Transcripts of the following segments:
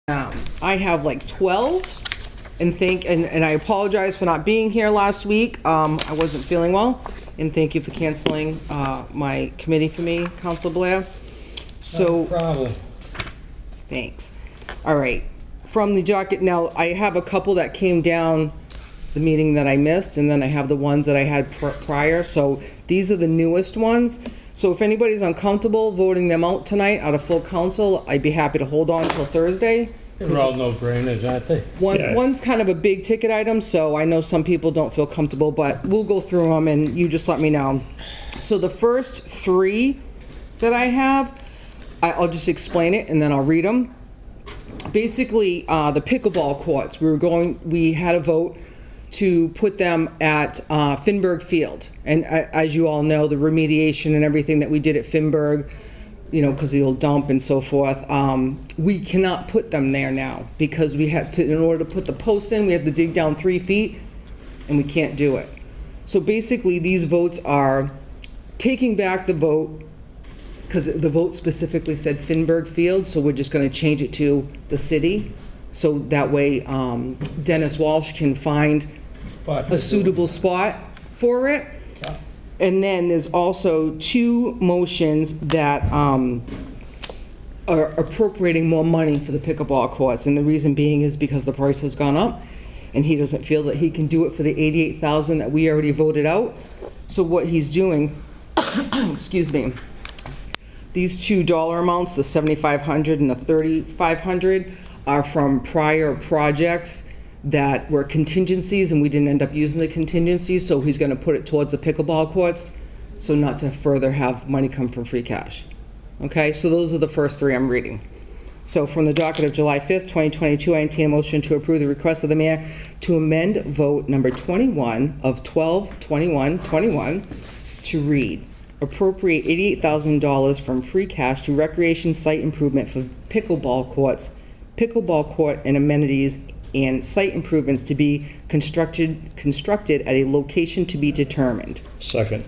I have like 12, and I apologize for not being here last week. I wasn't feeling well, and thank you for canceling my committee for me, Council Blair. So, no problem. Thanks. All right, from the docket, now I have a couple that came down the meeting that I missed, and then I have the ones that I had prior, so these are the newest ones. So if anybody's uncomfortable voting them out tonight out of full council, I'd be happy to hold on till Thursday. They're all no-brainers, aren't they? One's kind of a big ticket item, so I know some people don't feel comfortable, but we'll go through them and you just let me know. So the first three that I have, I'll just explain it and then I'll read them. Basically, the pickleball courts, we had a vote to put them at Finberg Field. And as you all know, the remediation and everything that we did at Finberg, you know, because of the old dump and so forth, we cannot put them there now because we had to, in order to put the posts in, we have to dig down 3 feet and we can't do it. So basically these votes are taking back the vote because the vote specifically said Finberg Field, so we're just going to change it to the city. So that way Dennis Walsh can find a suitable spot for it. And then there's also 2 motions that are appropriating more money for the pickleball courts. And the reason being is because the price has gone up and he doesn't feel that he can do it for the $88,000 that we already voted out. So what he's doing, excuse me, these $2 amounts, the $7,500 and the $3,500, are from prior projects that were contingencies and we didn't end up using the contingencies, so he's going to put it towards the pickleball courts, so not to further have money come from free cash. Okay, so those are the first 3 I'm reading. So from the docket of July 5th, 2022, I entertain a motion to approve the request of the mayor to amend vote number 21 of 12/21/21 to read, appropriate $88,000 from free cash to recreation site improvement for pickleball courts, pickleball court and amenities, and site improvements to be constructed at a location to be determined. Second.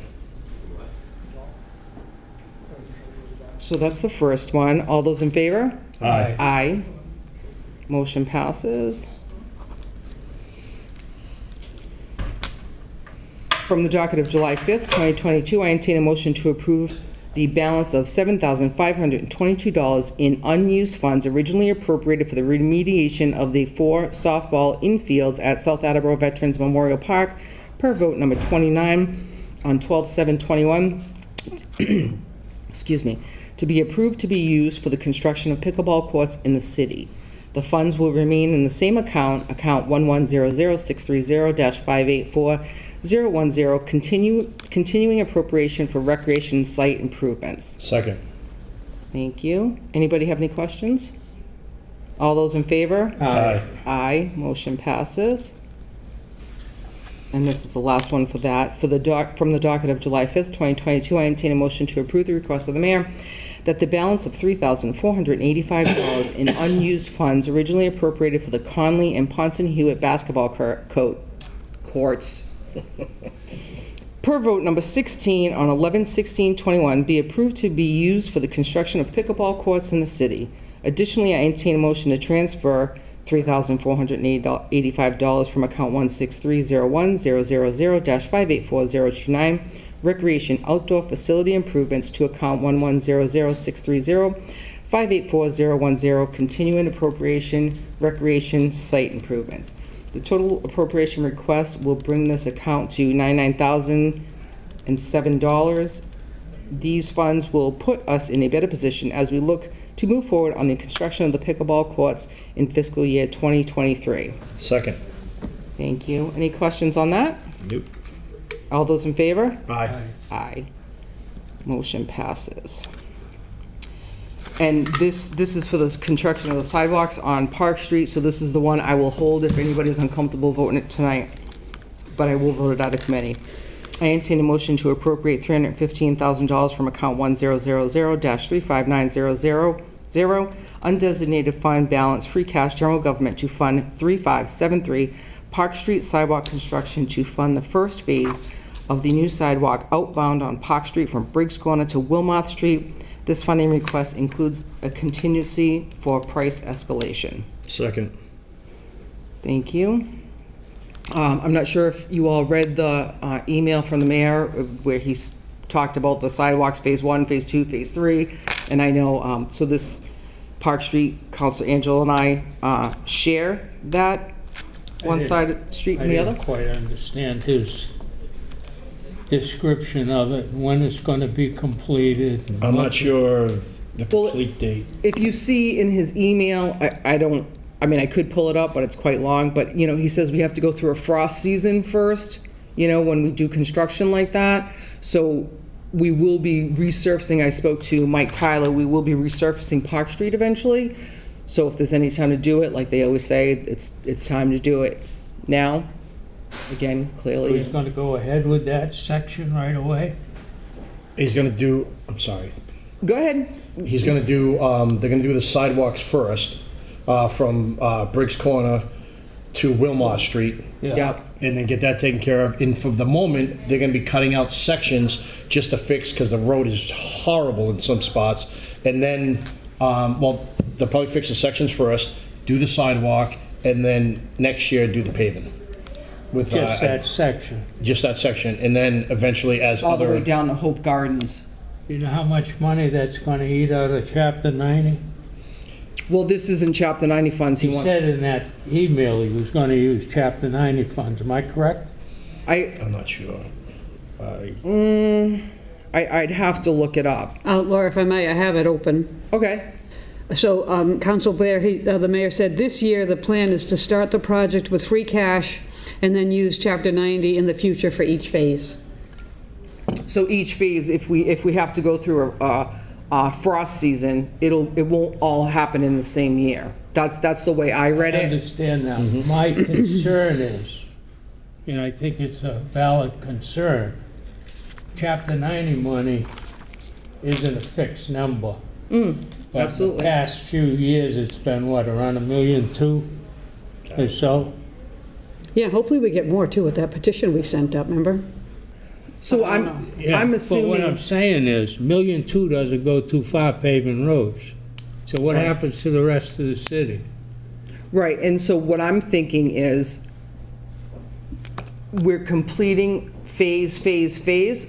So that's the first one. All those in favor? Aye. Aye. Motion passes. From the docket of July 5th, 2022, I entertain a motion to approve the balance of $7,522 in unused funds originally appropriated for the remediation of the 4 softball infields at South Attleboro Veterans Memorial Park per vote number 29 on 12/7/21, excuse me, to be approved to be used for the construction of pickleball courts in the city. The funds will remain in the same account 1100630-584-010, continuing appropriation for recreation site improvements. Second. Thank you. Anybody have any questions? All those in favor? Aye. Aye. Motion passes. And this is the last one for that. From the docket of July 5th, 2022, I entertain a motion to approve the request of the mayor that the balance of $3,485 in unused funds originally appropriated for the Conley and Ponson Hewitt basketball courts per vote number 16 on 11/16/21 be approved to be used for the construction of pickleball courts in the city. Additionally, I entertain a motion to transfer $3,485 from account 16301-000-584-029 recreation outdoor facility improvements to account 1100630-584-010 continuing appropriation recreation site improvements. The total appropriation request will bring this account to $99,007. These funds will put us in a better position as we look to move forward on the construction of the pickleball courts in fiscal year 2023. Second. Thank you. Any questions on that? Nope. All those in favor? Aye. Aye. Motion passes. And this is for the construction of the sidewalks on Park Street, so this is the one I will hold if anybody's uncomfortable voting it tonight, but I will vote it out of committee. I entertain a motion to appropriate $315,000 from account 1000-35900 undesignated fund balance free cash general government to fund 3573 Park Street sidewalk construction to fund the first phase of the new sidewalk outbound on Park Street from Briggs Corner to Wilmoth Street. This funding request includes a contingency for price escalation. Second. Thank you. I'm not sure if you all read the email from the mayor where he's talked about the sidewalks, phase 1, phase 2, phase 3. And I know, so this Park Street, Councilor Angela and I share that one side of the street and the I other. didn't quite understand his description of it, when it's going to be completed. I'm not sure the Well, complete date. If you see in his email, I could pull it up, but it's quite long, but, you know, he says we have to go through a frost season first, you know, when we do construction like that. So we will be resurfacing, I spoke to Mike Tyler, we will be resurfacing Park Street eventually. So if there's any time to do it, like they always say, it's time to do it now. Again, He's clearly. going to go ahead with that section right away? He's gonna do, I'm sorry. Go ahead. He's gonna do, they're gonna do the sidewalks first, from Briggs Corner to Wilmot Street. Yep. And then get that taken care of. And for the moment, they're gonna be cutting out sections just to fix, because the road is horrible in some spots. And then, they'll probably fix the sections first, do the sidewalk, and then next year do the paving. With Just that section. just that section, and then eventually as All the way other, down to Hope Gardens. You know how much money that's going to eat out of Chapter 90? Well, this is in Chapter 90 funds. He said in that email he was going to use Chapter 90 funds. Am I correct? I'm not sure. I'd have to look it up. Laura, if I may, I have it open. Okay. So, Council Blair, the mayor said this year the plan is to start the project with free cash and then use Chapter 90 in the future for each phase. So each phase, if we have to go through a frost season, it won't all happen in the same year. That's the way I read I it. understand that. My concern is, and I think it's a valid concern, Chapter 90 money isn't a fixed number. But absolutely. the past few years, it's been, what, around $1.2 million or so? Yeah, hopefully we get more too with that petition we sent up, remember? So I'm But what I'm assuming, saying is, $1.2 million doesn't go too far paving roads. So what happens to the rest of the city? right, and so what I'm thinking is we're completing phase,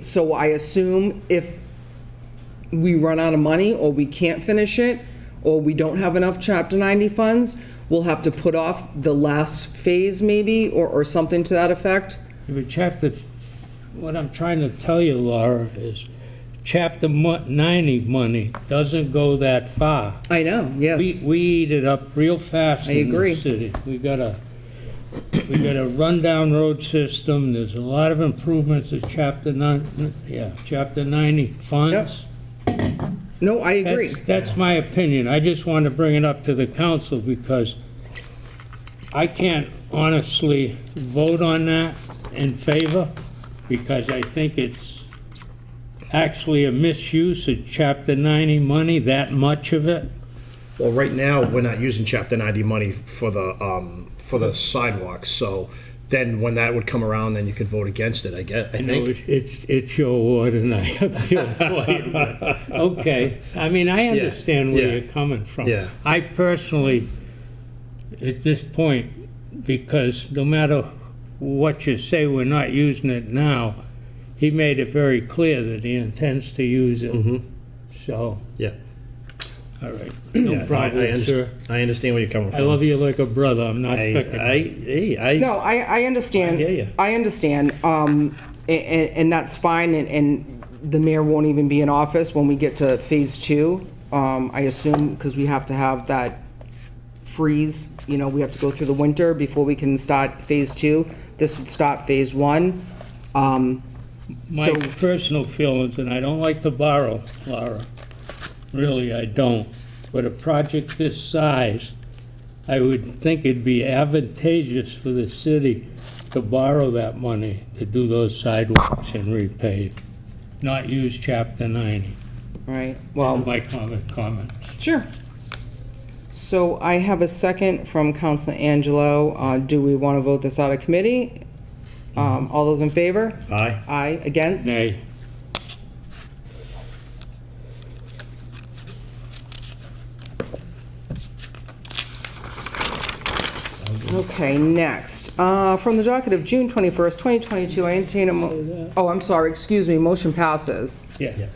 so I assume if we run out of money or we can't finish it or we don't have enough Chapter 90 funds, we'll have to put off the last phase maybe or something to that effect. What I'm trying to tell you, Laura, is Chapter 90 money doesn't go that far. I know, yes. We eat it up real fast I in agree. the city. We got a rundown road system. There's a lot of improvements at Chapter 90 funds. No, I agree. That's my opinion. I just want to bring it up to the council because I can't honestly vote on that in favor because I think it's actually a misuse of Chapter 90 money, that much of it. well, right now, we're not using Chapter 90 money for the sidewalks, so then when that would come around, then you could vote against it, I know think. it's your ward and I feel for you. But, okay, I mean, I understand where yeah. you're coming from. Yeah. I personally, at this point, because no matter what you say, we're not using it now, he made it very clear that he intends to use it. So, Yeah. all right, no problem, sir. I understand where you're coming from. I love you like a brother, I'm not picking on you. No, I understand. I hear ya. I understand, and that's fine, and the mayor won't even be in office when we get to phase 2, I assume, because we have to have that freeze, you know, we have to go through the winter before we can start phase 2. This would start phase 1. My So- personal feelings, and I don't like to borrow, Laura, really, I don't. But a project this size, I would think it'd be advantageous for the city to borrow that money to do those sidewalks and repave, not use Chapter 90. Right, well, My comment. sure. So I have a second from Councilor Angelo. Do we want to vote this out of committee? All those in favor? Aye. Aye, against? Nay. Okay, next, from the docket of June 21st, 2022, I entertain oh, I'm sorry, excuse me, motion passes. Yeah.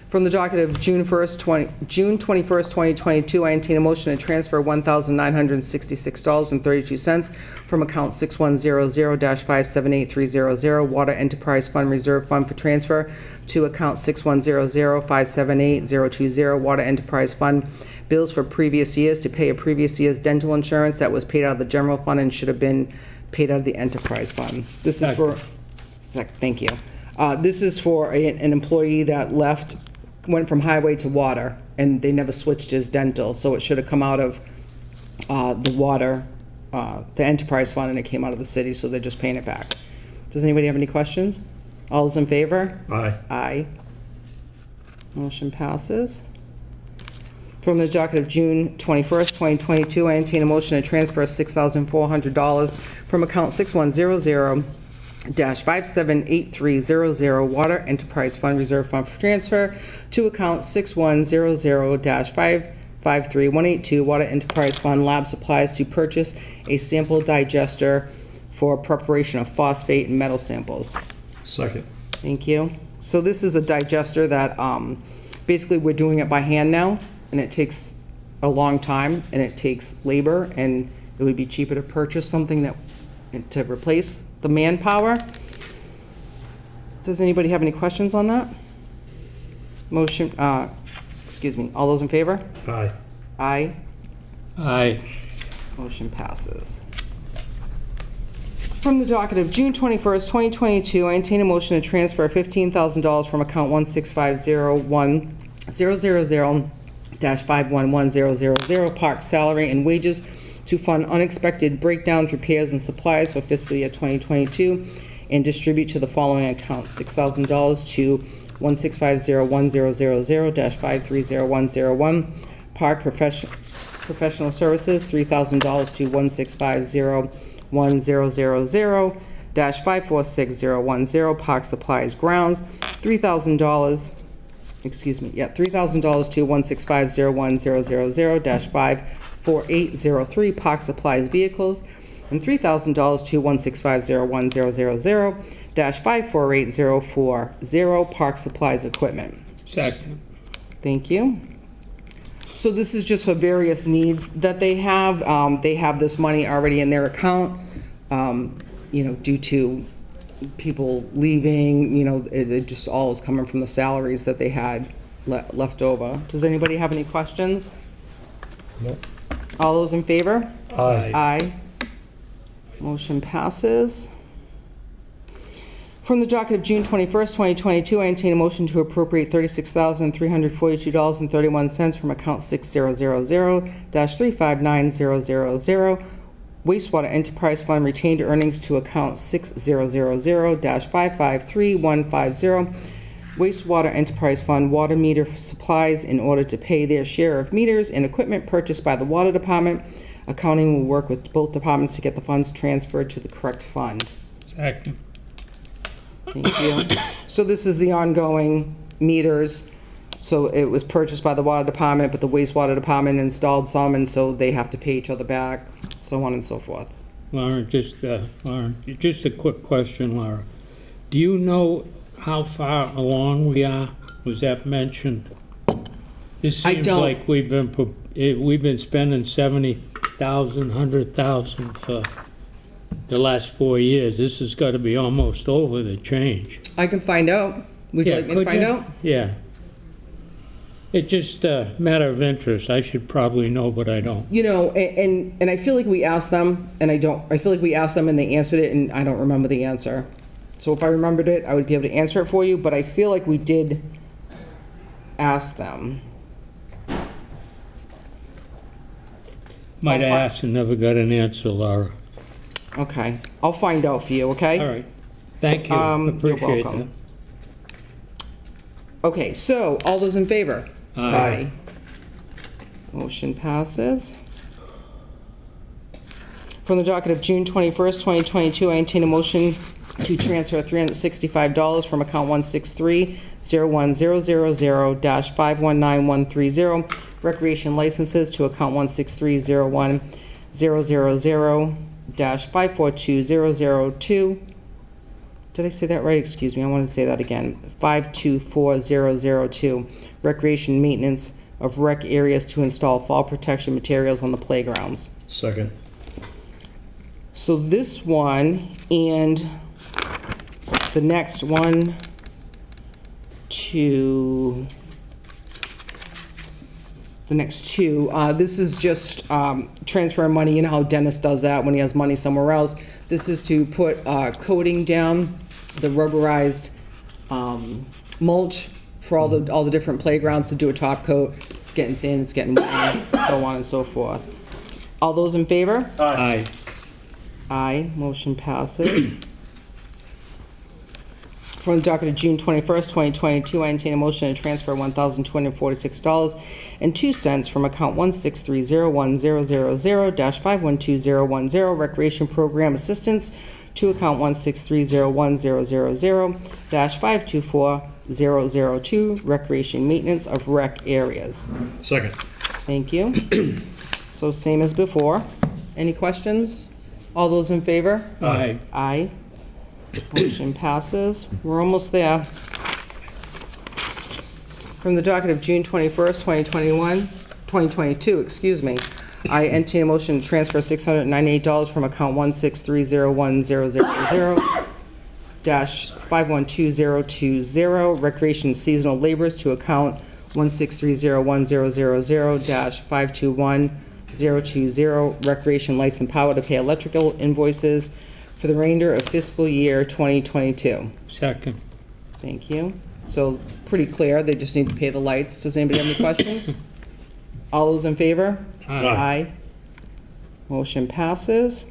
From the docket of June 21st, 2022, I entertain a motion to transfer $1,966.32 from account 6100-578300, Water Enterprise Fund Reserve Fund for transfer, to account 6100-578020, Water Enterprise Fund, bills for previous years to pay a previous year's dental insurance that was paid out of the general fund and should have been paid out of the enterprise fund. This is for, thank you. This is for an employee that went from highway to water, and they never switched his dental, so it should have come out of the water, the enterprise fund, and it came out of the city, so they're just paying it back. Does anybody have any questions? All those in favor? Aye. Aye. Motion passes. From the docket of June 21st, 2022, I entertain a motion to transfer $6,400 from account 6100-578300, Water Enterprise Fund Reserve Fund for transfer, to account 6100-553182, Water Enterprise Fund Lab Supplies, to purchase a sample digester for preparation of phosphate and metal samples. Second. Thank you. So this is a digester that, basically we're doing it by hand now, and it takes a long time, and it takes labor, and it would be cheaper to purchase something to replace the manpower. Does anybody have any questions on that? Motion, excuse me, all those in favor? Aye. Aye. Aye. Motion passes. From the docket of June 21st, 2022, I entertain a motion to transfer $15,000 from account 16501-000-511000, park salary and wages, to fund unexpected breakdowns, repairs, and supplies for fiscal year 2022, and distribute to the following accounts: $6,000 to 1650100-530101, park professional services, $3,000 to 1650100-546010, park supplies grounds, $3,000 to 1650100-544803, park supplies vehicles, and $3,000 to 1650100-548040, park supplies equipment. Second. Thank you. So this is just for various needs that they have. They have this money already in their account, due to people leaving, it just all is coming from the salaries that they had left over. Does anybody have any questions? No. All those in favor? Aye. Aye. Motion passes. From the docket of June 21st, 2022, I entertain a motion to appropriate $36,342.31 from account 6000-35900, Wastewater Enterprise Fund retained earnings, to account 6000-553150, Wastewater Enterprise Fund water meter supplies, in order to pay their share of meters and equipment purchased by the Water Department. Accounting will work with both departments to get the funds transferred to the correct fund. Second. Thank you. So this is the ongoing meters. So it was purchased by the Water Department, but the Wastewater Department installed some, and so they have to pay each other back, so on and so forth. Lauren, just a quick question, Laura. Do you know how far along we are? Was that mentioned? This I seems don't. like we've been spending $70,000, $100,000 for the last 4 years. This has got to be almost over the change. I can find out. Would you like me to could find you? out? Yeah. It's just a matter of interest. I should probably know, but I don't. And I feel like we asked them, and I feel like we asked them and they answered it, and I don't remember the answer. So if I remembered it, I would be able to answer it for you, but I feel like we did ask them. Might have asked and never got an answer, Laura. Okay, I'll find out for you, okay? All right. Thank you. You're Appreciate that. welcome. Okay, so all those in favor? Aye. Motion passes. From the docket of June 21st, 2022, I entertain a motion to transfer $365 from account 163-01000-519130, recreation licenses, to account 163-01000-519130, 5242002. Did I say that right? Excuse me, I want to say that again. 524002, recreation maintenance of rec areas to install fall protection materials on the playgrounds. Second. So this one and the next one, to the next two, this is just transfer money. You know how Dennis does that when he has money somewhere else. This is to put coating down the rubberized mulch for all the different playgrounds, to do a top coat. It's getting thin, it's getting wet, so on and so forth. All those in favor? Aye. Aye, motion passes. From the docket of June 21st, 2022, I entertain a motion to transfer $1,246.02 from account 1630100-512010 Recreation Program Assistance to account 1630100-524002 Recreation Maintenance of Rec Areas. Second. Thank you. So same as before. Any questions? All those in favor? Aye. Aye. Motion passes. We're almost there. From the docket of June 21st, 2022, excuse me, I entertain a motion to transfer $698 from account 1630100-512020 Recreation Seasonal Laborers to account 1630100-521020 Recreation Lights and Power to pay electrical invoices for the remainder of fiscal year 2022. Second. Thank you. So pretty clear, they just need to pay the lights. Does anybody have any questions? All those in favor? Aye. Motion passes.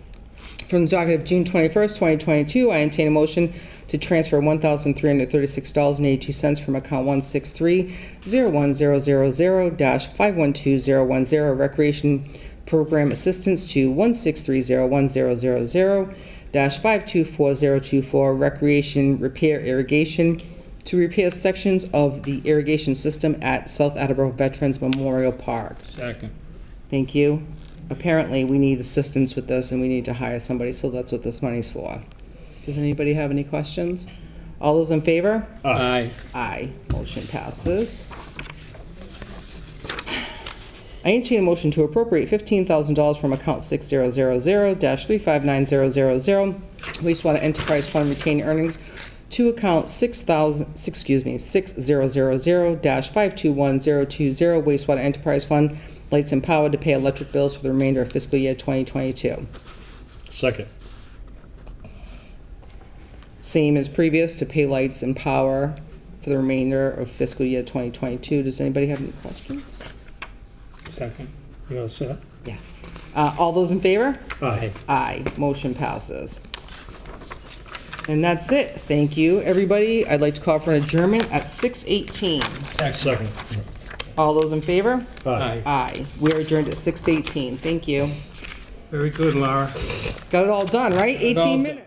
From the docket of June 21st, 2022, I entertain a motion to transfer $1,336.82 from account 163-01000-512010 Recreation Program Assistance to 163-01000-524024 Recreation Repair Irrigation to repair sections of the irrigation system at South Attleboro Veterans Memorial Park. Second. Thank you. Apparently, we need assistance with this and we need to hire somebody, so that's what this money's for. Does anybody have any questions? All those in favor? Aye. Aye. Motion passes. I entertain a motion to appropriate $15,000 from account 6000-359000 wastewater enterprise fund retained earnings to account 6000-521020 wastewater enterprise fund lights and power to pay electric bills for the remainder of fiscal year 2022. Second. Same as previous, to pay lights and power for the remainder of fiscal year 2022. Does anybody have any questions? Second. You all set? Yeah. All those in favor? Aye. Aye. Motion passes. And that's it. Thank you, everybody. I'd like to call for an adjournment at 6:18. Second. All those in favor? Aye. Aye. We're adjourned at 6:18. Thank you. Very good, Laura. Got it all done, right? it all 18 done. minutes.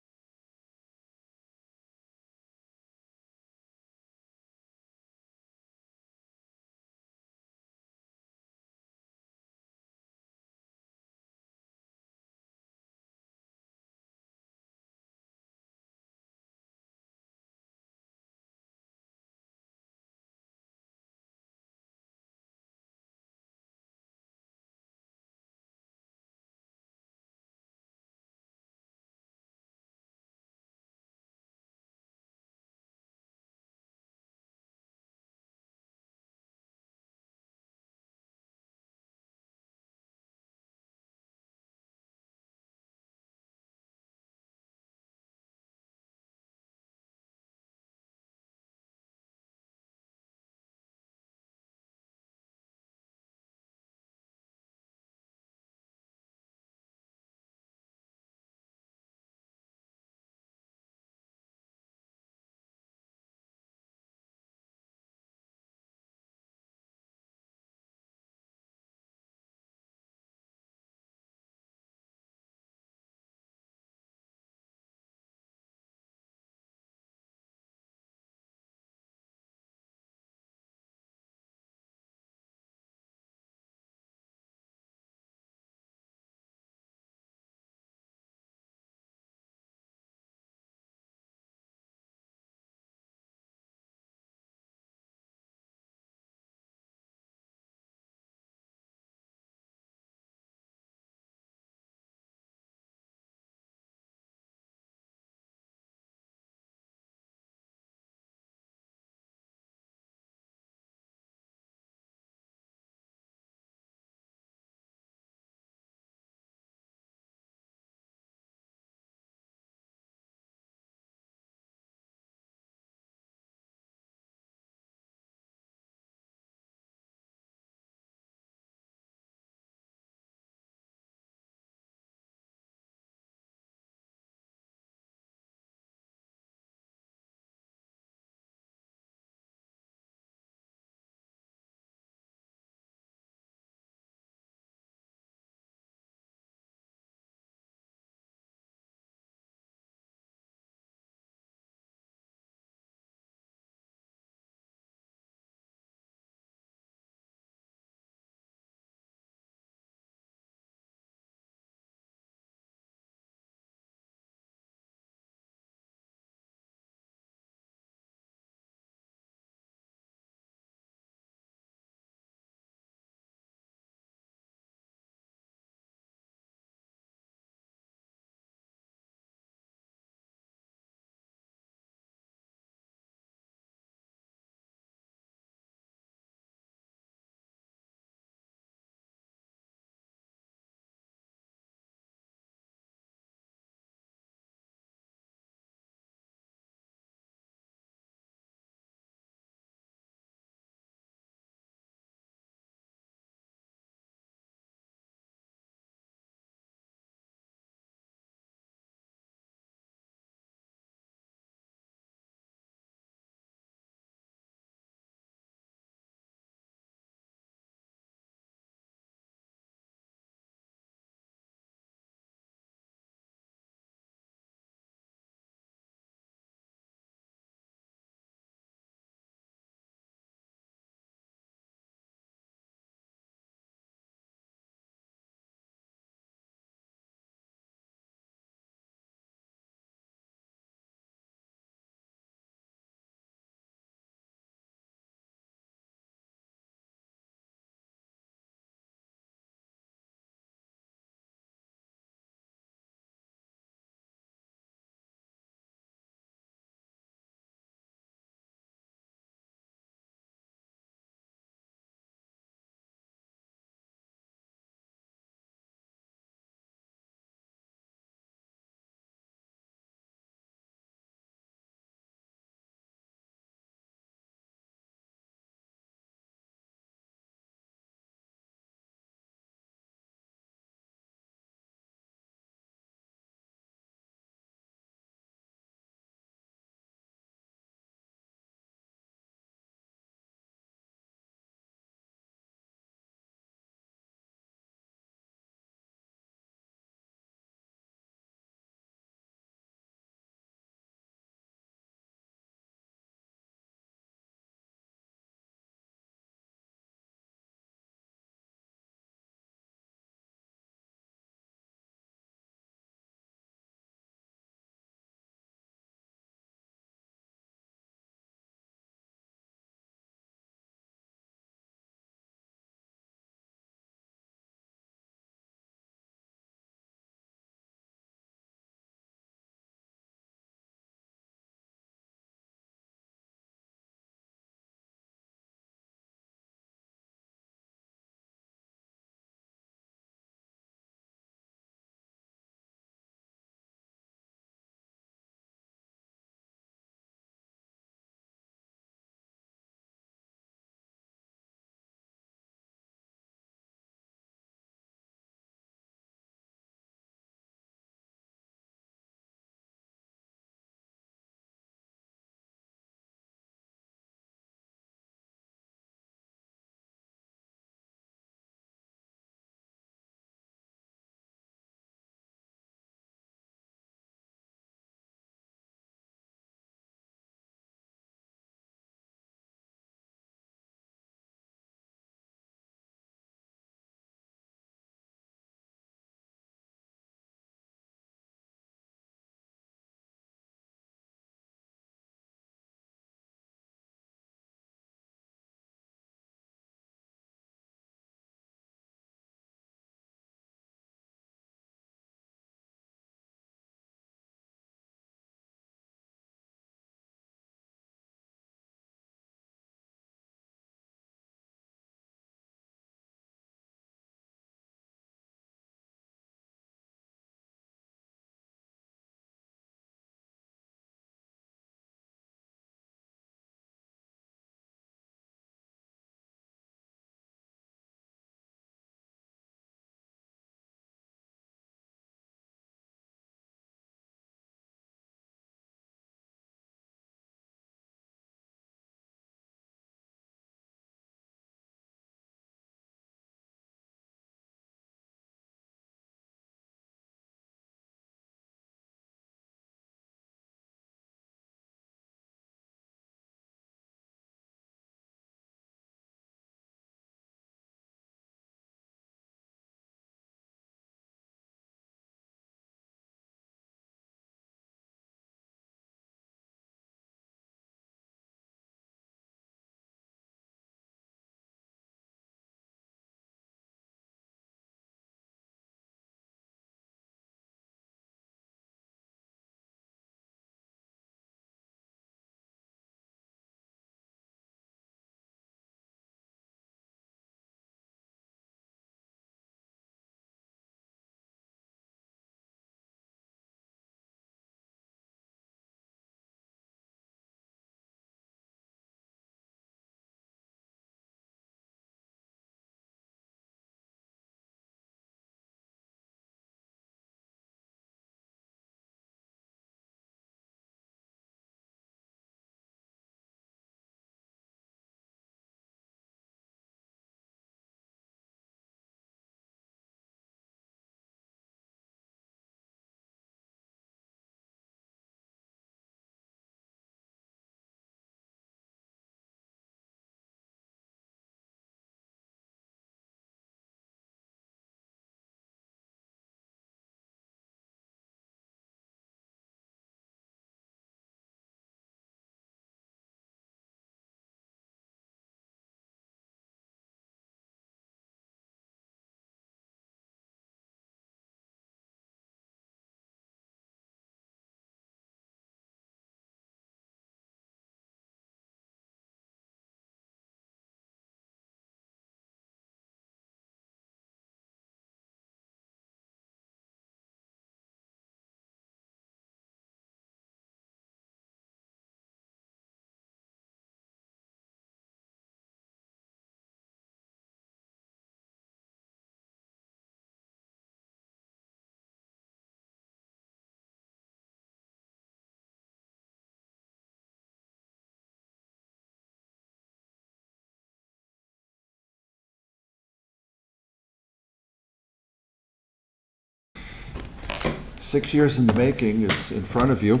6 years in the making. It's in front of you.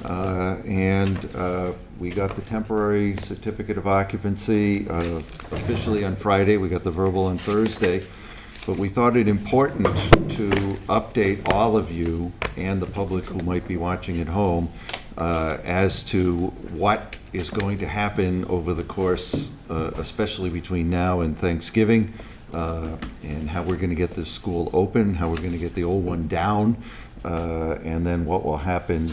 And we got the temporary certificate of occupancy officially on Friday. We got the verbal on Thursday. But we thought it important to update all of you and the public who might be watching at home as to what is going to happen over the course, especially between now and Thanksgiving, and how we're going to get this school open, how we're going to get the old one down, and then what will happen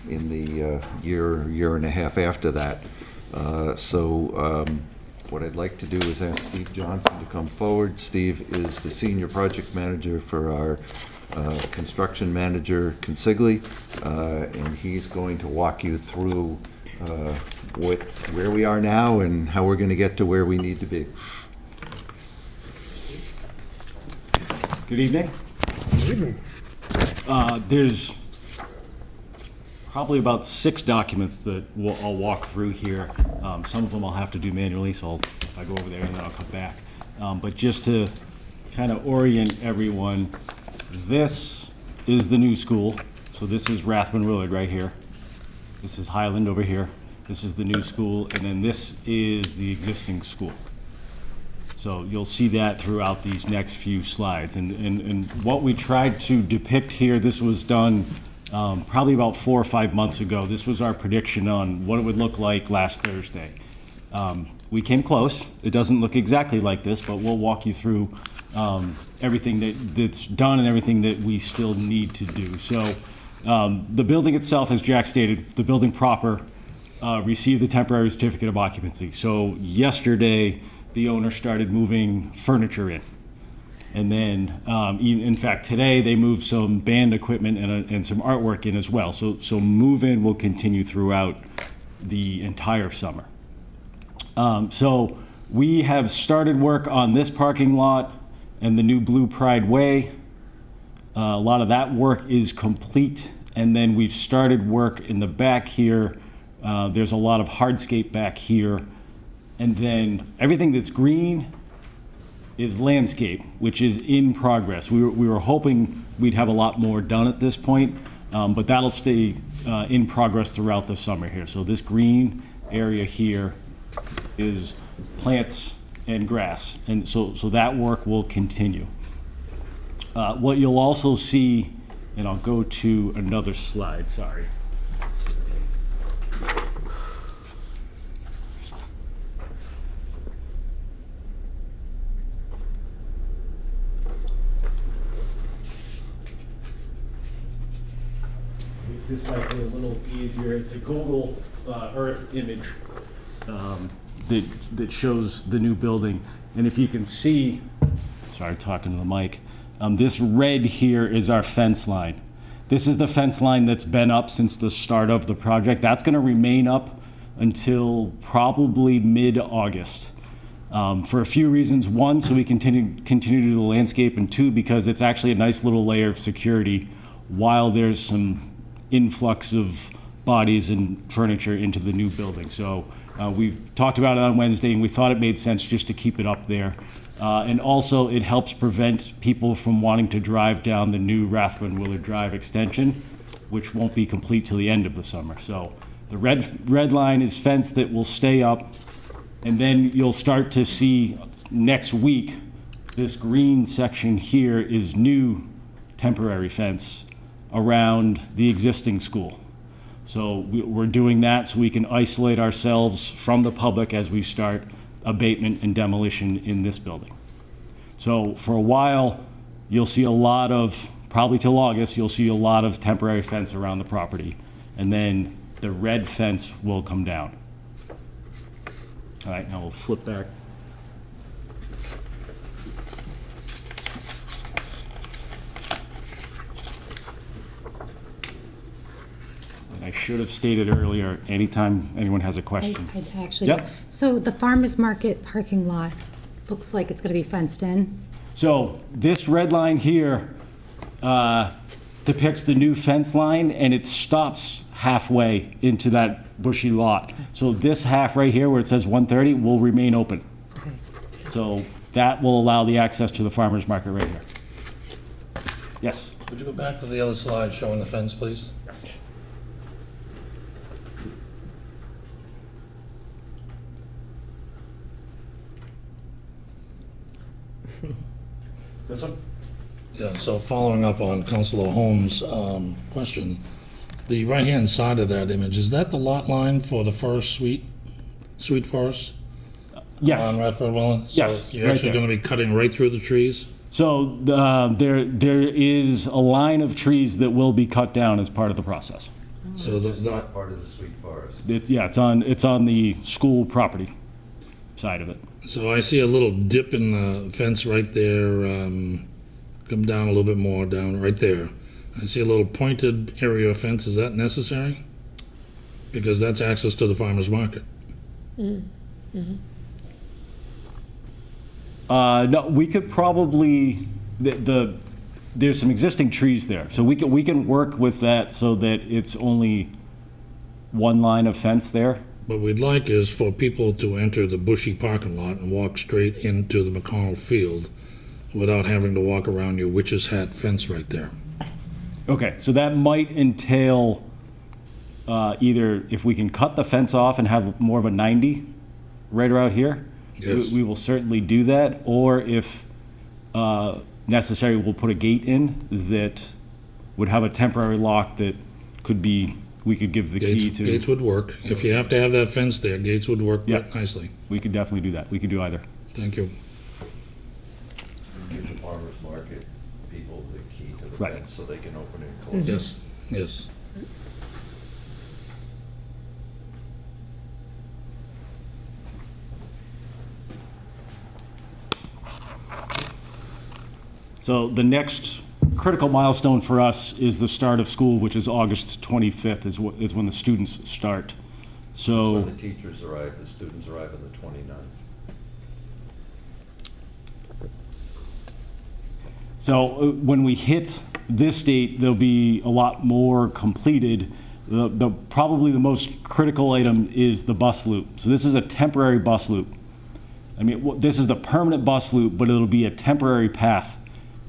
in the year and a half after that. What I'd like to do is ask Steve Johnson to come forward. Steve is the senior project manager for our construction manager, Consigli, and he's going to walk you through where we are now and how we're going to get to where we need to be. Good evening. Good evening. There's probably about 6 documents that I'll walk through here. Some of them I'll have to do manually, so I go over there and then I'll come back. But just to kind of orient everyone, this is the new school. So this is Rathbun Willard right here. This is Highland over here. This is the new school, and then this is the existing school. So you'll see that throughout these next few slides. And what we tried to depict here, this was done probably about 4 or 5 months ago. This was our prediction on what it would look like last Thursday. We came close. It doesn't look exactly like this, but we'll walk you through everything that's done and everything that we still need to do. So the building itself, as Jack stated, the building proper received the temporary certificate of occupancy. So yesterday, the owner started moving furniture in. And then, in fact, today they moved some band equipment and some artwork in as well. So move-in will continue throughout the entire summer. So we have started work on this parking lot and the new Blue Pride Way. A lot of that work is complete. And then we've started work in the back here. There's a lot of hardscape back here. And then everything that's green is landscape, which is in progress. We were hoping we'd have a lot more done at this point, but that'll stay in progress throughout the summer here. So this green area here is plants and grass, and so that work will continue. What you'll also see, and I'll go to another slide, sorry. This might be a little easier. It's a Google Earth image that shows the new building. And if you can see, sorry, talking to the mic, this red here is our fence line. This is the fence line that's been up since the start of the project. That's going to remain up until probably mid-August for a few reasons. One, so we continue to do the landscape, and 2, because it's actually a nice little layer of security while there's some influx of bodies and furniture into the new building. So we've talked about it on Wednesday, and we thought it made sense just to keep it up there. And also, it helps prevent people from wanting to drive down the new Rathbun Willard Drive extension, which won't be complete till the end of the summer. So the red line is fence that will stay up, and then you'll start to see next week, this green section here is new temporary fence around the existing school. So we're doing that so we can isolate ourselves from the public as we start abatement and demolition in this building. So for a while, you'll see a lot of, probably till August, you'll see a lot of temporary fence around the property. And then the red fence will come down. All right, now we'll flip back. I should have stated earlier, anytime anyone has a question. I actually, Yep. So the farmer's market parking lot looks like it's going to be fenced in? So this red line here depicts the new fence line, and it stops halfway into that bushy lot. So this half right here where it says 130 will remain open. Okay. So that will allow the access to the farmer's market right here. Yes? Could you go back to the other slide showing the fence, please? This one? Yeah, so following up on Councilor Holmes' question, the right-hand side of that image, is that the lot line for the first Sweet Forest Yes. on Rathbone Welland? Yes, So you're right actually there. going to be cutting right through the trees? So there is a line of trees that will be cut down as part of the process. So It's the, not part of the Sweet Forest. It's on the school property side of it. so I see a little dip in the fence right there. Come down a little bit more, down right there. I see a little pointed area of fence. Is that necessary? Because that's access to the farmer's market. No, we could probably, there's some existing trees there, so we can work with that so that it's only one line of fence there. What we'd like is for people to enter the Bushy parking lot and walk straight into the McConnell Field without having to walk around your witch's hat fence right there. Okay, so that might entail either if we can cut the fence off and have more of a 90 right around here, Yes. we will certainly do that, or if necessary, we'll put a gate in that would have a temporary lock that could be, we could give the key to. Gates would work. If you have to have that fence there, gates would work Yeah. quite nicely. We could definitely do that. We could do either. Thank you. Give the farmer's market people the key to the Right. fence so they can open it and close it. Yes, yes. So the next critical milestone for us is the start of school, which is August 25th is when the students start. When So, the teachers arrive, the students arrive on the 29th. when we hit this date, there'll be a lot more completed. Probably the most critical item is the bus loop. So this is a temporary bus loop. I mean, this is the permanent bus loop, but it'll be a temporary path.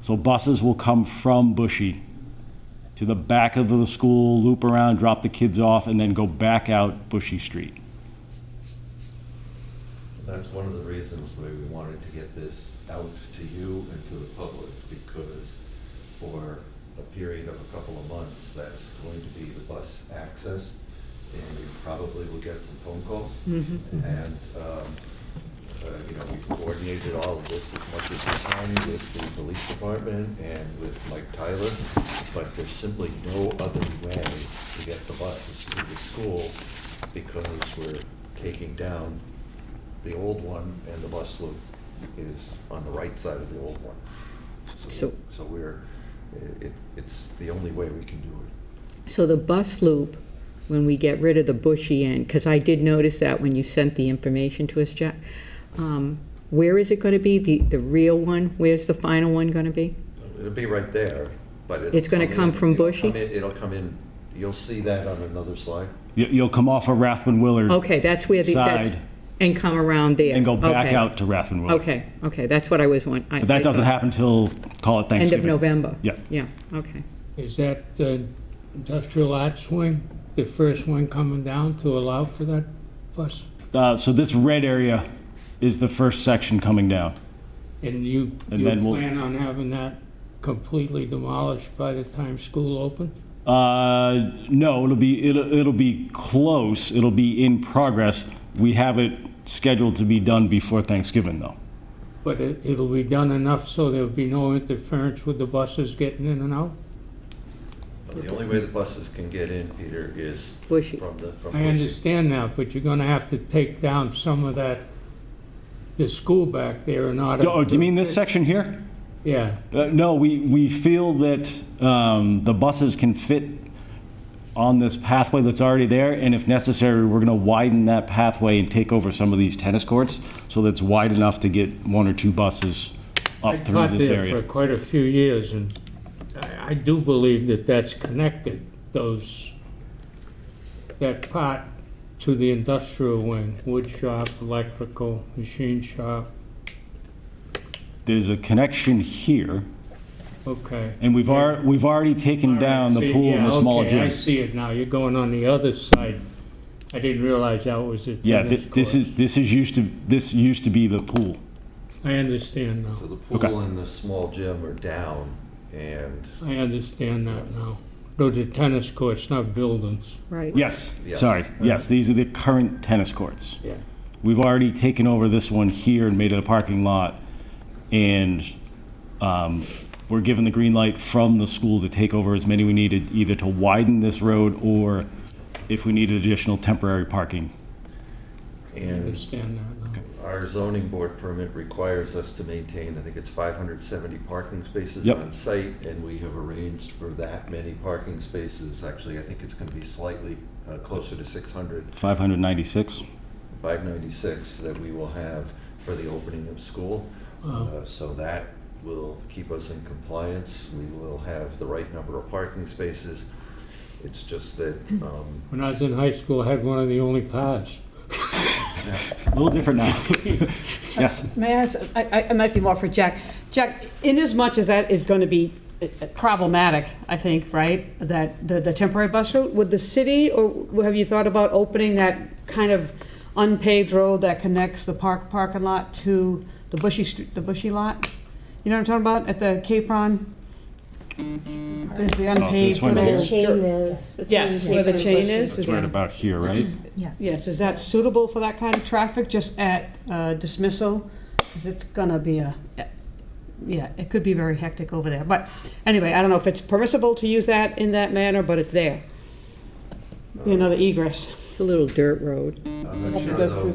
So buses will come from Bushy to the back of the school, loop around, drop the kids off, and then go back out Bushy Street. And that's one of the reasons why we wanted to get this out to you and to the public, because for a period of a couple of months, that's going to be the bus access, and we probably will get some phone calls. And, we've coordinated all of this as much as we can with the police department and with Mike Tyler, but there's simply no other way to get the buses to the school because we're taking down the old one, and the bus loop is on the right side of the old one. So- So we're, it's the only way we can do it. So the bus loop, when we get rid of the bushy end, because I did notice that when you sent the information to us, Jack, where is it going to be, the real one? Where's the final one going to be? It'll be right there, but It's gonna come from Bushy? It'll come in, you'll see that on another slide. You'll come off of Rathbun Willard Okay, that's where Side. and come around there. and go back Okay. out to Rathbun Willard. Okay, that's what I was wondering. But that doesn't happen till, call it End Thanksgiving. of November? Yeah. Yeah, okay. Is that the industrial arts wing, the first one coming down to allow for that bus? So this red area is the first section coming down. And you And then we'll- plan on having that completely demolished by the time school opens? No, it'll be close. It'll be in progress. We have it scheduled to be done before Thanksgiving, though. But it'll be done enough so there'll be no interference with the buses getting in and out? The only way the buses can get in, Peter, is Bushy. from I Bushy. understand that, but you're gonna have to take down some of that, the school back there in order. Oh, do you mean this section here? Yeah, No, we feel that the buses can fit on this pathway that's already there, and if necessary, we're going to widen that pathway and take over some of these tennis courts so that it's wide enough to get one or two buses I up through taught this there for area. quite a few years, and I do believe that that's connected, that part to the industrial wing, wood shop, electrical, machine shop. There's a connection here, Okay. And we've already taken down the See, pool and yeah, the small okay, I gym. see it now. You're going on the other side. I didn't realize that was a Yeah, tennis this used to be the pool. I understand now. So the Okay. pool and the small gym are down, and I understand that now. Those are tennis courts, not buildings. Right. Yes, Yes. sorry. Yes, these are the current tennis courts. Yeah. We've already taken over this one here and made it a parking lot, and we're given the green light from the school to take over as many we needed, either to widen this road or if we needed additional temporary parking. I and understand that now. our zoning board permit requires us to maintain, I think it's 570 parking spaces Yep. on site, and we have arranged for that many parking spaces. Actually, I think it's going to be slightly closer to 600, 596. 596 that we will have for the opening of school. So that will keep us in compliance. We will have the right number of parking spaces. It's just that, When I was in high school, I had one of the only cars. A little different now. Yes. May I ask, I might be more for Jack. Jack, inasmuch as that is going to be problematic, I think, right? That the temporary bus route, would the city, or have you thought about opening that kind of unpaved road that connects the parking lot to the bushy lot? You know what I'm talking about, at the Capron? There's the unpaved one little... here? Chain is. Yes, where the chain is. It's right about here, right? Yes. Yes, is that suitable for that kind of traffic, just at dismissal? Because it's gonna be yeah, it could be very hectic over there. But anyway, I don't know if it's permissible to use that in that manner, but it's there. Be another egress. It's a little dirt road. I'm not sure though.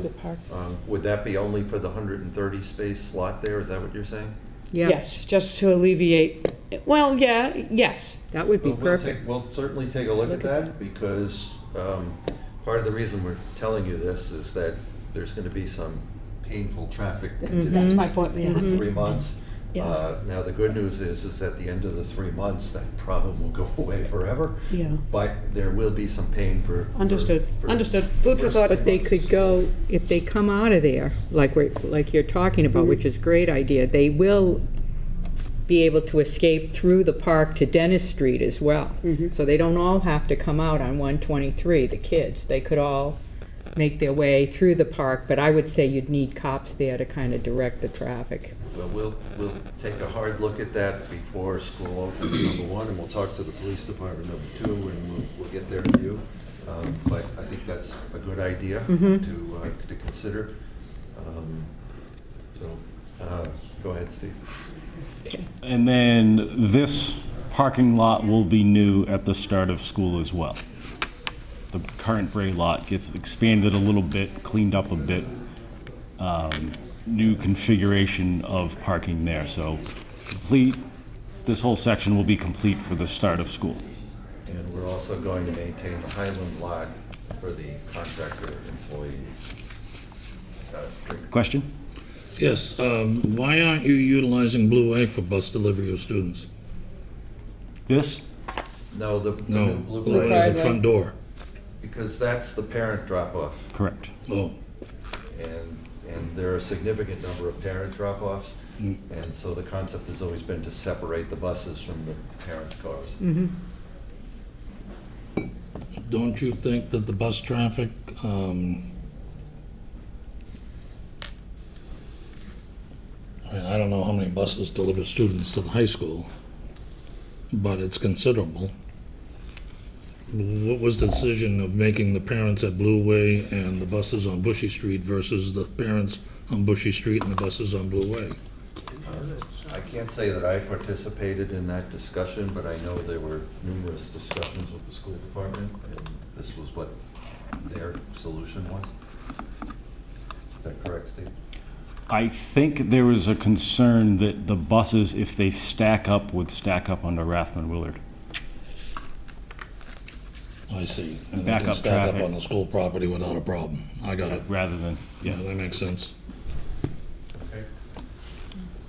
Would that be only for the 130 space lot there? Is that what you're saying? Yeah, Yes, just to alleviate, well, yeah, yes. that would be Well, we'll perfect. We'll certainly take a look at that, because part of the reason we're telling you this is that there's going to be some painful traffic That's my point, yeah. for 3 months. Yeah. Now, the good news is at the end of the 3 months, that problem will go away forever. Yeah. But there will be some pain for. Understood, for- understood. Food for first thought. But they could go, if they come out of there, like you're talking about, which is a great idea, they will be able to escape through the park to Dennis Street as well. So they don't all have to come out on 123, the kids. They could all make their way through the park, but I would say you'd need cops there to kind of direct the traffic. Well, we'll take a hard look at that before school opens, number one, and we'll talk to the police department, number two, and we'll get their view. But I think that's a good idea to consider. Go ahead, Steve. And then this parking lot will be new at the start of school as well. The current Bray lot gets expanded a little bit, cleaned up a bit. New configuration of parking there, so this whole section will be complete for the start of school. And we're also going to maintain the Highland lot for the contractor employees. Question? Yes, why aren't you utilizing Blue Way for bus delivery of students? This? No, the No, new Blue Blue Way Light, is the front door. because that's the parent drop-off. Correct. Oh, And there are a significant number of parent drop-offs. And so the concept has always been to separate the buses from the parents' cars. don't you think that the bus traffic, I don't know how many buses deliver students to the high school, but it's considerable. What was the decision of making the parents at Blue Way and the buses on Bushy Street versus the parents on Bushy Street and the buses on Blue Way? I can't say that I participated in that discussion, but I know there were numerous discussions with the school department, and this was what their solution was. Is that correct, Steve? I think there was a concern that the buses, if they stack up, would stack up onto Rathman Willard. I see. And And they back can up stack up traffic. on the school property without a problem. I got it. Rather than, Yeah, yeah. that makes sense. Okay.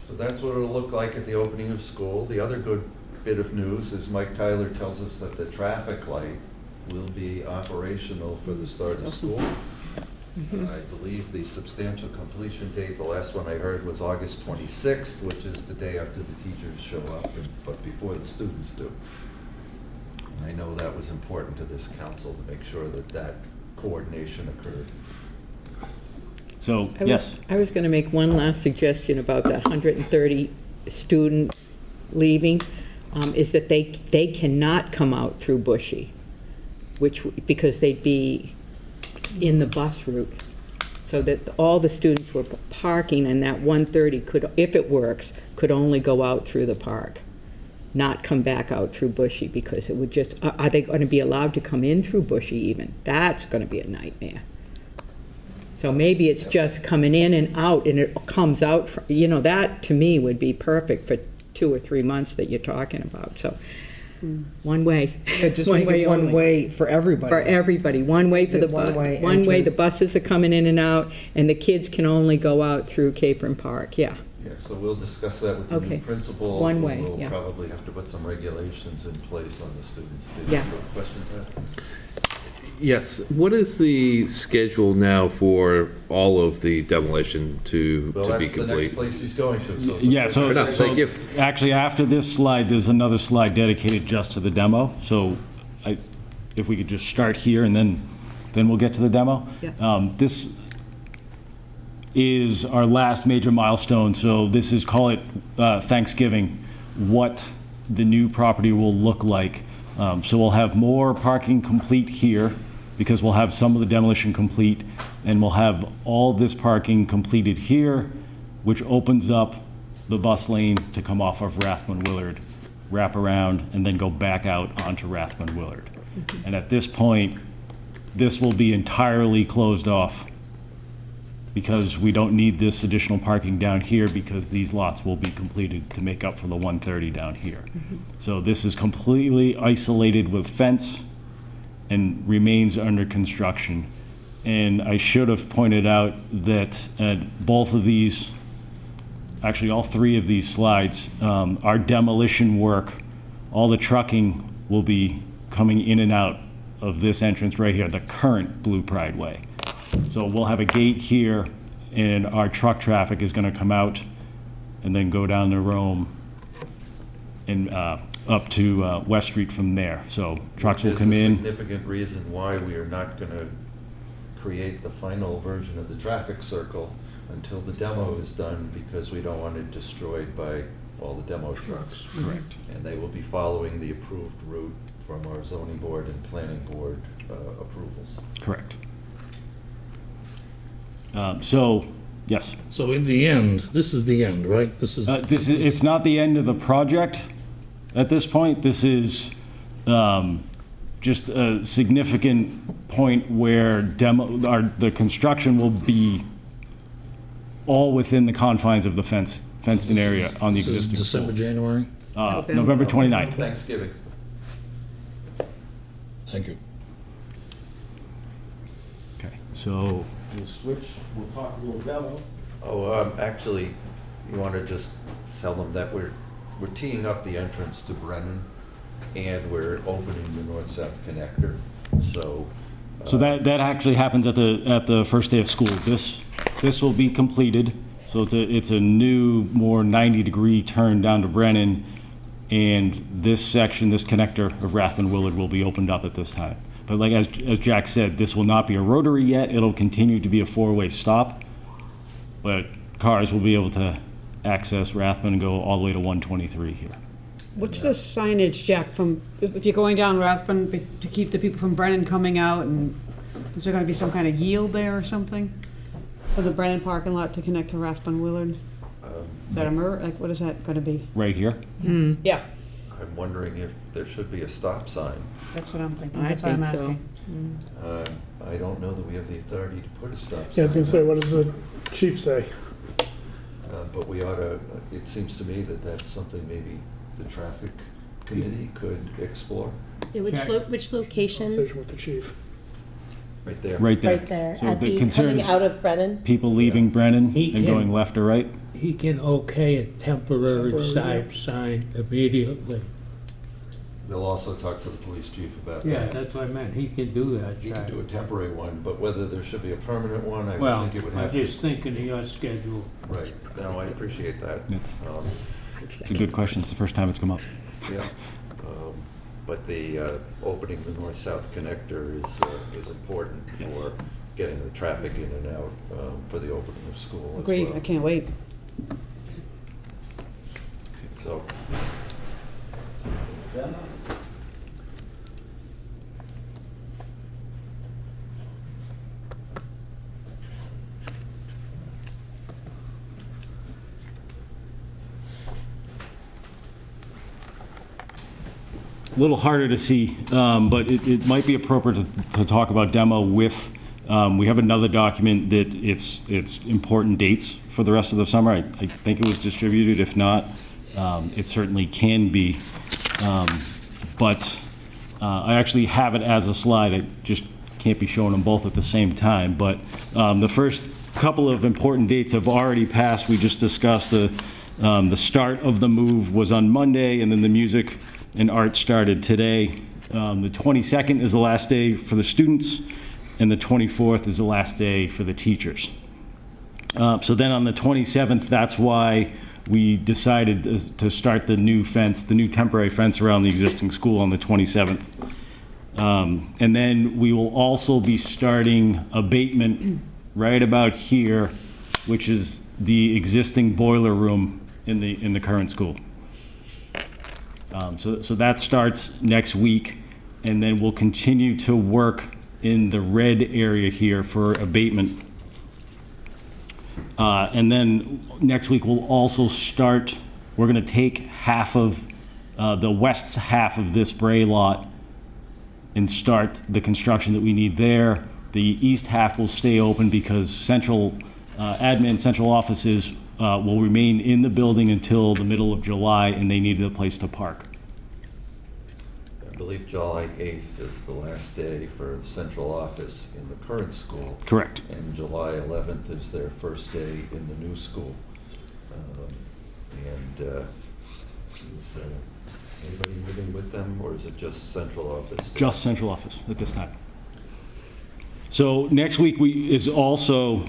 So that's what it'll look like at the opening of school. The other good bit of news is Mike Tyler tells us that the traffic light will be operational for the start of school. I believe the substantial completion date, the last one I heard was August 26th, which is the day after the teachers show up, but before the students do. And I know that was important to this council to make sure that that coordination occurred. So, yes. I was going to make one last suggestion about the 130 student leaving, is that they cannot come out through Bushy, because they'd be in the bus route. So that all the students were parking, and that 130 could, if it works, could only go out through the park, not come back out through Bushy, because it would just, are they going to be allowed to come in through Bushy even? That's going to be a nightmare. So maybe it's just coming in and out, and it comes out, that to me would be perfect for 2 or 3 months that you're talking about. So one way. Yeah, just make it one only. way for everybody. For everybody, one way for the One way one way the entrance. buses are coming in and out, and the kids can only go out through Capron Park, yeah. Yeah, so we'll discuss that with the Okay. new principal. One way, We'll yeah. probably have to put some regulations in place on the students. Did Yeah. you have a question, Ted? Yes. What is the schedule now for all of the demolition to Well, be that's the next complete? place he's going to. So Yeah, so, Fair enough, thank you. actually, after this slide, there's another slide dedicated just to the demo. So if we could just start here, and then we'll get to the demo. Yeah. This is our last major milestone, so this is, call it Thanksgiving, what the new property will look like. So we'll have more parking complete here, because we'll have some of the demolition complete, and we'll have all this parking completed here, which opens up the bus lane to come off of Rathbun Willard, wrap around, and then go back out onto Rathbun Willard. And at this point, this will be entirely closed off, because we don't need this additional parking down here, because these lots will be completed to make up for the 130 down here. So this is completely isolated with fence and remains under construction. And I should have pointed out that both of these, actually all 3 of these slides, our demolition work, all the trucking will be coming in and out of this entrance right here, the current Blue Pride Way. So we'll have a gate here, and our truck traffic is going to come out and then go down to Rome and up to West Street from there. So trucks will come There's a in. significant reason why we are not going to create the final version of the traffic circle until the demo is done, because we don't want it destroyed by all the demo trucks. Correct. And they will be following the approved route from our zoning board and planning board approvals. Correct. So, yes. So in the end, this is the end, right? It's not the end of the project at this point. This is just a significant point where the construction will be all within the confines of the fenced-in area on the This is existing December, school. January? November 29th. Thanksgiving. Thank you. Okay, so we'll switch, we'll talk a little demo. Oh, actually, you want to just tell them that we're teeing up the entrance to Brennan, and we're opening the north-south connector, so. So that actually happens at the first day of school. This will be completed, so it's a new, more 90-degree turn down to Brennan, and this section, this connector of Rathbun Willard will be opened up at this time. But like as Jack said, this will not be a rotary yet. It'll continue to be a 4-way stop, but cars will be able to access Rathbun and go all the way to 123 here. What's the signage, Jack, from, if you're going down Rathbun to keep the people from Brennan coming out, and is there gonna be some kind of yield there or something? For the Brennan parking lot to connect to Rathbun Willard? Is that what is that gonna be? Right here? Yeah. I'm wondering if there should be a stop sign. That's what I'm thinking, I that's why I'm think so. asking. I don't know that we have the authority to put a stop sign. Yeah, I was gonna say, what does the chief say? But we ought to, it seems to me that that's something maybe the traffic committee could explore, Check. Which location? Conversation with the chief. right there. Right there. Right there, So at the the concern coming is out of Brennan? people leaving Brennan He and can- going left or right. He can okay a temporary stop sign immediately. We'll also talk to the police chief about that. Yeah, that's what I meant, he can do that, You can Jack. do a temporary one, but whether there should be a permanent one, I would Well, think it would I'm have to. just thinking of your schedule. Right, no, I appreciate that. It's- Um, It's a good question. It's the first time it's come up. Yeah, but the opening the north-south connector is important Yes. for getting the traffic in and out for the opening of school as Agreed, well. I can't wait. So. A little harder to see, but it might be appropriate to talk about demo with, we have another document that it's important dates for the rest of the summer. I think it was distributed. If not, it certainly can be. But I actually have it as a slide. I just can't be showing them both at the same time. But the first couple of important dates have already passed. We just discussed the start of the move was on Monday, and then the music and art started today. The 22nd is the last day for the students, and the 24th is the last day for the teachers. So then on the 27th, that's why we decided to start the new fence, the new temporary fence around the existing school on the 27th. And then we will also be starting abatement right about here, which is the existing boiler room in the current school. So that starts next week, and then we'll continue to work in the red area here for abatement. And then next week we'll also start, we're gonna take half of, the west half of this Bray lot and start the construction that we need there. The east half will stay open because central, admin, central offices will remain in the building until the middle of July, and they needed a place to park. I believe July 8th is the last day for the central office in the current school. Correct. And July 11th is their first day in the new school. Is anybody living with them, or is it just central office? Just central office at this time. So next week is also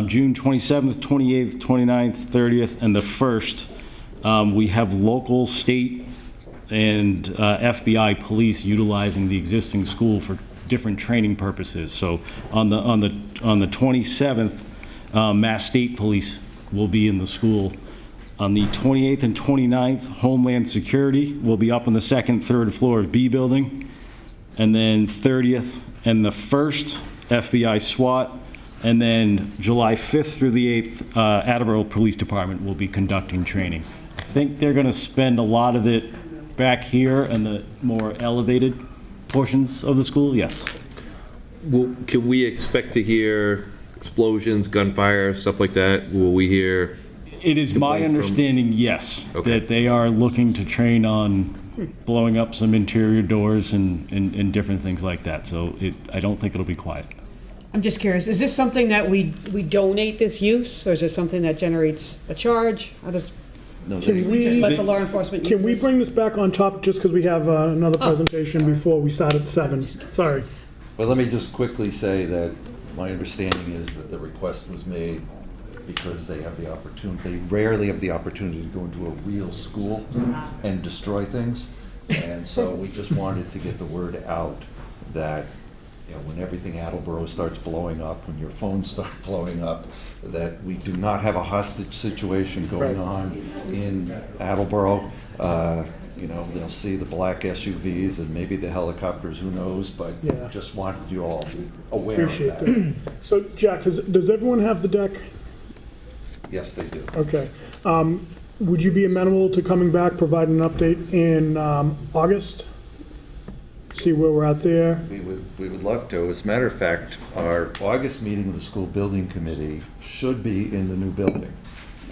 June 27th, 28th, 29th, 30th, and the 1st. We have local, state, and FBI police utilizing the existing school for different training purposes. So on the 27th, Mass State Police will be in the school. On the 28th and 29th, Homeland Security will be up on the second, third floor of B building. And then 30th and the 1st, FBI SWAT. And then July 5th through the 8th, Attleboro Police Department will be conducting training. I think they're going to spend a lot of it back here in the more elevated portions of the school, yes. Well, can we expect to hear explosions, gunfire, stuff like that? Will we hear? It is my complaints from- understanding, yes, Okay. that they are looking to train on blowing up some interior doors and different things like that. So I don't think it'll be quiet. I'm just curious, is this something that we donate this use, or is it something that generates a charge? How does, No, Can they- we- just let the law enforcement use Can we this? bring this back on top just because we have another presentation before we start at 7? Sorry. Well, let me just quickly say that my understanding is that the request was made because they have the opportunity, they rarely have the opportunity to go into a real school and destroy things. And so we just wanted to get the word out that, you know, when everything Attleboro starts blowing up, when your phones start blowing up, that we do not have a hostage situation going on in Attleboro. You know, they'll see the black SUVs and maybe the helicopters, who knows, but Yeah. just wanted you all to be aware of Appreciate that. that. So, Jack, does everyone have the deck? Yes, they do. Okay. Would you be amenable to coming back, providing an update in August? See where we're at there? We would love to. As a matter of fact, our August meeting of the school building committee should be in the new building.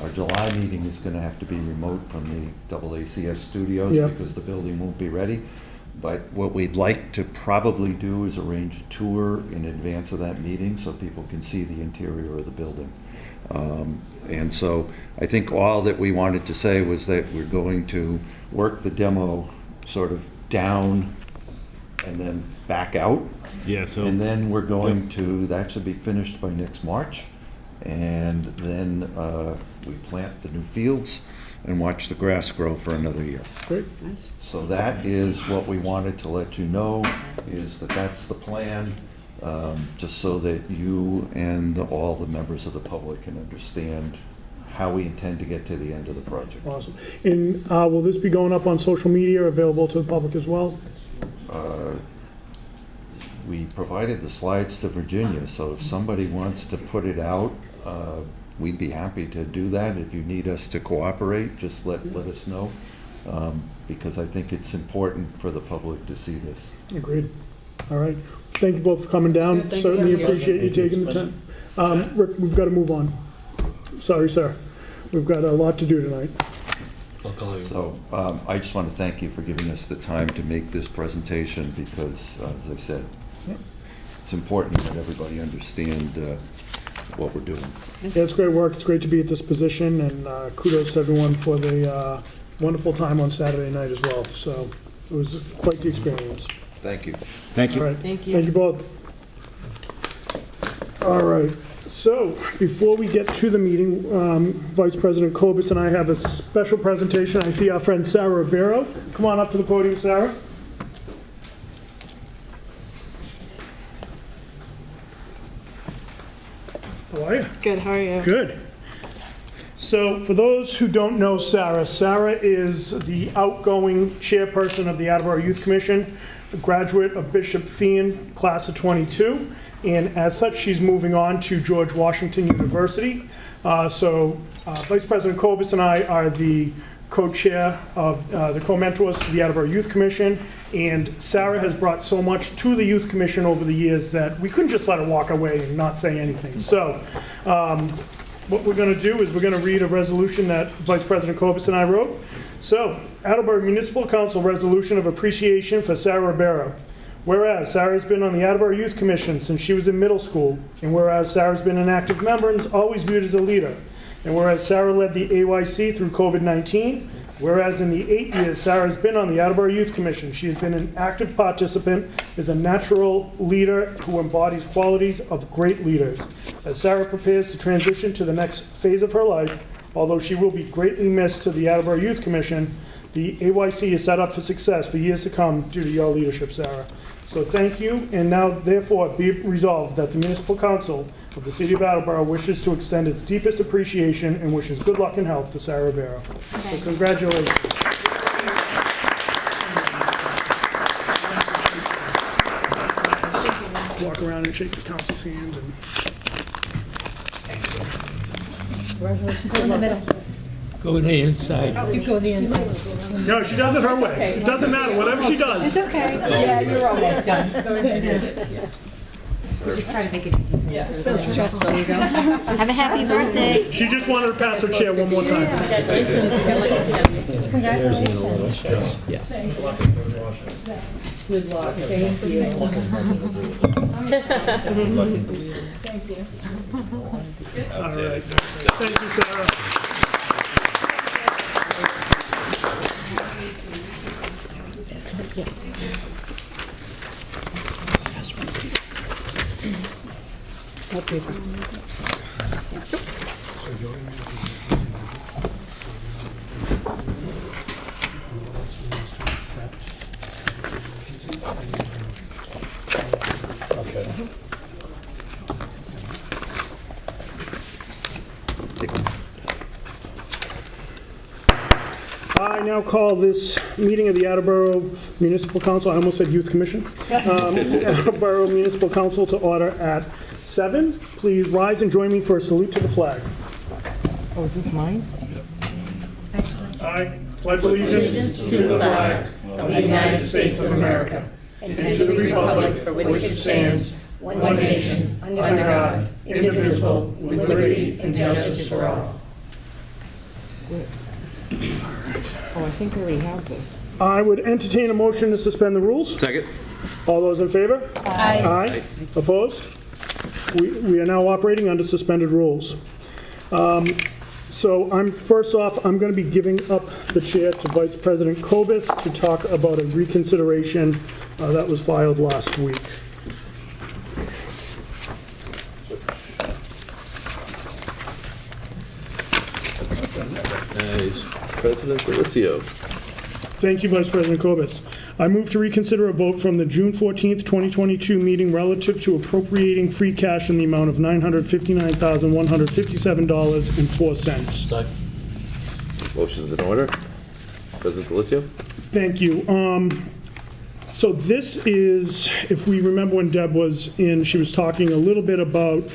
Our July meeting is going to have to be remote from the AACS studios Yeah. because the building won't be ready. But what we'd like to probably do is arrange a tour in advance of that meeting so people can see the interior of the building. And so I think all that we wanted to say was that we're going to work the demo sort of down and then back out. Yeah, so. And then we're going to, that should be finished by next March. And then we plant the new fields and watch the grass grow for another year. Great. So that is what we wanted to let you know, is that that's the plan, just so that you and all the members of the public can understand how we intend to get to the end of the project. Awesome. And will this be going up on social media, available to the public as well? We provided the slides to Virginia, so if somebody wants to put it out, we'd be happy to do that. If you need us to cooperate, just let us know, because I think it's important for the public to see this. Agreed. All right. Thank you both for coming down. Thank you. Certainly appreciate you taking the time. Rick, we've got to move on. Sorry, sir. We've got a lot to do tonight. I'll call you. So I just want to thank you for giving us the time to make this presentation, because, as I said, it's important that everybody understand what we're doing. Yeah, it's great work. It's great to be at this position, and kudos to everyone for the wonderful time on Saturday night as well. So it was quite the experience. Thank you. Thank you. All right. Thank you. Thank you both. All right. So before we get to the meeting, Vice President Kobus and I have a special presentation. I see our friend Sara Ribeiro. Come on up to the podium, Sara. How are you? Good, how are you? Good. So for those who don't know Sara, Sara is the outgoing chairperson of the Attleboro Youth Commission, a graduate of Bishop Feehan, class of 22, and as such, she's moving on to George Washington University. Vice President Kobus and I are the co-chair of the co-mentors to the Attleboro Youth Commission, and Sara has brought so much to the Youth Commission over the years that we couldn't just let her walk away and not say anything. So what we're going to do is we're going to read a resolution that Vice President Kobus and I wrote. So, Attleboro Municipal Council Resolution of Appreciation for Sara Ribeiro. Whereas Sara has been on the Attleboro Youth Commission since she was in middle school, and whereas Sara has been an active member and is always viewed as a leader, and whereas Sara led the AYC through COVID-19, whereas in the 8 years Sara has been on the Attleboro Youth Commission, she has been an active participant, is a natural leader who embodies qualities of great leaders. As Sara prepares to transition to the next phase of her life, although she will be greatly missed to the Attleboro Youth Commission, the AYC is set up for success for years to come due to your leadership, Sara. So thank you, and now therefore be resolved that the Municipal Council of the City of Attleboro wishes to extend its deepest appreciation and wishes good luck and health to Sara Ribeiro. So congratulations. Walk around and shake the council's hand. And Congratulations. Go in the middle. Go to the inside. You go the inside. no, she does it her way. It doesn't matter, whatever she does. It's okay. Yeah, you're almost done. Go ahead. We're just trying to make it easy. So stressful. There you go. Have a happy birthday. She just wanted to pass her chair one more time. Good luck. Thank you. All right. Thank you, Sara. I now call this meeting of the Attleboro Municipal Council, I almost said Youth Commission, Attleboro Municipal Council to order at 7. Please rise and join me for a salute to the flag. Oh, is this mine? I pledge allegiance to the flag of the United States of America and to the republic for which it stands, one nation, under God, indivisible, with liberty and justice for all. Oh, I think I already have this. I would entertain a motion to suspend the rules. Second? All those in favor? Aye. Aye. Opposed? We are now operating under suspended rules. So first off, I'm going to be giving up the chair to Vice President Kobus to talk about a reconsideration that was filed last week. Nice. President Delicio. Thank you, Vice President Kobus. I move to reconsider a vote from the June 14th, 2022 meeting relative to appropriating free cash in the amount of $959,157.04. Second. Motion's in order. President Delicio. Thank you. So this is, if we remember when Deb was in, she was talking a little bit about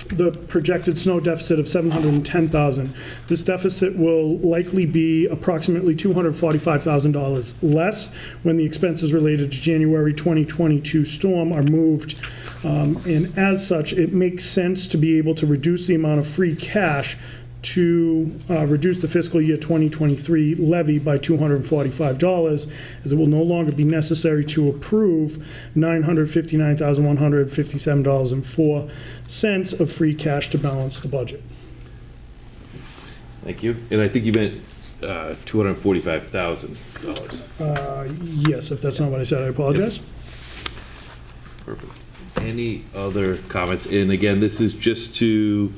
the projected snow deficit of $710,000. This deficit will likely be approximately $245,000 less when the expenses related to January 2022 storm are moved. And as such, it makes sense to be able to reduce the amount of free cash to reduce the fiscal year 2023 levy by $245, as it will no longer be necessary to approve $959,157.04 of free cash to balance the budget. Thank you. And I think you meant $245,000. Yes, if that's not what I said, I apologize. Perfect. Any other comments? And again, this is just to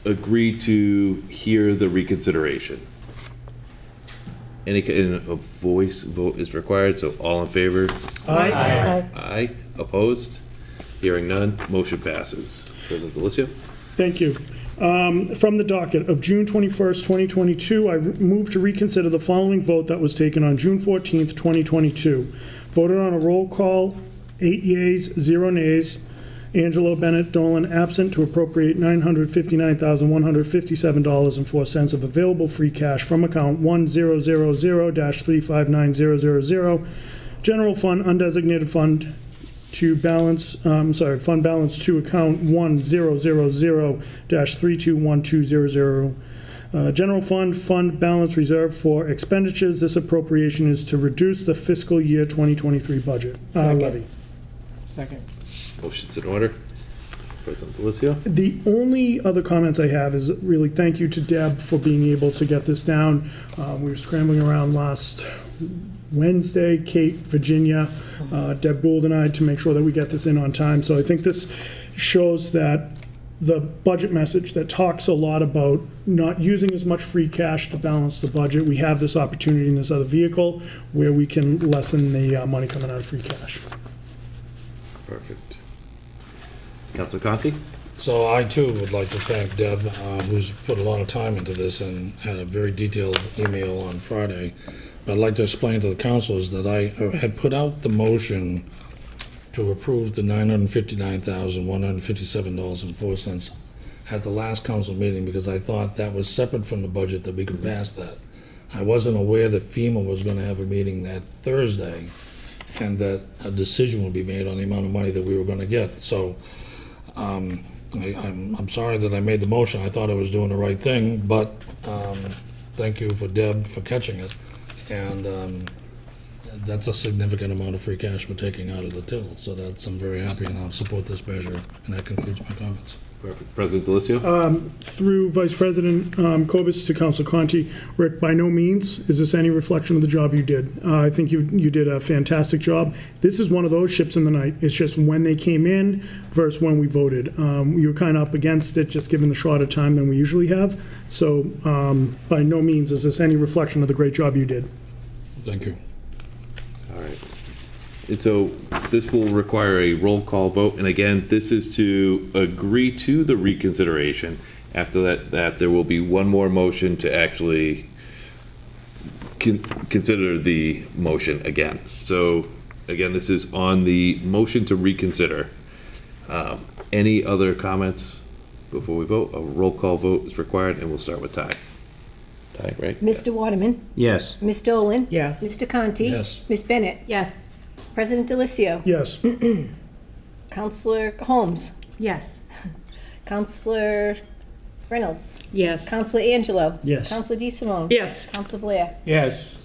agree to hear the reconsideration. And a voice vote is required, so all in favor? Aye. Aye. Opposed? Hearing none, motion passes. President Delicio? Thank you. From the docket of June 21st, 2022, I move to reconsider the following vote that was taken on June 14th, 2022. Voted on a roll call, 8 yeas, 0 nays. Angelo Bennett Dolan absent to appropriate $959,157.04 of available free cash from account 1000-359000, general fund undesignated fund to balance, fund balance to account 1000-321200. General fund balance reserved for expenditures. This appropriation is to reduce the fiscal year 2023 budget levy. Second. Motion's in order. President Delicio? The only other comments I have is really thank you to Deb for being able to get this down. We were scrambling around last Wednesday, Kate, Virginia, Deb Gould and I, to make sure that we get this in on time. So I think this shows that the budget message that talks a lot about not using as much free cash to balance the budget, we have this opportunity in this other vehicle where we can lessen the money coming out of free cash. Perfect. Councilor Conti? So I too would like to thank Deb, who's put a lot of time into this and had a very detailed email on Friday. But I'd like to explain to the councilors that I had put out the motion to approve the $959,157.04 at the last council meeting because I thought that was separate from the budget, that we could pass that. I wasn't aware that FEMA was going to have a meeting that Thursday and that a decision would be made on the amount of money that we were going to get. So I'm sorry that I made the motion. I thought I was doing the right thing, but thank you for Deb for catching it. And that's a significant amount of free cash we're taking out of the till. So I'm very happy, and I'll support this measure. And that concludes my comments. Perfect. President Delicio? Through Vice President Kobus to Council Conti, Rick, by no means is this any reflection of the job you did. I think you did a fantastic job. This is one of those ships in the night. It's just when they came in versus when we voted. You were kind of up against it, just given the shorter time than we usually have. So by no means is this any reflection of the great job you did. Thank you. All right. And so this will require a roll call vote. And again, this is to agree to the reconsideration. After that there will be one more motion to actually consider the motion again. So again, this is on the motion to reconsider. Any other comments before we vote? A roll call vote is required, and we'll start with Ty. Ty, right? Mr. Waterman? Yes. Ms. Dolan? Yes. Mr. Conti? Yes. Ms. Bennett? Yes. President Delicio? Yes. Counselor Holmes? Yes. Counselor Reynolds? Yes. Counselor Angelo? Yes. Counselor DeSimone? Yes. Counselor Blair? Yes.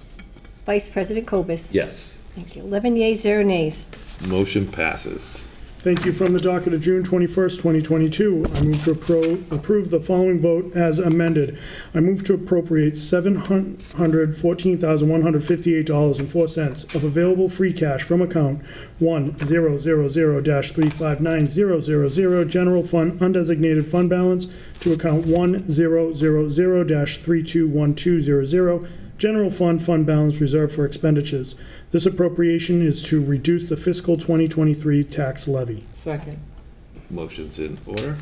Vice President Kobus? Yes. Thank you. 11 yeas, 0 nays. Motion passes. Thank you. From the docket of June 21st, 2022, I move to approve the following vote as amended. I move to appropriate $714,158.04 of available free cash from account 1-000-359-000 General Fund Undesignated Fund Balance to account 1-000-321200 General Fund Fund Balance Reserved for Expenditures. This appropriation is to reduce the fiscal 2023 tax levy. Second. Motion's in order.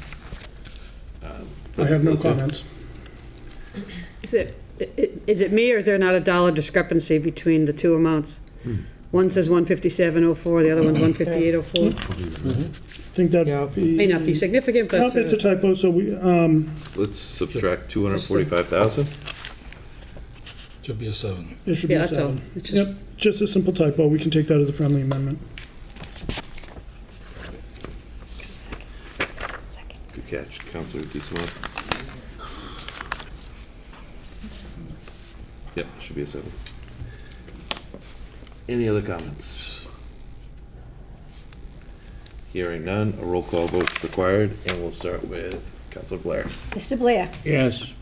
I have no President Delicio? comments. Is it me, or is there not a dollar discrepancy between the two amounts? One says 157.04, the other one's 158.04. I think that May not be significant, but Nope, it's a typo, so we, Let's subtract 245,000. Should be a 7. it should be Yeah, a that's all. 7. It's just- Yep, just a simple typo. We can take that as a friendly amendment. Good catch, Counselor DeSimone. Yep, should be a 7. Any other comments? Hearing none, a roll call vote required, and we'll start with Counselor Blair. Mr. Blair. Yes.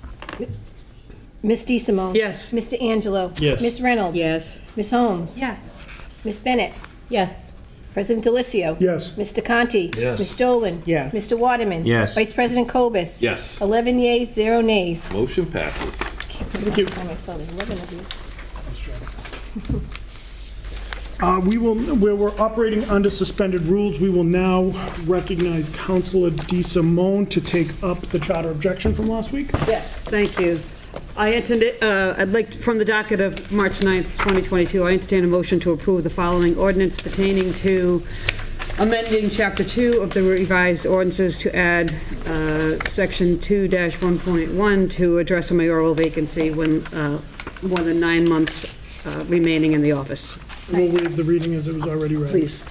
Ms. DeSimone. Yes. Mr. Angelo. Yes. Ms. Reynolds. Yes. Ms. Holmes. Yes. Ms. Bennett. Yes. President Delicio. Yes. Mr. Conti. Yes. Ms. Dolan. Yes. Mr. Waterman. Yes. Vice President Cobus. Yes. 11 yeas, 0 nays. Motion passes. Thank you. Time I saw there's 11 of you. Where we're operating under suspended rules, we will now recognize Councilor DeSimone to take up the charter objection from last week. Yes, thank you. I'd like, from the docket of March 9th, 2022, I entertain a motion to approve the following ordinance pertaining to amending Chapter 2 of the revised ordinances to add Section 2-1.1 to address a mayoral vacancy when more than 9 months remaining in the office. We'll waive the reading as it was already read. Please.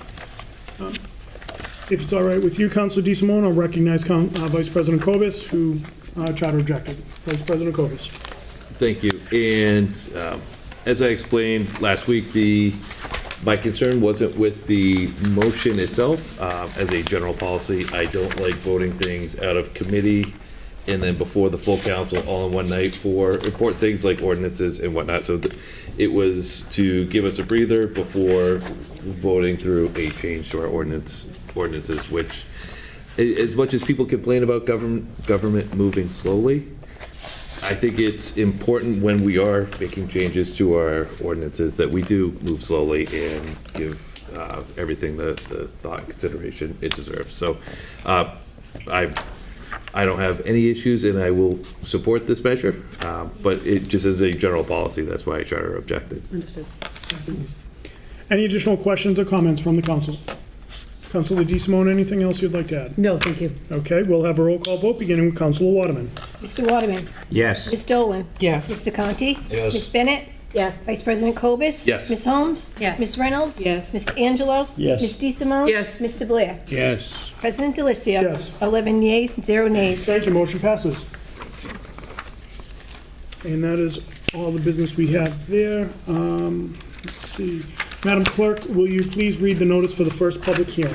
If it's all right with you, Councilor DeSimone, I'll recognize Vice President Cobus, who charter objected. Vice President Cobus. Thank you. And as I explained last week, my concern wasn't with the motion itself. As a general policy, I don't like voting things out of committee and then before the full council all in one night for important things like ordinances and whatnot. So it was to give us a breather before voting through a change to our ordinances, which, as much as people complain about government moving slowly, I think it's important when we are making changes to our ordinances that we do move slowly and give everything the thought and consideration it deserves. So I don't have any issues, and I will support this measure, but it just as a general policy, that's why I charter objected. Understood. Any additional questions or comments from the council? Councilor DeSimone, anything else you'd like to add? No, thank you. Okay, we'll have a roll call vote beginning with Councilor Waterman. Mr. Waterman. Yes. Ms. Dolan. Yes. Mr. Conti. Yes. Ms. Bennett. Yes. Vice President Cobus. Yes. Ms. Holmes. Yes. Ms. Reynolds. Yes. Mr. Angelo. Yes. Ms. DeSimone. Yes. Mr. Blair. Yes. President Delicio. Yes. 11 yeas, 0 nays. Thank you, motion passes. And that is all the business we have there. Let's see. Madam Clerk, will you please read the notice for the first public hearing?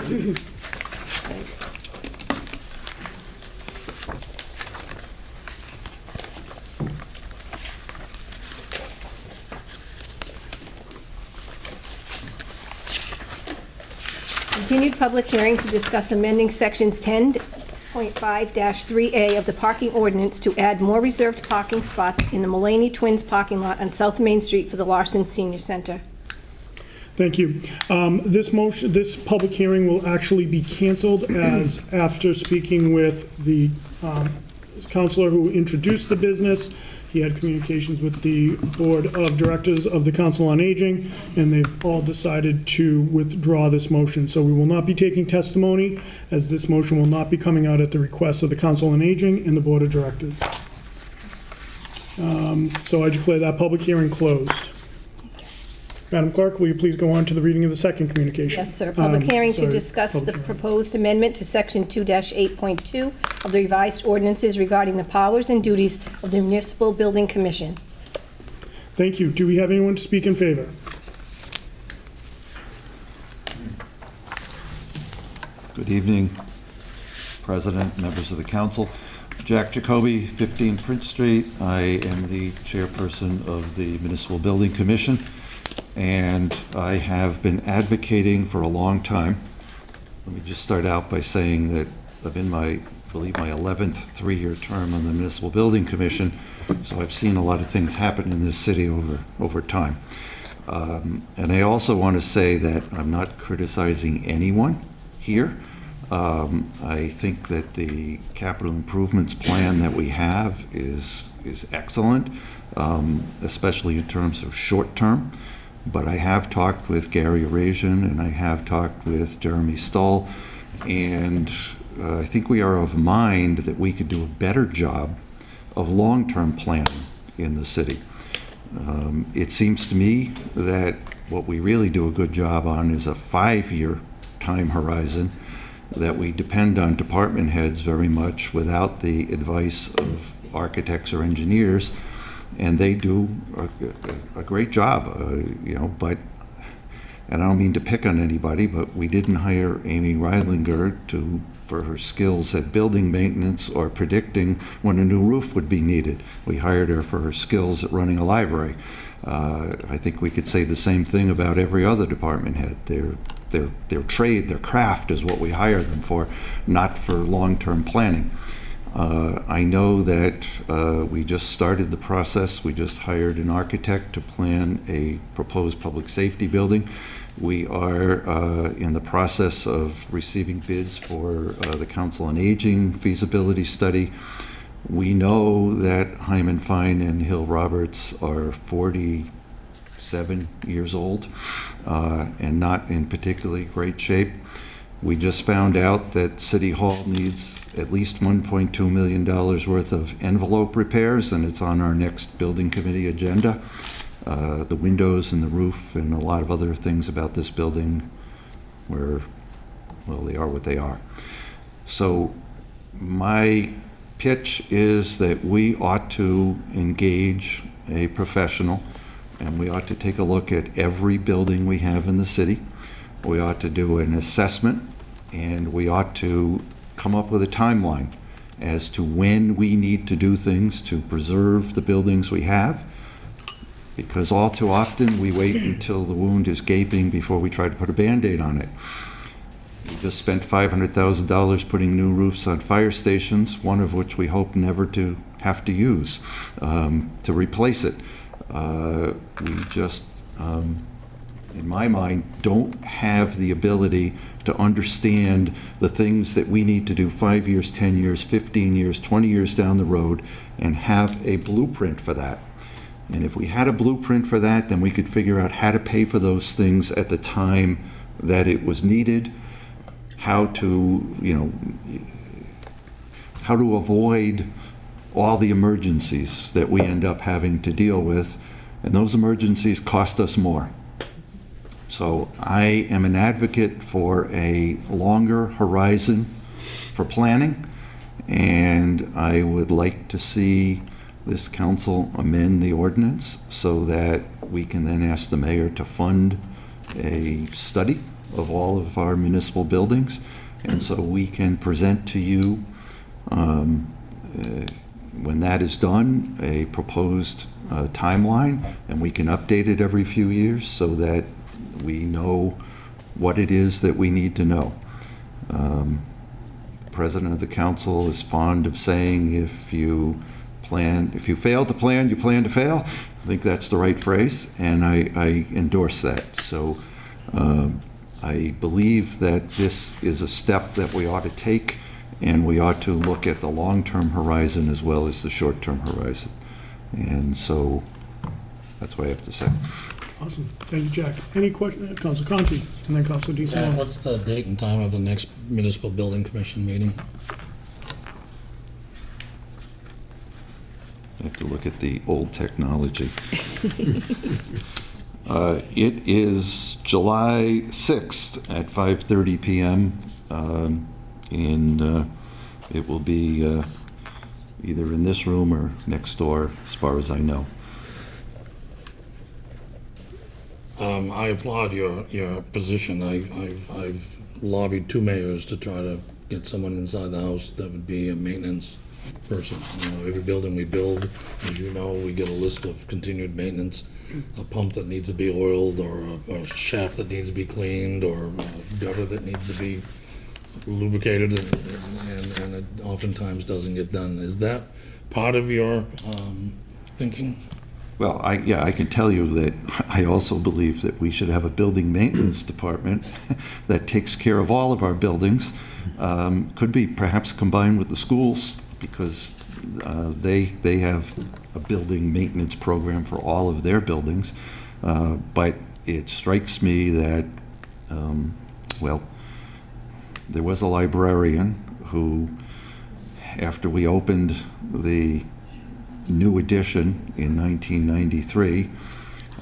Continued public hearing to discuss amending sections 10.5-3A of the parking ordinance to add more reserved parking spots in the Mulaney Twins parking lot on South Main Street for the Larson Senior Center. Thank you. This public hearing will actually be canceled as after speaking with the counselor who introduced the business, he had communications with the Board of Directors of the Council on Aging, and they've all decided to withdraw this motion. So we will not be taking testimony, as this motion will not be coming out at the request of the Council on Aging and the Board of Directors. So I declare that public hearing closed. Madam Clerk, will you please go on to the reading of the second communication? Yes, sir. Public hearing to sorry, discuss the public hearing. proposed amendment to section 2-8.2 of the revised ordinances regarding the powers and duties of the Municipal Building Commission. Thank you. Do we have anyone to speak in favor? Good evening, President, members of the council. Jack Jacoby, 15 Prince Street. I am the chairperson of the Municipal Building Commission, and I have been advocating for a long time. Let me just start out by saying that I've been I believe my 11th three-year term on the Municipal Building Commission, so I've seen a lot of things happen in this city over time. And I also want to say that I'm not criticizing anyone here. I think that the capital improvements plan that we have is excellent, especially in terms of short term. But I have talked with Gary Arasian and I have talked with Jeremy Stull, and I think we are of mind that we could do a better job of long-term planning in the city. It seems to me that what we really do a good job on is a 5-year time horizon, that we depend on department heads very much without the advice of architects or engineers, and they do a great job, but, and I don't mean to pick on anybody, but we didn't hire Amy Reilinger for her skills at building maintenance or predicting when a new roof would be needed. We hired her for her skills at running a library. I think we could say the same thing about every other department head. Their trade, their craft is what we hire them for, not for long-term planning. I know that we just started the process. We just hired an architect to plan a proposed public safety building. We are in the process of receiving bids for the Council on Aging feasibility study. We know that Hyman Fine and Hill Roberts are 47 years old and not in particularly great shape. We just found out that City Hall needs at least $1.2 million worth of envelope repairs, and it's on our next building committee agenda. The windows and the roof and a lot of other things about this building they are what they are. So my pitch is that we ought to engage a professional, and we ought to take a look at every building we have in the city. We ought to do an assessment, and we ought to come up with a timeline as to when we need to do things to preserve the buildings we have, because all too often we wait until the wound is gaping before we try to put a Band-Aid on it. We just spent $500,000 putting new roofs on fire stations, one of which we hope never to have to use to replace it. We just, in my mind, don't have the ability to understand the things that we need to do 5 years, 10 years, 15 years, 20 years down the road, and have a blueprint for that. And if we had a blueprint for that, then we could figure out how to pay for those things at the time that it was needed, how to avoid all the emergencies that we end up having to deal with, and those emergencies cost us more. So I am an advocate for a longer horizon for planning, and I would like to see this council amend the ordinance so that we can then ask the mayor to fund a study of all of our municipal buildings, and so we can present to you, when that is done, a proposed timeline, and we can update it every few years so that we know what it is that we need to know. The president of the council is fond of saying, if you fail to plan, you plan to fail. I think that's the right phrase, and I endorse that. So I believe that this is a step that we ought to take, and we ought to look at the long-term horizon as well as the short-term horizon. And so that's what I have to say. Awesome. Thank you, Jack. Any questions? Council Conti, and then Council Jack, DeSimone. what's the date and time of the next Municipal Building Commission meeting? I have to look at the old technology. It is July 6th at 5:30 p.m. And it will be either in this room or next door, as far as I know. I applaud your position. I've lobbied two mayors to try to get someone inside the house that would be a maintenance person. You know, every building we build, as you know, we get a list of continued maintenance, a pump that needs to be oiled, or a shaft that needs to be cleaned, or a gutter that needs to be lubricated, and it oftentimes doesn't get done. Is that part of your thinking? Well, I can tell you that I also believe that we should have a building maintenance department that takes care of all of our buildings. Could be perhaps combined with the schools, because they have a building maintenance program for all of their buildings. But it strikes me that, well, there was a librarian who, after we opened the new addition in 1993,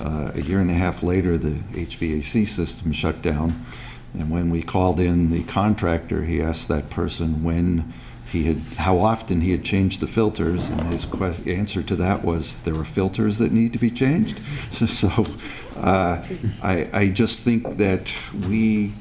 a year and a half later, the HVAC system shut down. And when we called in the contractor, he asked that person how often he had changed the filters, and his answer to that was, there are filters that need to be changed. So I just think that we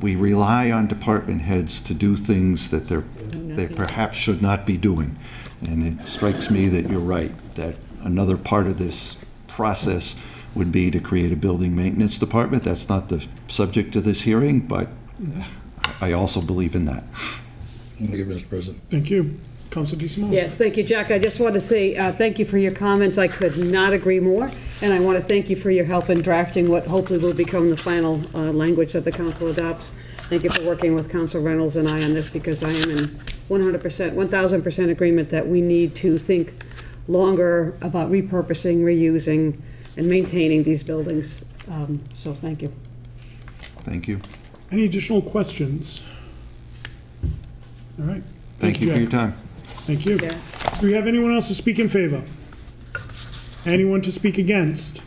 rely on department heads to do things that they perhaps should not be doing. And it strikes me that you're right, that another part of this process would be to create a building maintenance department. That's not the subject of this hearing, but I also believe in that. Thank you, Mr. President. Thank you. Councilor DeSimone. Yes, thank you, Jack. I just want to say thank you for your comments. I could not agree more, and I want to thank you for your help in drafting what hopefully will become the final language that the council adopts. Thank you for working with Council Reynolds and I on this, because I am in 100%, 1,000% agreement that we need to think longer about repurposing, reusing, and maintaining these buildings. So thank you. Thank you. Any additional questions? All right. Thank you for your time. Thank you. Yeah. Do we have anyone else to speak in favor? Anyone to speak against?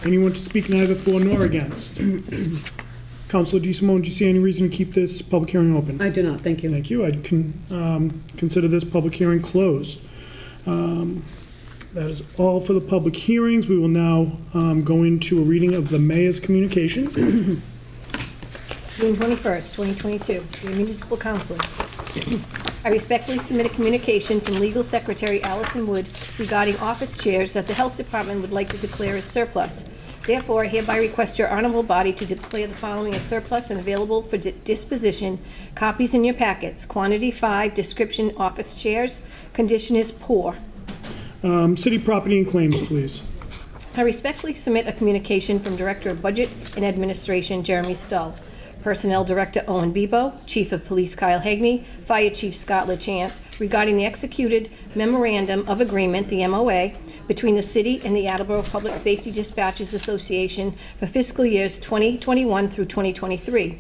Anyone to speak neither for nor against? Councilor DeSimone, do you see any reason to keep this public hearing open? I do not, thank you. Thank you. I'd consider this public hearing closed. That is all for the public hearings. We will now go into a reading of the mayor's communication. June 21st, 2022, to the municipal councils. I respectfully submit a communication from Legal Secretary Allison Wood regarding office chairs that the Health Department would like to declare as surplus. Therefore, I hereby request your honorable body to declare the following as surplus and available for disposition. Copies in your packets. Quantity 5, description office chairs. Condition is poor. City property and claims, please. I respectfully submit a communication from Director of Budget and Administration Jeremy Stull, Personnel Director Owen Bebo, Chief of Police Kyle Hagney, Fire Chief Scott LaChance, regarding the executed Memorandum of Agreement, the MOA, between the city and the Attleboro Public Safety Dispatchers Association for fiscal years 2021 through 2023.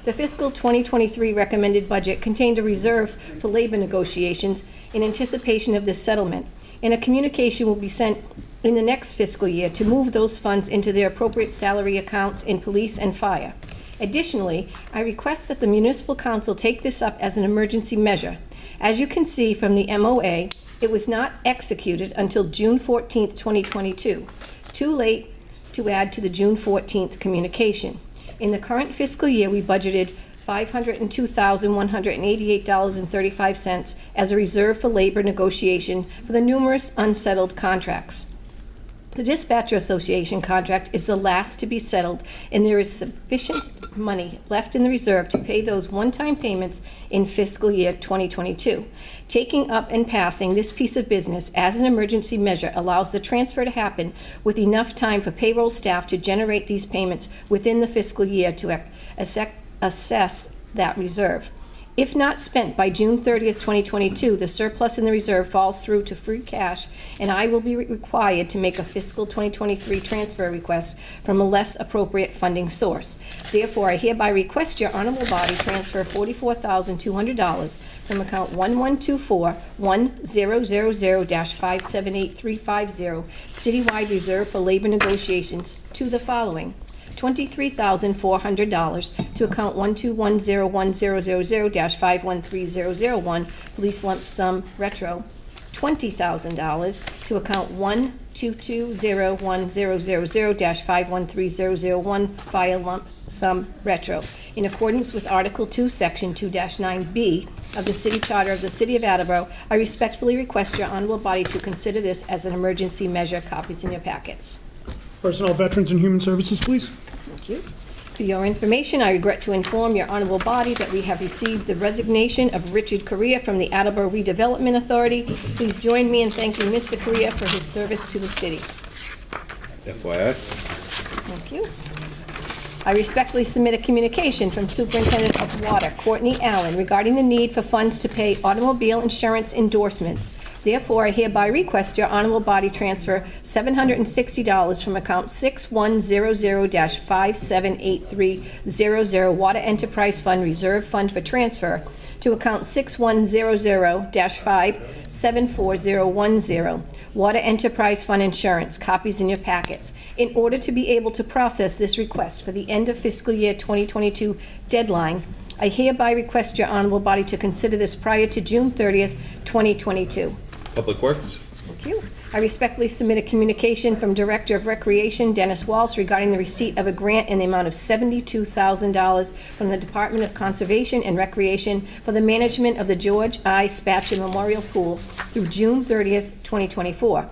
The fiscal 2023 recommended budget contained a reserve for labor negotiations in anticipation of this settlement, and a communication will be sent in the next fiscal year to move those funds into their appropriate salary accounts in police and fire. Additionally, I request that the municipal council take this up as an emergency measure. As you can see from the MOA, it was not executed until June 14th, 2022. Too late to add to the June 14th communication. In the current fiscal year, we budgeted $502,188.35 as a reserve for labor negotiation for the numerous unsettled contracts. The Dispatcher Association contract is the last to be settled, and there is sufficient money left in the reserve to pay those one-time payments in fiscal year 2022. Taking up and passing this piece of business as an emergency measure allows the transfer to happen with enough time for payroll staff to generate these payments within the fiscal year to assess that reserve. If not spent by June 30th, 2022, the surplus in the reserve falls through to free cash, and I will be required to make a fiscal 2023 transfer request from a less appropriate funding source. Therefore, I hereby request your honorable body transfer $44,200 from account 1124-1000-578350, citywide reserve for labor negotiations, to the following: $23,400 to account 1210100-513001, police lump sum retro. $20,000 to account 2201000-513001 via lump sum retro. In accordance with Article 2, Section 2-9B of the City Charter of the City of Attleboro, I respectfully request your honorable body to consider this as an emergency measure. Copies in your packets. Personnel, Veterans, and Human Services, please. Thank you. For your information, I regret to inform your honorable body that we have received the resignation of Richard Correa from the Attleboro Redevelopment Authority. Please join me in thanking Mr. Correa for his service to the city. FYI. Thank you. I respectfully submit a communication from Superintendent of Water, Courtney Allen, regarding the need for funds to pay automobile insurance endorsements. Therefore, I hereby request your honorable body transfer $760 from account 6100-578300 Water Enterprise Fund Reserve Fund for transfer to account 6100-574010 Water Enterprise Fund Insurance. Copies in your packets. In order to be able to process this request for the end of fiscal year 2022 deadline, I hereby request your honorable body to consider this prior to June 30th, 2022. Public Works. Thank you. I respectfully submit a communication from Director of Recreation Dennis Walsh regarding the receipt of a grant in the amount of $72,000 from the Department of Conservation and Recreation for the management of the George I. Spatcher Memorial Pool through June 30th, 2024.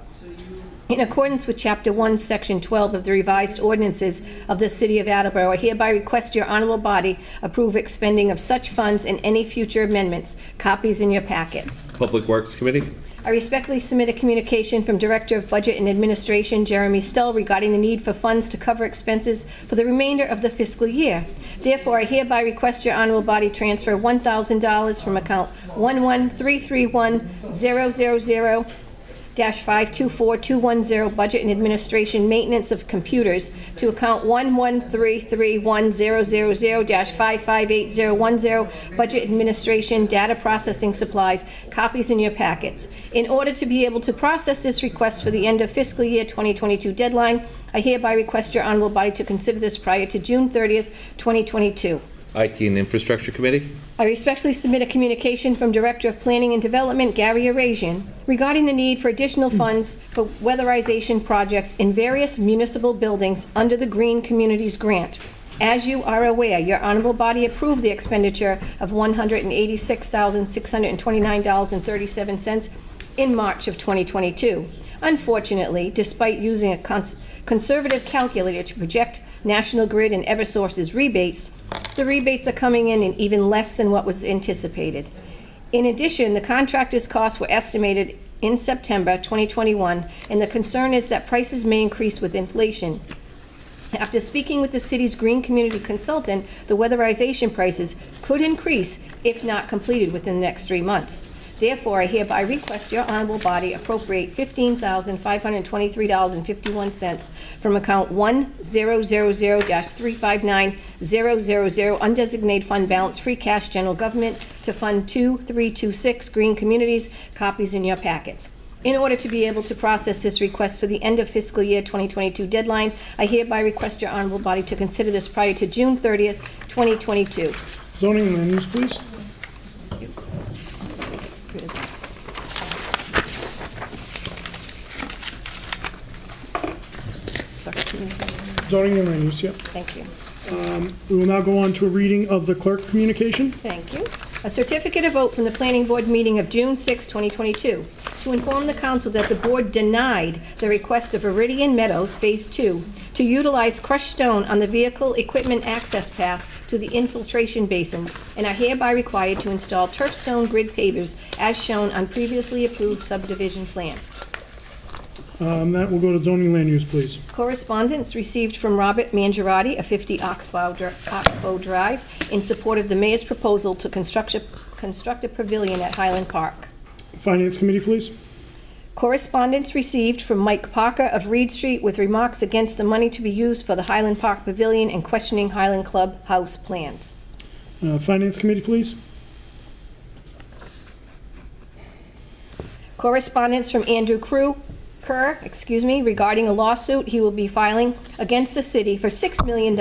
In accordance with Chapter 1, Section 12 of the revised ordinances of the City of Attleboro, I hereby request your honorable body approve expending of such funds and any future amendments. Copies in your packets. Public Works Committee. I respectfully submit a communication from Director of Budget and Administration Jeremy Stull regarding the need for funds to cover expenses for the remainder of the fiscal year. Therefore, I hereby request your honorable body transfer $1,000 from account 1133100 -524210 Budget and Administration Maintenance of Computers to account 1133100-558010 Budget Administration Data Processing Supplies. Copies in your packets. In order to be able to process this request for the end of fiscal year 2022 deadline, I hereby request your honorable body to consider this prior to June 30th, 2022. IT and Infrastructure Committee. I respectfully submit a communication from Director of Planning and Development, Gary Arazian, regarding the need for additional funds for weatherization projects in various municipal buildings under the Green Communities Grant. As you are aware, your honorable body approved the expenditure of $186,629.37 in March of 2022. Unfortunately, despite using a conservative calculator to project National Grid and Eversource's rebates, the rebates are coming in even less than what was anticipated. In addition, the contractor's costs were estimated in September 2021, and the concern is that prices may increase with inflation. After speaking with the city's green community consultant, the weatherization prices could increase if not completed within the next 3 months. Therefore, I hereby request your honorable body appropriate $15,523.51 from account 1000-359-000 undesignated fund balance free cash general government to fund 2326 Green Communities. Copies in your packets. In order to be able to process this request for the end of fiscal year 2022 deadline, I hereby request your honorable body to consider this prior to June 30th, 2022. Zoning and land use, please. Zoning and land use, yep. Thank you. We will now go on to a reading of the clerk communication. Thank you. A certificate of vote from the Planning Board meeting of June 6, 2022, to inform the council that the board denied the request of Iridian Meadows Phase 2 to utilize crushed stone on the vehicle equipment access path to the infiltration basin, and are hereby required to install turf stone grid pavers as shown on previously approved subdivision plan. That will go to zoning land use, please. Correspondence received from Robert Mangiarotti of 50 Oxbow Drive in support of the mayor's proposal to construct a pavilion at Highland Park. Finance committee, please. Correspondence received from Mike Parker of Reed Street with remarks against the money to be used for the Highland Park Pavilion and questioning Highland Club house plans. Finance committee, please. Correspondence from Andrew Kerr, regarding a lawsuit he will be filing against the city for $6 million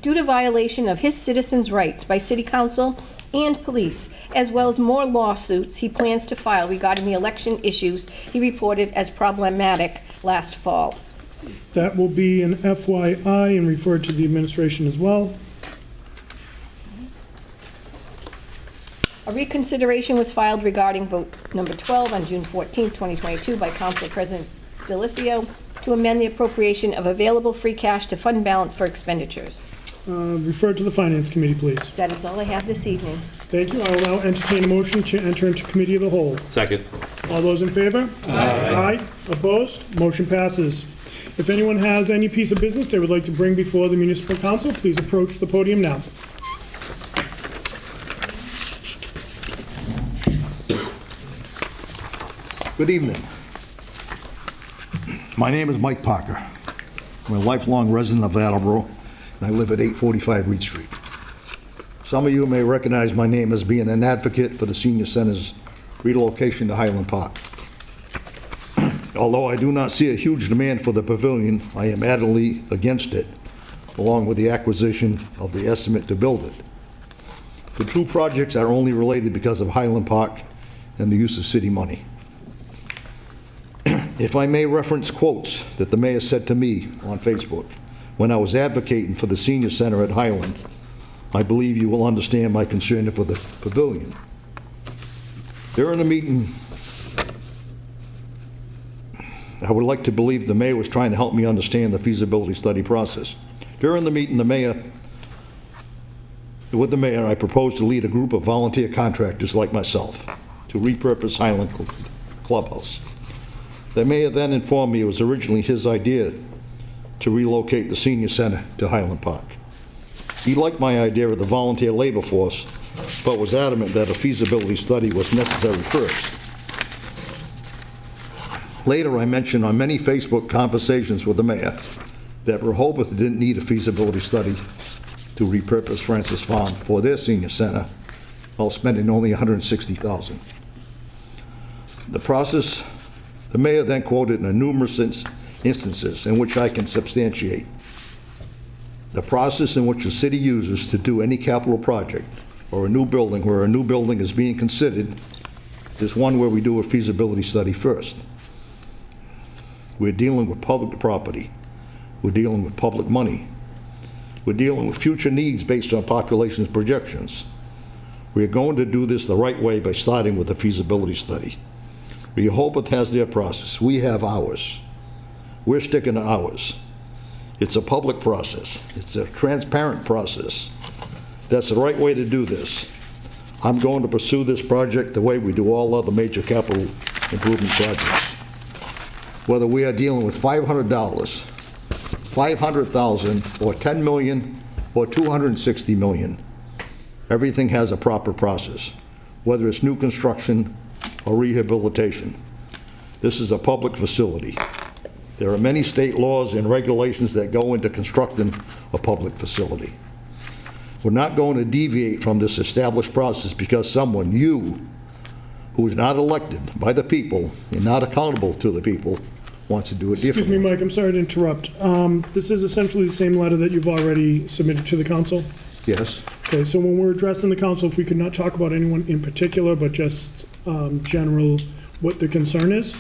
due to violation of his citizens' rights by City Council and police, as well as more lawsuits he plans to file regarding the election issues he reported as problematic last fall. That will be an FYI and referred to the administration as well. A reconsideration was filed regarding vote number 12 on June 14, 2022 by Council President Delicio to amend the appropriation of available free cash to fund balance for expenditures. Refer to the Finance Committee, please. That is all I have this evening. Thank you. I will now entertain a motion to enter into Committee of the Whole. Second. All those in favor? Aye. Opposed? Motion passes. If anyone has any piece of business they would like to bring before the Municipal Council, please approach the podium now. Good evening. My name is Mike Parker. I'm a lifelong resident of Attleboro, and I live at 845 Reed Street. Some of you may recognize my name as being an advocate for the senior center's relocation to Highland Park. Although I do not see a huge demand for the pavilion, I am adamantly against it, along with the acquisition of the estimate to build it. The two projects are only related because of Highland Park and the use of city money. If I may reference quotes that the mayor said to me on Facebook when I was advocating for the senior center at Highland, I believe you will understand my concern for the pavilion. During the meeting, I would like to believe the mayor was trying to help me understand the feasibility study process. During the meeting, with the mayor, I proposed to lead a group of volunteer contractors like myself to repurpose Highland Clubhouse. The mayor then informed me it was originally his idea to relocate the senior center to Highland Park. He liked my idea of the volunteer labor force, but was adamant that a feasibility study was necessary first. Later, I mentioned on many Facebook conversations with the mayor that Rehoboth didn't need a feasibility study to repurpose Francis Farm for their senior center while spending only $160,000. The mayor then quoted numerous instances in which I can substantiate. The process in which the city uses to do any capital project or a new building where a new building is being considered is one where we do a feasibility study first. We're dealing with public property. We're dealing with public money. We're dealing with future needs based on population projections. We're going to do this the right way by starting with a feasibility study. Rehoboth has their process. We have ours. We're sticking to ours. It's a public process. It's a transparent process. That's the right way to do this. I'm going to pursue this project the way we do all other major capital improvement projects. Whether we are dealing with $500, $500,000, or $10 million, or $260 million, everything has a proper process, whether it's new construction or rehabilitation. This is a public facility. There are many state laws and regulations that go into constructing a public facility. We're not going to deviate from this established process because someone, you, who is not elected by the people and not accountable to the people, wants to do it differently. Excuse me, Mike, I'm sorry to interrupt. This is essentially the same letter that you've already submitted to the council? Yes. Okay, so when we're addressing the council, if we could not talk about anyone in particular, but just general, what the concern is.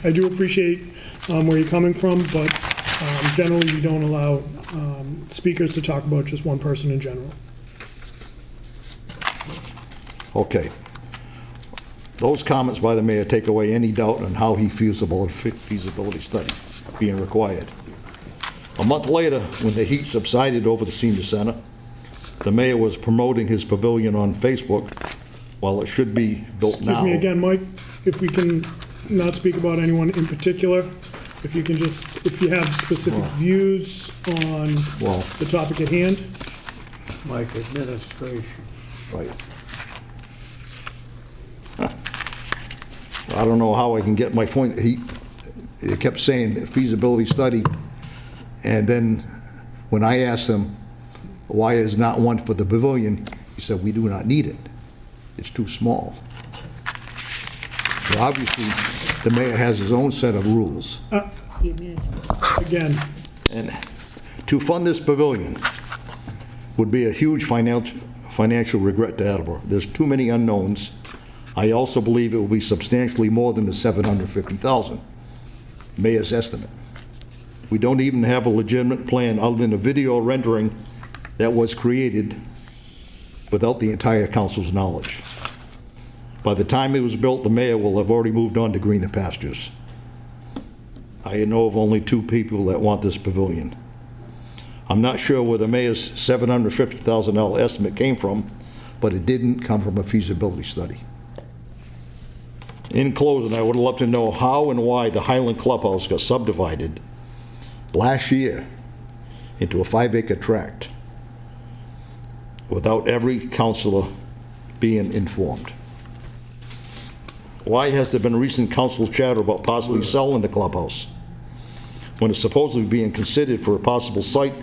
I do appreciate where you're coming from, but generally we don't allow speakers to talk about just one person in general. Okay. Those comments by the mayor take away any doubt on how he feels about a feasibility study being required. A month later, when the heat subsided over the senior center, the mayor was promoting his pavilion on Facebook while it should be built now. Excuse me again, Mike, if we can not speak about anyone in particular, if you can just, if you have specific views on the topic at hand. Like administration. Right. I don't know how I can get my point. He kept saying feasibility study, and then when I asked him why is not one for the pavilion, he said we do not need it. It's too small. So obviously, the mayor has his own set of rules. Again. And to fund this pavilion would be a huge financial regret to Attleboro. There's too many unknowns. I also believe it will be substantially more than the $750,000, mayor's estimate. We don't even have a legitimate plan other than a video rendering that was created without the entire council's knowledge. By the time it was built, the mayor will have already moved on to greener pastures. I know of only 2 people that want this pavilion. I'm not sure where the mayor's $750,000 estimate came from, but it didn't come from a feasibility study. In closing, I would love to know how and why the Highland Clubhouse got subdivided last year into a 5-acre tract without every councilor being informed. Why has there been recent council chatter about possibly selling the clubhouse when it's supposedly being considered for a possible site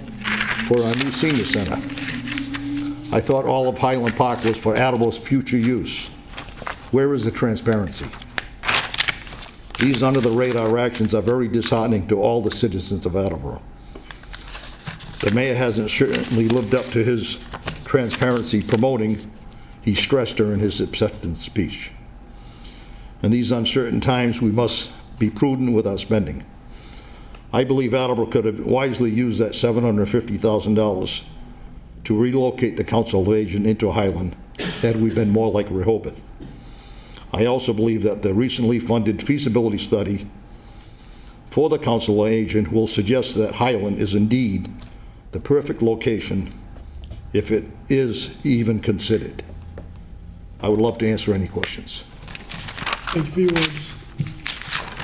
for our new senior center? I thought all of Highland Park was for Attleboro's future use. Where is the transparency? These under-the-radar actions are very disheartening to all the citizens of Attleboro. The mayor hasn't certainly lived up to his transparency promoting he stressed during his acceptance speech. In these uncertain times, we must be prudent with our spending. I believe Attleboro could have wisely used that $750,000 to relocate the Council of Aging into Highland had we been more like Rehoboth. I also believe that the recently funded feasibility study for the Council of Aging will suggest that Highland is indeed the perfect location if it is even considered. I would love to answer any questions. Thank you for your words.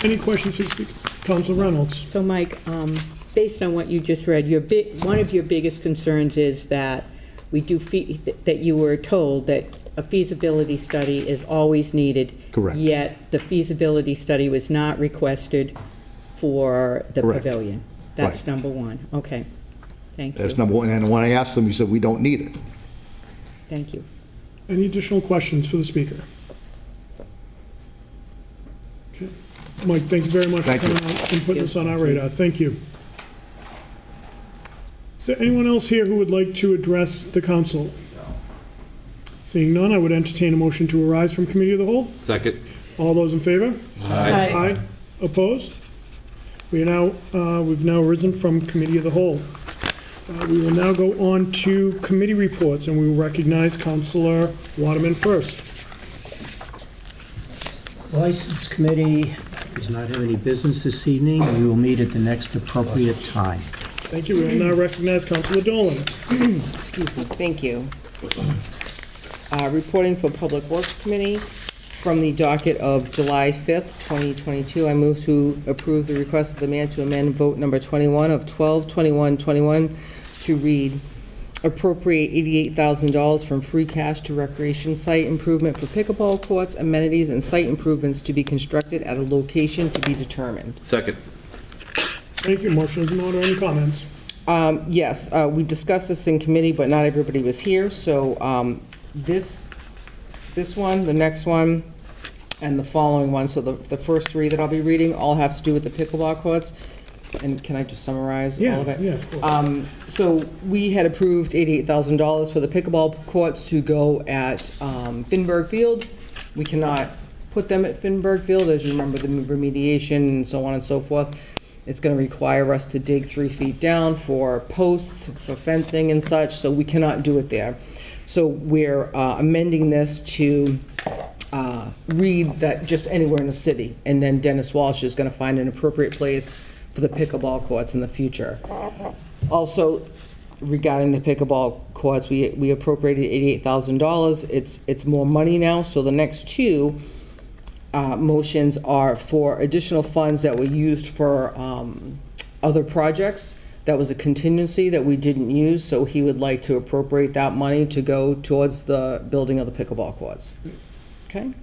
Any questions for the speaker? Council Reynolds. So Mike, based on what you just read, one of your biggest concerns is that that you were told that a feasibility study is always needed. Correct. Yet the feasibility study was not requested for the Correct. pavilion. That's Right. number one. Okay. Thank you. That's number one. And when I asked them, he said, we don't need it. Thank you. Any additional questions for the speaker? Okay. Mike, thank you very much for Thank you. coming out and putting this on our radar. Thank you. Is there anyone else here who would like to address the council? Seeing none, I would entertain a motion to arise from committee of the whole. Second. All those in favor? Aye. Aye. Opposed? We've now risen from committee of the whole. We will now go on to committee reports, and we will recognize Councilor Waterman first. License Committee does not have any business this evening. We will meet at the next appropriate time. Thank you. We will now recognize Councilor Dolan. Excuse me, thank you. Reporting for Public Works Committee from the docket of July 5th, 2022. I move to approve the request of the mayor to amend vote number 21 of 12/21/21 to read, appropriate $88,000 from free cash to recreation site improvement for pickleball courts, amenities, and site improvements to be constructed at a location to be determined. Second. Thank you. Motion is in order. Any comments? Yes, we discussed this in committee, but not everybody was here, so this one, the next one, and the following one, so the first 3 that I'll be reading all have to do with the pickleball courts. And can I just summarize all of it? Yeah, of course. So we had approved $88,000 for the pickleball courts to go at Finberg Field. We cannot put them at Finberg Field, as you remember the remediation and so on and so forth. It's going to require us to dig 3 feet down for posts, for fencing and such, so we cannot do it there. So we're amending this to read that just anywhere in the city, and then Dennis Walsh is going to find an appropriate place for the pickleball courts in the future. Also, regarding the pickleball courts, we appropriated $88,000. It's more money now, so the next 2 motions are for additional funds that were used for other projects. That was a contingency that we didn't use, so he would like to appropriate that money to go towards the building of the pickleball courts. Okay?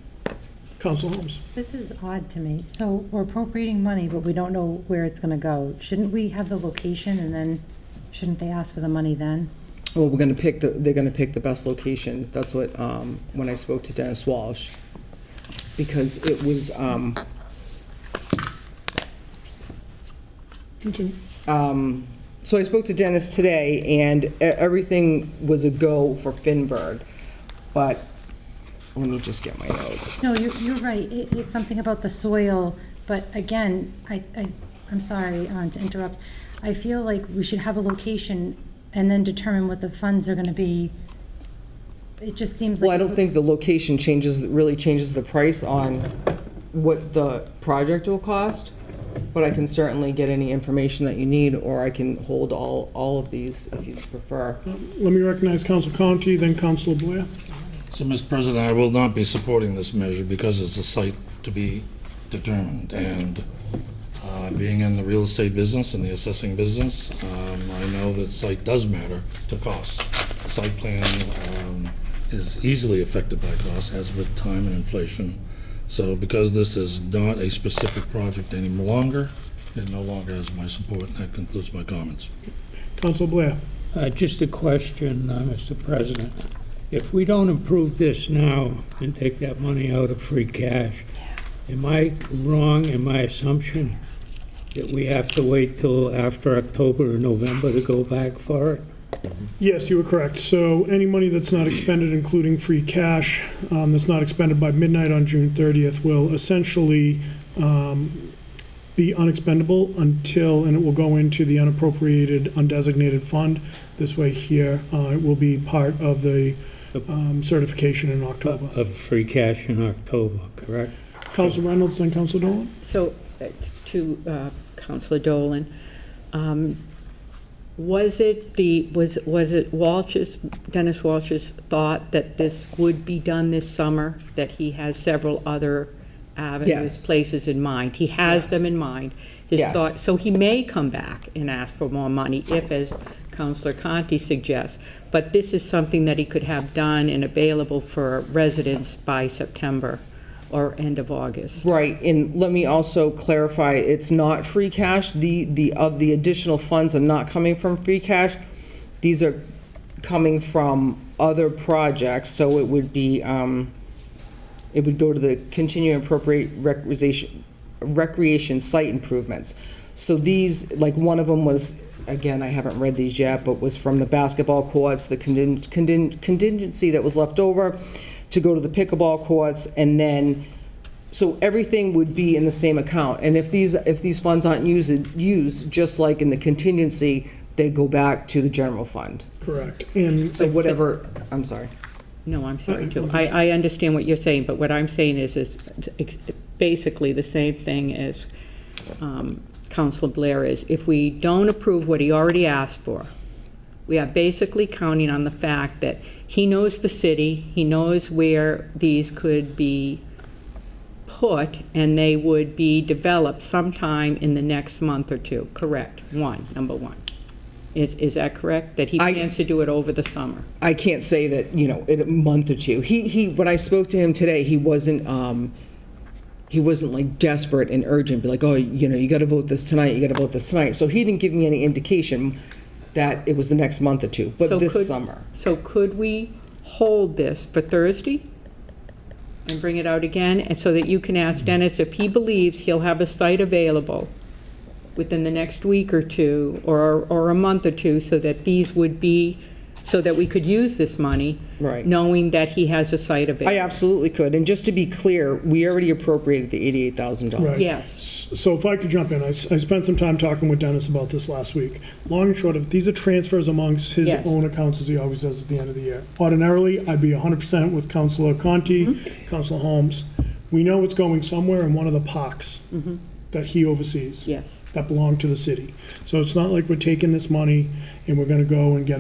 Council Holmes. This is odd to me. So we're appropriating money, but we don't know where it's gonna go. Shouldn't we have the location and then, shouldn't they ask for the money then? Well, they're gonna pick the best location. That's what, when I spoke to Dennis Walsh, because it was, Continue. So I spoke to Dennis today, and everything was a go for Finberg, but let me just get my notes. No, you're right. It's something about the soil, but again, I'm sorry to interrupt. I feel like we should have a location and then determine what the funds are gonna be. It just seems like. Well, I don't think the location really changes the price on what the project will cost, but I can certainly get any information that you need, or I can hold all of these if you prefer. Let me recognize Council Conti, then Councilor Blair. So, Mr. President, I will not be supporting this measure because it's a site to be determined. And being in the real estate business and the assessing business, I know that site does matter to cost. Site plan is easily affected by cost, as with time and inflation. So because this is not a specific project any longer, it no longer has my support. And that concludes my comments. Councilor Blair. Just a question, Mr. President. If we don't approve this now and take that money out of free cash, am I wrong in my assumption that we have to wait till after October or November to go back for it? Yes, you were correct. So any money that's not expended, including free cash, that's not expended by midnight on June 30th will essentially be unexpendable until, and it will go into the unappropriated, undesignated fund. This way here, it will be part of the certification in October. Of free cash in October, correct? Councilor Reynolds, then Councilor Dolan. So, to Councilor Dolan, was it Walsh's, Dennis Walsh's thought that this would be done this summer, that he has several other avenues, Yes. places in mind? He has Yes. them in mind. His Yes. thought, so he may come back and ask for more money if, as Councilor Conti suggests, but this is something that he could have done and available for residents by September or end of August. Right, and let me also clarify, it's not free cash. The additional funds are not coming from free cash. These are coming from other projects, so it would be, it would go to the continuing appropriate recreation site improvements. So these, like one of them was, again, I haven't read these yet, but was from the basketball courts, the contingency that was left over to go to the pickleball courts, and then, so everything would be in the same account. And if these funds aren't used, just like in the contingency, they go back to the general fund. Correct. And So whatever, I'm sorry. No, I'm sorry, too. I understand what you're saying, but what I'm saying is it's basically the same thing as Councilor Blair is. If we don't approve what he already asked for, we are basically counting on the fact that he knows the city, he knows where these could be put, and they would be developed sometime in the next month or two. Correct. Number one. Is that correct? That he plans to do it over the summer? I can't say that, in a month or two. He when I spoke to him today, he wasn't like desperate and urgent, be like, oh, you got to vote this tonight, you got to vote this tonight. So he didn't give me any indication that it was the next month or two, but this summer. So could we hold this for Thursday and bring it out again, and so that you can ask Dennis if he believes he'll have a site available within the next week or two, or a month or two, so that these would be, so that we could use this money, Right. knowing that he has a site I available. absolutely could. And just to be clear, we already appropriated the $88,000. Right. Yes. So if I could jump in, I spent some time talking with Dennis about this last week. Long and short of, these are transfers amongst his Yes. own accounts, as he always does at the end of the year. Ordinarily, I'd be 100% with Councilor Conti, Councilor Holmes. We know it's going somewhere in one of the parks that he oversees. Yes. That belong to the city. So it's not like we're taking this money and we're gonna go and get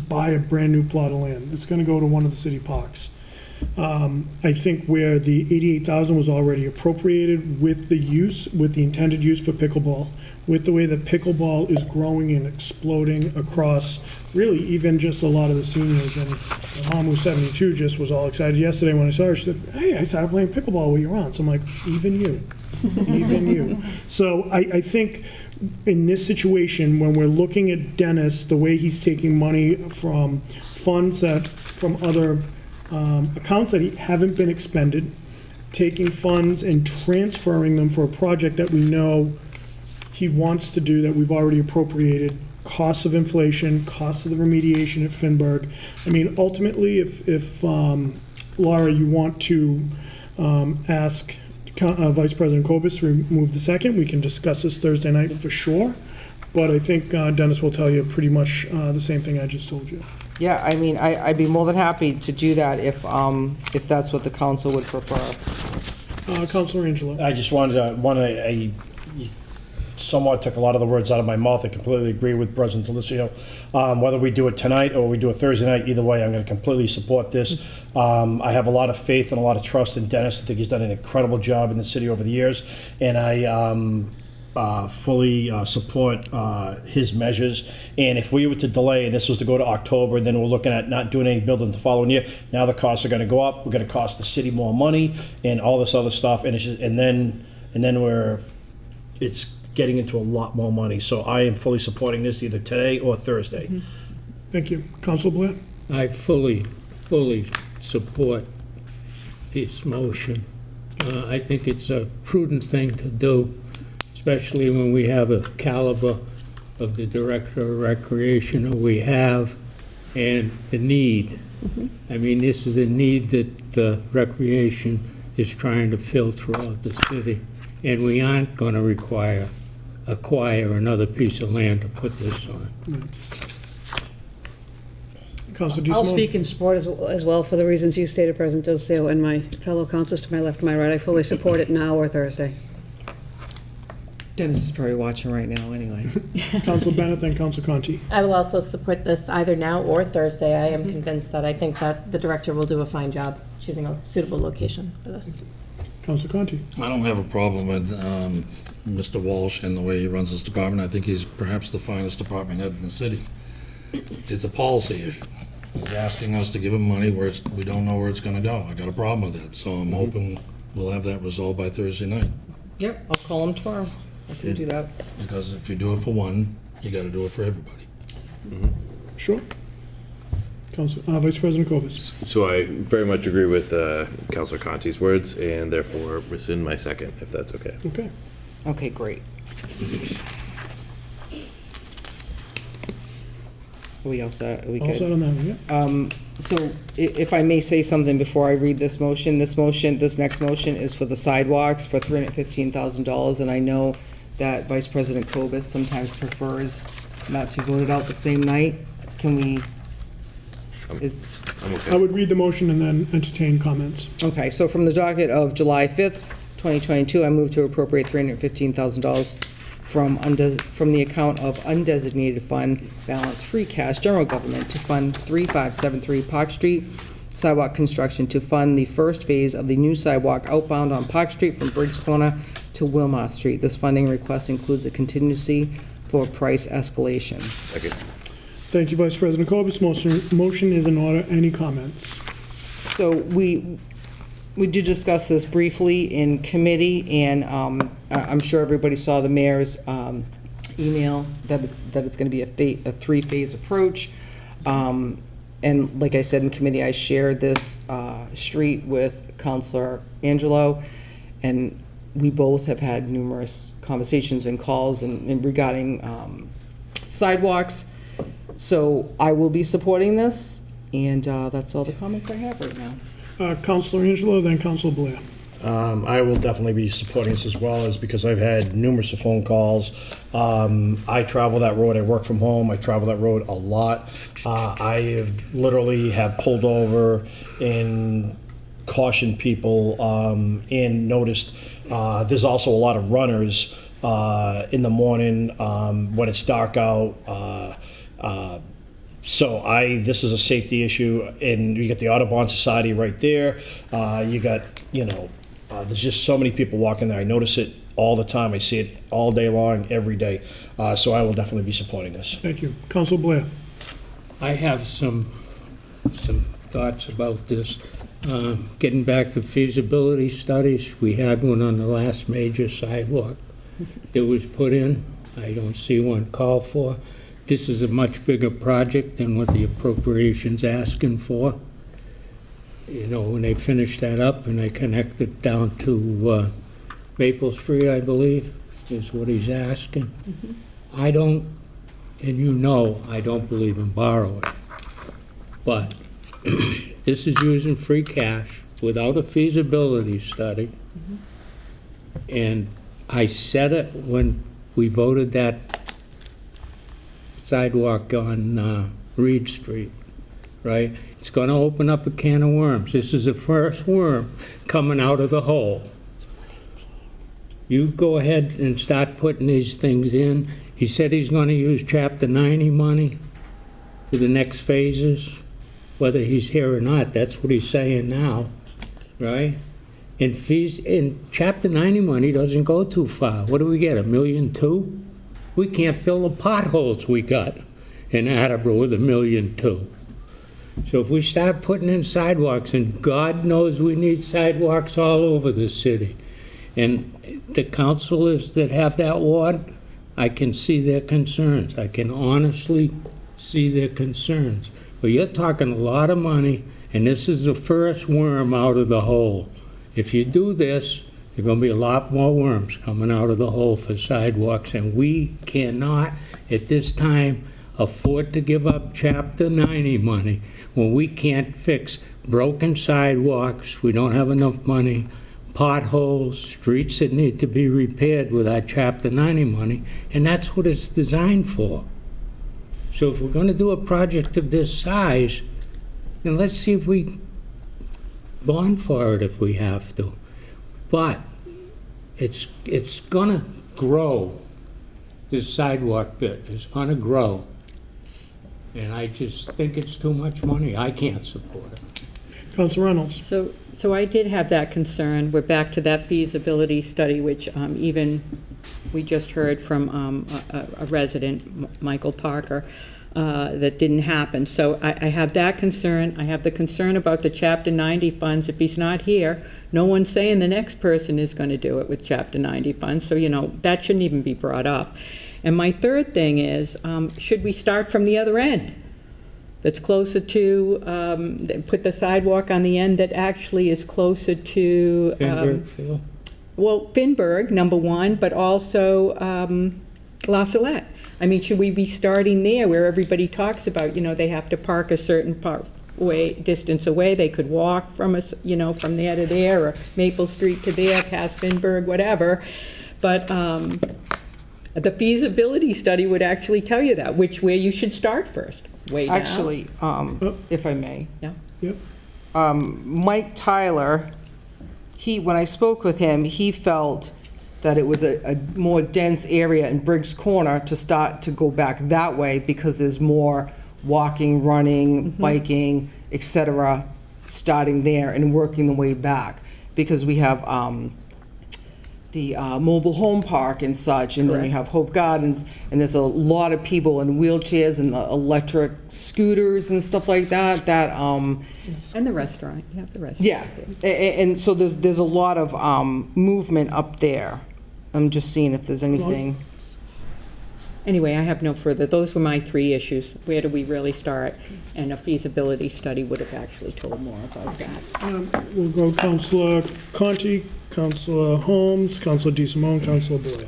buy a brand new plot of land. It's gonna go to one of the city parks. I think where the 88,000 was already appropriated with the intended use for pickleball, with the way that pickleball is growing and exploding across really even just a lot of the seniors. And my mom, who's 72, just was all excited yesterday when I saw her. She said, hey, I started playing pickleball with your aunts. I'm like, even you. Even you. So I think in this situation, when we're looking at Dennis, the way he's taking money from funds from other accounts that haven't been expended, taking funds and transferring them for a project that we know he wants to do that we've already appropriated, costs of inflation, costs of the remediation at Finberg. I mean, ultimately, if Laura, you want to ask Vice President Kobus to remove the second, we can discuss this Thursday night for sure. But I think Dennis will tell you pretty much the same thing I just told you. Yeah, I mean, I'd be more than happy to do that if that's what the council would prefer. Councilor Angelo. I just wanted to, I somewhat took a lot of the words out of my mouth. I completely agree with President Delicio. Whether we do it tonight or we do it Thursday night, either way, I'm going to completely support this. I have a lot of faith and a lot of trust in Dennis. I think he's done an incredible job in the city over the years, and I fully support his measures. And if we were to delay, and this was to go to October, and then we're looking at not doing any building the following year, now the costs are going to go up. We're going to cost the city more money and all this other stuff, and it's just, and then it's getting into a lot more money. So I am fully supporting this either today or Thursday. Thank you. Councilor Blair? I fully support this motion. I think it's a prudent thing to do, especially when we have a caliber of the Director of Recreation that we have and the need. I mean, this is a need that Recreation is trying to fill throughout the city, and we aren't going to acquire another piece of land to put this on. Councilor I'll DeSimone? speak in support as well for the reasons you stated, President Dilicio, and my fellow councilors to my left and my right. I fully support it now or Thursday. Dennis is probably watching right now anyway. Councilor Bennett, then Councilor Conti. I will also support this either now or Thursday. I am convinced that I think that the director will do a fine job choosing a suitable location for this. Councilor Conti. I don't have a problem with Mr. Walsh and the way he runs his department. I think he's perhaps the finest department head in the city. It's a policy issue. He's asking us to give him money where we don't know where it's going to go. I got a problem with that, so I'm hoping we'll have that resolved by Thursday night. Yep, I'll call him tomorrow. I can do that. Because if you do it for one, you got to do it for everybody. Sure. Vice President Kobus. So I very much agree with Councilor Conti's words, and therefore rescind my second, if that's okay. Okay. Okay, great. Are we all set? Are we All good? set on that one, yeah? So if I may say something before I read this next motion is for the sidewalks for $315,000, and I know that Vice President Kobus sometimes prefers not to vote it out the same night. Can we? I'm I okay. would read the motion and then entertain comments. Okay, so from the docket of July 5th, 2022, I move to appropriate $315,000 from the account of undesignated fund balance free cash general government to fund 3573 Park Street sidewalk construction, to fund the first phase of the new sidewalk outbound on Park Street from Briggs Corner to Wilmot Street. This funding request includes a contingency for price escalation. Second. Thank you, Vice President Kobus. Motion is in order. Any comments? So we did discuss this briefly in committee, and I'm sure everybody saw the mayor's email that it's going to be a three-phase approach. And like I said in committee, I shared this street with Councilor Angelo, and we both have had numerous conversations and calls and regarding sidewalks. So I will be supporting this, and that's all the comments I have right now. Councilor Angelo, then Councilor Blair. I will definitely be supporting this as well, as because I've had numerous phone calls. I travel that road. I work from home. I travel that road a lot. I have literally pulled over and cautioned people and noticed there's also a lot of runners in the morning when it's dark out. So this is a safety issue, and you got the Audubon Society right there. You got, there's just so many people walking there. I notice it all the time. I see it all day long, every day. So I will definitely be supporting this. Thank you. Councilor Blair. I have some thoughts about this. Getting back to feasibility studies, we had one on the last major sidewalk that was put in. I don't see one called for. This is a much bigger project than what the appropriation's asking for. When they finish that up and they connect it down to Maple Street, I believe, is what he's asking. I don't, and you know, I don't believe in borrowing. But this is using free cash without a feasibility study. And I said it when we voted that sidewalk on Reed Street, right? It's gonna open up a can of worms. This is the first worm coming out of the hole. You go ahead and start putting these things in. He said he's gonna use Chapter 90 money for the next phases, whether he's here or not. That's what he's saying now, right? And Chapter 90 money doesn't go too far. What do we get, $1.2 million? We can't fill the potholes we got in Attleboro with $1.2 million. So if we start putting in sidewalks, and God knows we need sidewalks all over the city, and the councilors that have that ward, I can see their concerns. I can honestly see their concerns. But you're talking a lot of money, and this is the first worm out of the hole. If you do this, there are going to be a lot more worms coming out of the hole for sidewalks, and we cannot, at this time, afford to give up Chapter 90 money when we can't fix broken sidewalks, we don't have enough money, potholes, streets that need to be repaired with our Chapter 90 money, and that's what it's designed for. So if we're going to do a project of this size, then let's see if we bond for it if we have to. But it's going to grow. This sidewalk bit is going to grow. And I just think it's too much money. I can't support it. Council Reynolds. So I did have that concern. We're back to that feasibility study, which even we just heard from a resident, Michael Parker, that didn't happen. So I have that concern. I have the concern about the Chapter 90 funds. If he's not here, no one's saying the next person is going to do it with Chapter 90 funds. So, that shouldn't even be brought up. And my third thing is, should we start from the other end? That's closer to, put the sidewalk on the end that actually is closer to... Finberg. Well, Finberg, number one, but also La Salette. I mean, should we be starting there where everybody talks about, they have to park a certain distance away, they could walk from us, from there to there, or Maple Street to there, past Finberg, whatever. But the feasibility study would actually tell you that, where you should start first. Way down. Actually, if I may. Yeah. Yep. Mike Tyler, when I spoke with him, he felt that it was a more dense area in Briggs Corner to start to go back that way because there's more walking, running, biking, etc., starting there and working the way back. Because we have the mobile home park and such, and then you have Hope Gardens, and there's a lot of people in wheelchairs and electric scooters and stuff like that. And the restaurant, you have the restaurant. Yeah, and so there's a lot of movement up there. I'm just seeing if there's anything. Anyway, I have no further. Those were my three issues. Where do we really start? And a feasibility study would have actually told more about that. We'll go Councilor Conti, Councilor Holmes, Councilor DeSimone, Councilor Boyer.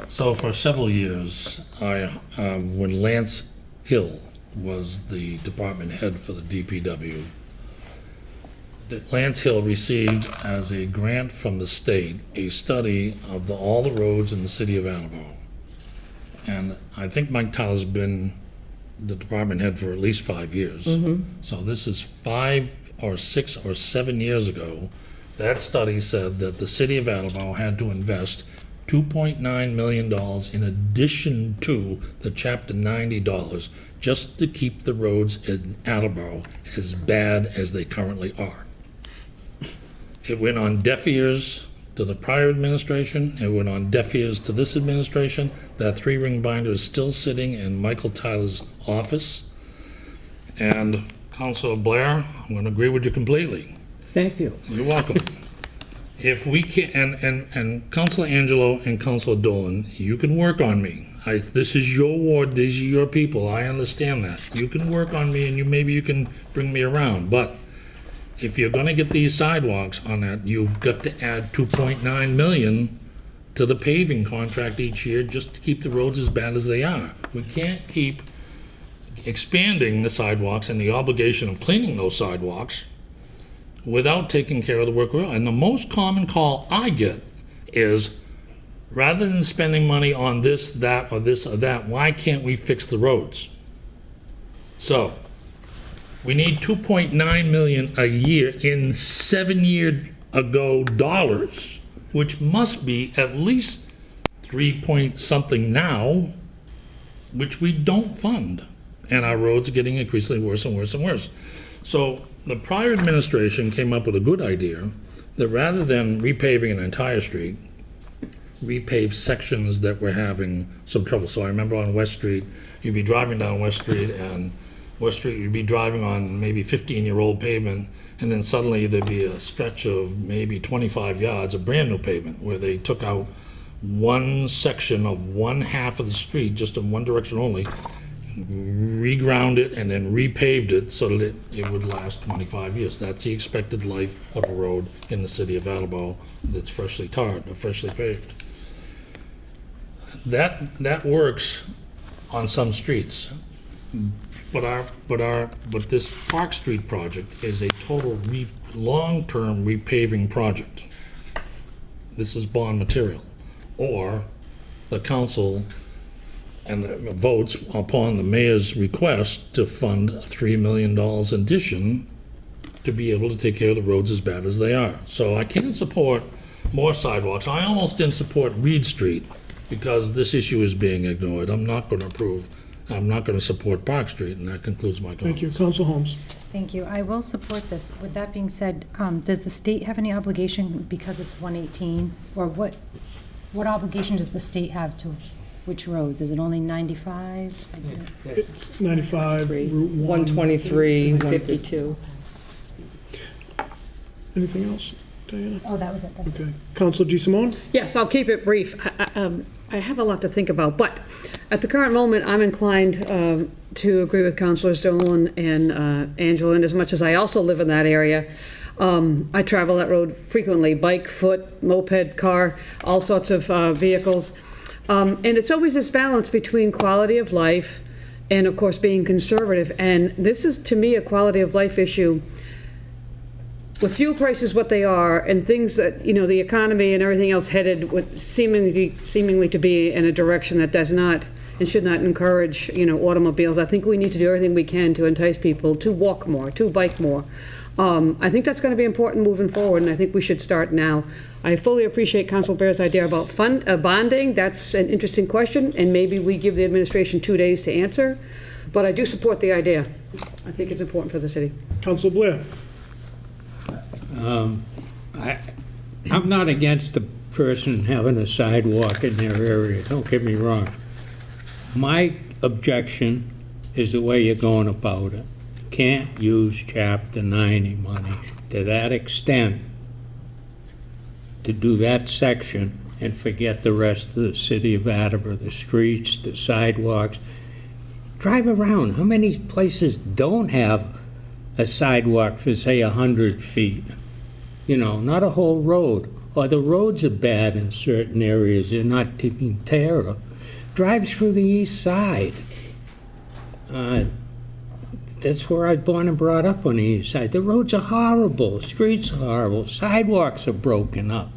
So for several years, when Lance Hill was the department head for the DPW, Lance Hill received as a grant from the state a study of all the roads in the city of Attleboro. And I think Mike Tyler's been the department head for at least 5 years. So this is 5 or 6 or 7 years ago. That study said that the city of Attleboro had to invest $2.9 million in addition to the Chapter 90 dollars just to keep the roads in Attleboro as bad as they currently are. It went on deaf ears to the prior administration. It went on deaf ears to this administration. That 3-ring binder is still sitting in Michael Tyler's office. And Councilor Blair, I'm going to agree with you completely. Thank you. You're welcome. If we can, and Councilor Angelo and Councilor Dolan, you can work on me. This is your ward, these are your people, I understand that. You can work on me and maybe you can bring me around, but if you're gonna get these sidewalks on that, you've got to add $2.9 million to the paving contract each year just to keep the roads as bad as they are. We can't keep expanding the sidewalks and the obligation of cleaning those sidewalks without taking care of the work. And the most common call I get is, rather than spending money on this, that, or this or that, why can't we fix the roads? So, we need 2.9 million a year in 7 year ago dollars, which must be at least 3 point something now, which we don't fund. And our roads are getting increasingly worse and worse and worse. So the prior administration came up with a good idea that rather than repaving an entire street, repave sections that were having some trouble. So I remember on West Street, you'd be driving down West Street, and West Street, you'd be driving on maybe 15-year-old pavement, and then suddenly there'd be a stretch of maybe 25 yards of brand-new pavement where they took out one section of one half of the street, just in one direction only, reground it, and then repaved it so that it would last 25 years. That's the expected life of a road in the city of Attleboro that's freshly tarred or freshly paved. That works on some streets. But this Park Street project is a total long-term repaving project. This is bond material. Or the council and votes upon the mayor's request to fund $3 million in addition to be able to take care of the roads as bad as they are. So I can't support more sidewalks. I almost didn't support Reed Street because this issue is being ignored. I'm not going to support Park Street, and that concludes my comments. Thank you. Council Holmes. Thank you. I will support this. With that being said, does the state have any obligation because it's 118? Or what obligation does the state have to which roads? Is it only 95? It's 95, Route 1. 123, 52. Anything else, Diana? Oh, that was it. Thanks. Okay. Council G. Simone? Yes, I'll keep it brief. I have a lot to think about, but at the current moment, I'm inclined to agree with Councilors Dolan and Angela, and as much as I also live in that area, I travel that road frequently, bike, foot, moped, car, all sorts of vehicles. And it's always this balance between quality of life and, of course, being conservative. And this is, to me, a quality of life issue. With fuel prices what they are, and things that, the economy and everything else headed seemingly to be in a direction that does not and should not encourage, automobiles, I think we need to do everything we can to entice people to walk more, to bike more. I think that's going to be important moving forward, and I think we should start now. I fully appreciate Council Bear's idea about bonding. That's an interesting question, and maybe we give the administration 2 days to answer. But I do support the idea. I think it's important for the city. Council Blair? I'm not against the person having a sidewalk in their area, don't get me wrong. My objection is the way you're going about it. You can't use Chapter 90 money to that extent to do that section and forget the rest of the city of Attleboro, the streets, the sidewalks. Drive around. How many places don't have a sidewalk for, say, 100 feet? Not a whole road. Or the roads are bad in certain areas. They're not taken care of. Drive through the east side. That's where I was born and brought up, on the east side. The roads are horrible. Streets are horrible. Sidewalks are broken up.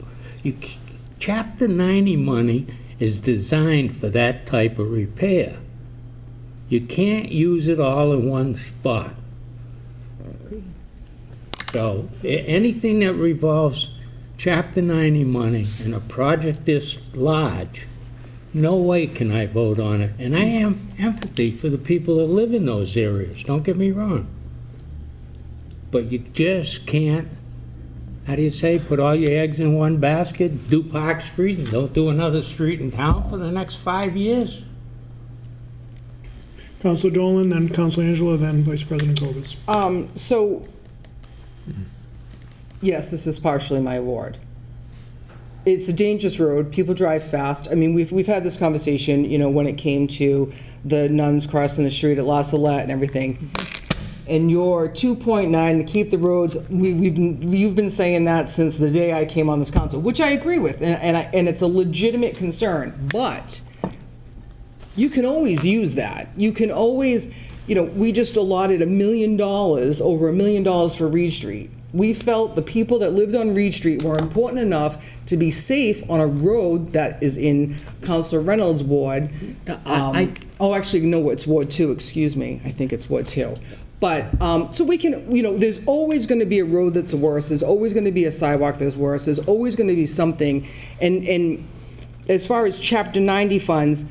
Chapter 90 money is designed for that type of repair. You can't use it all in one spot. So anything that revolves Chapter 90 money in a project this large, no way can I vote on it. And I have empathy for the people that live in those areas, don't get me wrong. But you just can't, how do you say, put all your eggs in one basket, do Park Street and don't do another street in town for the next 5 years? Council Dolan, then Council Angela, then Vice President Kovas. Yes, this is partially my ward. It's a dangerous road. People drive fast. I mean, we've had this conversation, when it came to the nuns crossing the street at La Salette and everything. And your 2.9 to keep the roads, you've been saying that since the day I came on this council, which I agree with, and it's a legitimate concern, but you can always use that. You can always, we just allotted $1 million, over $1 million for Reed Street. We felt the people that lived on Reed Street were important enough to be safe on a road that is in Councilor Reynolds' ward. Actually, no, it's Ward 2, excuse me. I think it's Ward 2. But, so we can, there's always going to be a road that's worse. There's always going to be a sidewalk that's worse. There's always going to be something. And as far as Chapter 90 funds,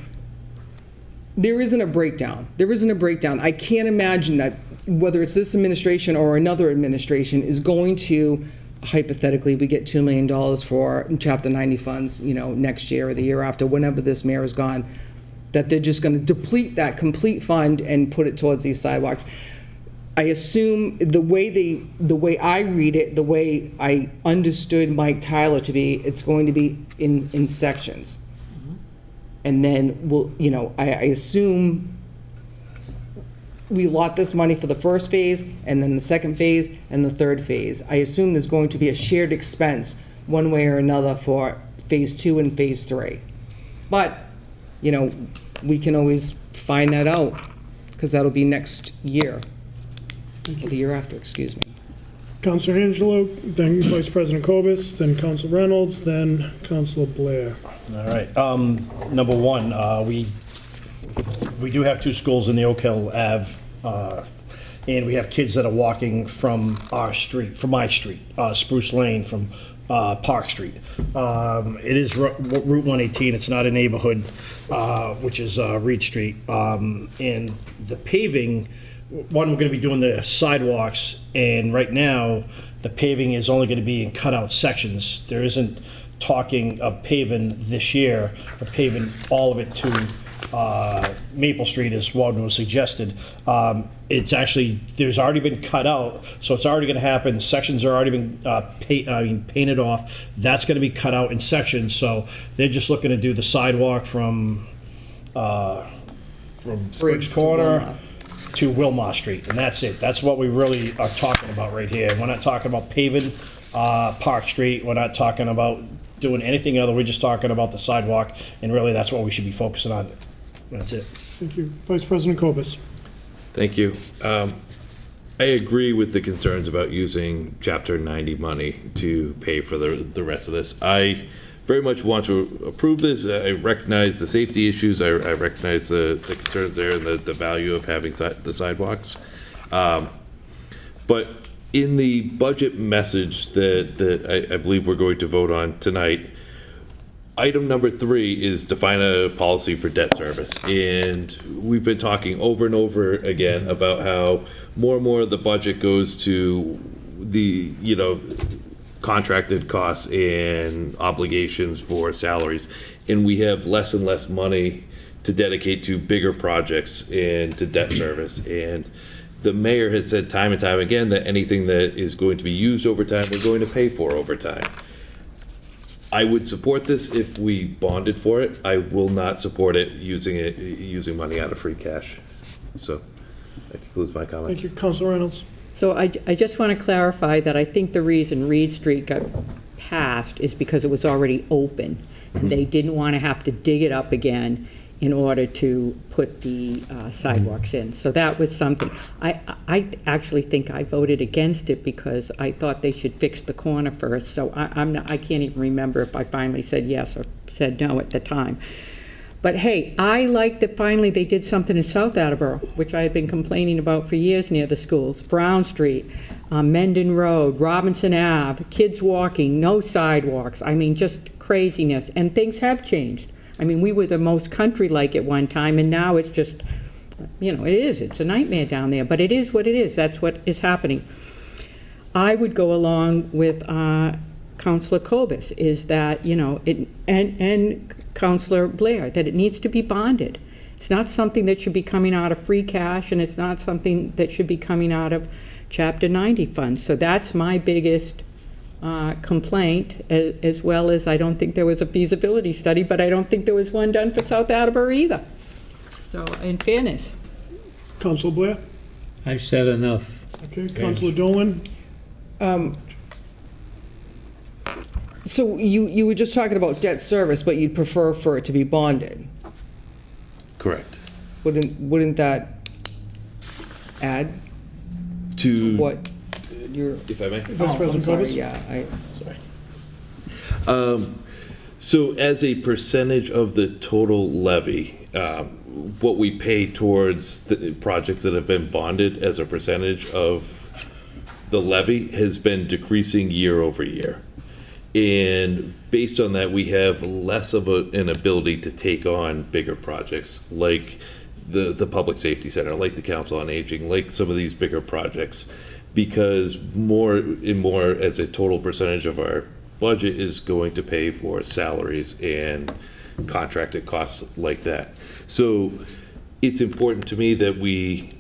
there isn't a breakdown. There isn't a breakdown. I can't imagine that whether it's this administration or another administration is going to, hypothetically, we get $2 million for Chapter 90 funds, next year or the year after, whenever this mayor is gone, that they're just going to deplete that complete fund and put it towards these sidewalks. I assume the way I read it, the way I understood Mike Tyler to be, it's going to be in sections. And then I assume we allot this money for the first phase, and then the second phase, and the third phase. I assume there's going to be a shared expense one way or another for phase 2 and phase 3. But, we can always find that out, because that'll be next year. Or the year after, excuse me. Councilor Angelo, then Vice President Cobus, then Councilor Reynolds, then Councilor Blair. All right. Number one, we do have 2 schools in the Oak Hill Ave, and we have kids that are walking from my street, Spruce Lane, from Park Street. It is Route 118. It's not a neighborhood, which is Reed Street. And the paving, we're going to be doing the sidewalks, and right now, the paving is only going to be in cutout sections. There isn't talking of paving this year, for paving all of it to Maple Street, as what was suggested. It's actually, there's already been cut out, so it's already going to happen. The sections are already been painted off. That's going to be cut out in sections, so they're just looking to do the sidewalk from Bridge Corner to Wilmot Street, and that's it. That's what we really are talking about right here. We're not talking about paving Park Street. We're not talking about doing anything other. We're just talking about the sidewalk, and really that's what we should be focusing on. That's it. Thank you. Vice President Cobus. Thank you. I agree with the concerns about using Chapter 90 money to pay for the rest of this. I very much want to approve this. I recognize the safety issues. I recognize the concerns there and the value of having the sidewalks. But in the budget message that I believe we're going to vote on tonight, item number 3 is define a policy for debt service. And we've been talking over and over again about how more and more of the budget goes to the, contracted costs and obligations for salaries. And we have less and less money to dedicate to bigger projects and to debt service. And the mayor has said time and time again that anything that is going to be used over time, we're going to pay for over time. I would support this if we bonded for it. I will not support it using money out of free cash. So that concludes my comments. Thank you. Councilor Reynolds. So I just want to clarify that I think the reason Reed Street got passed is because it was already open, and they didn't want to have to dig it up again in order to put the sidewalks in. So that was something. I actually think I voted against it because I thought they should fix the corner first. So I can't even remember if I finally said yes or said no at the time. But hey, I like that finally they did something in South Attleboro, which I had been complaining about for years near the schools. Brown Street, Mendon Road, Robinson Ave, kids walking, no sidewalks. I mean, just craziness. And things have changed. I mean, we were the most country-like at one time, and now it's just, it's a nightmare down there. But it is what it is. That's what is happening. I would go along with Councilor Cobus, is that, and Councilor Blair, that it needs to be bonded. It's not something that should be coming out of free cash, and it's not something that should be coming out of Chapter 90 funds. So that's my biggest complaint, as well as I don't think there was a feasibility study, but I don't think there was one done for South Attleboro either. So, in fairness. Councilor Blair. I've said enough. Okay, Councilor Dolan? So you were just talking about debt service, but you'd prefer for it to be bonded. Correct. Wouldn't that add To, what you're? if I may. Vice President I'm sorry, Cobus? yeah, So as a percentage of the total levy, what we pay towards the projects that have been bonded as a percentage of the levy has been decreasing year over year. And based on that, we have less of an ability to take on bigger projects like the Public Safety Center, like the Council on Aging, like some of these bigger projects, because more and more as a total percentage of our budget is going to pay for salaries and contracted costs like that. So it's important to me that we,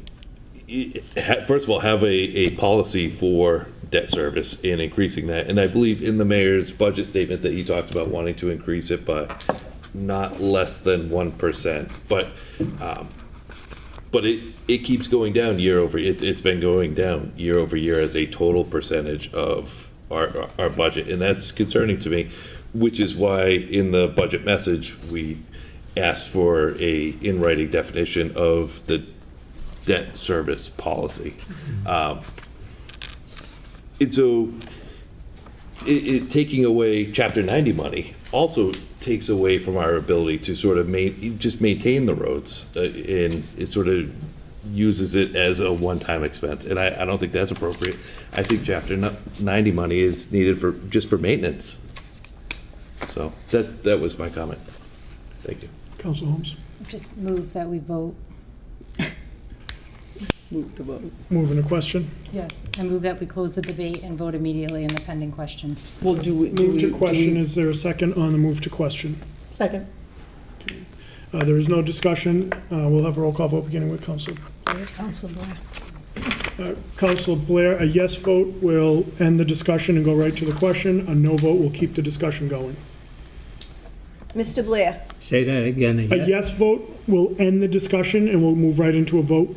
first of all, have a policy for debt service and increasing that. And I believe in the mayor's budget statement that he talked about wanting to increase it, but not less than 1%. But it keeps going down year over year. It's been going down year over year as a total percentage of our budget. And that's concerning to me, which is why in the budget message, we asked for a in-writing definition of the debt service policy. And so taking away Chapter 90 money also takes away from our ability to sort of just maintain the roads, and it sort of uses it as a one-time expense. And I don't think that's appropriate. I think Chapter 90 money is needed just for maintenance. So that was my comment. Thank you. Councilor Holmes? Just move that we vote. Move to vote. Moving to question? Yes, I move that we close the debate and vote immediately in the pending question. Well, Move to question, is there a second on the move to question? Second. There is no discussion. We'll have a roll call vote beginning with Councilor. Councilor Blair. Councilor Blair, a yes vote will end the discussion and go right to the question. A no vote will keep the discussion going. Mr. Blair. Say that again. A yes vote will end the discussion and we'll move right into a vote.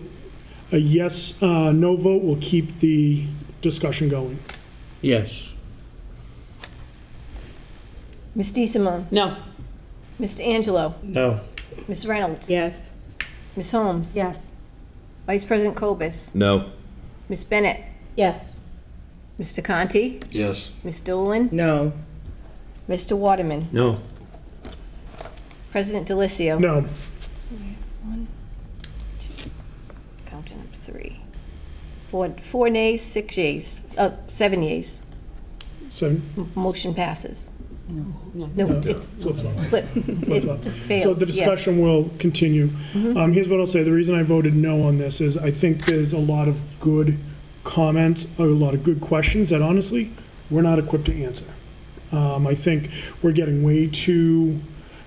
A yes, no vote will keep the discussion going. Yes. Ms. DeSimone. No. Mr. Angelo. No. Ms. Reynolds. Yes. Ms. Holmes. Yes. Vice President Cobus. No. Ms. Bennett. Yes. Mr. Conti. Yes. Ms. Dolan. No. Mr. Waterman. No. President Delicio. No. So we have 1, 2, counting up 3. 4 nays, 6 yeas, 7 yeas. Motion passes. No, it Flip-flop. it fails. So the discussion will continue. Here's what I'll say. The reason I voted no on this is I think there's a lot of good comments, a lot of good questions that honestly, we're not equipped to answer. I think we're getting way too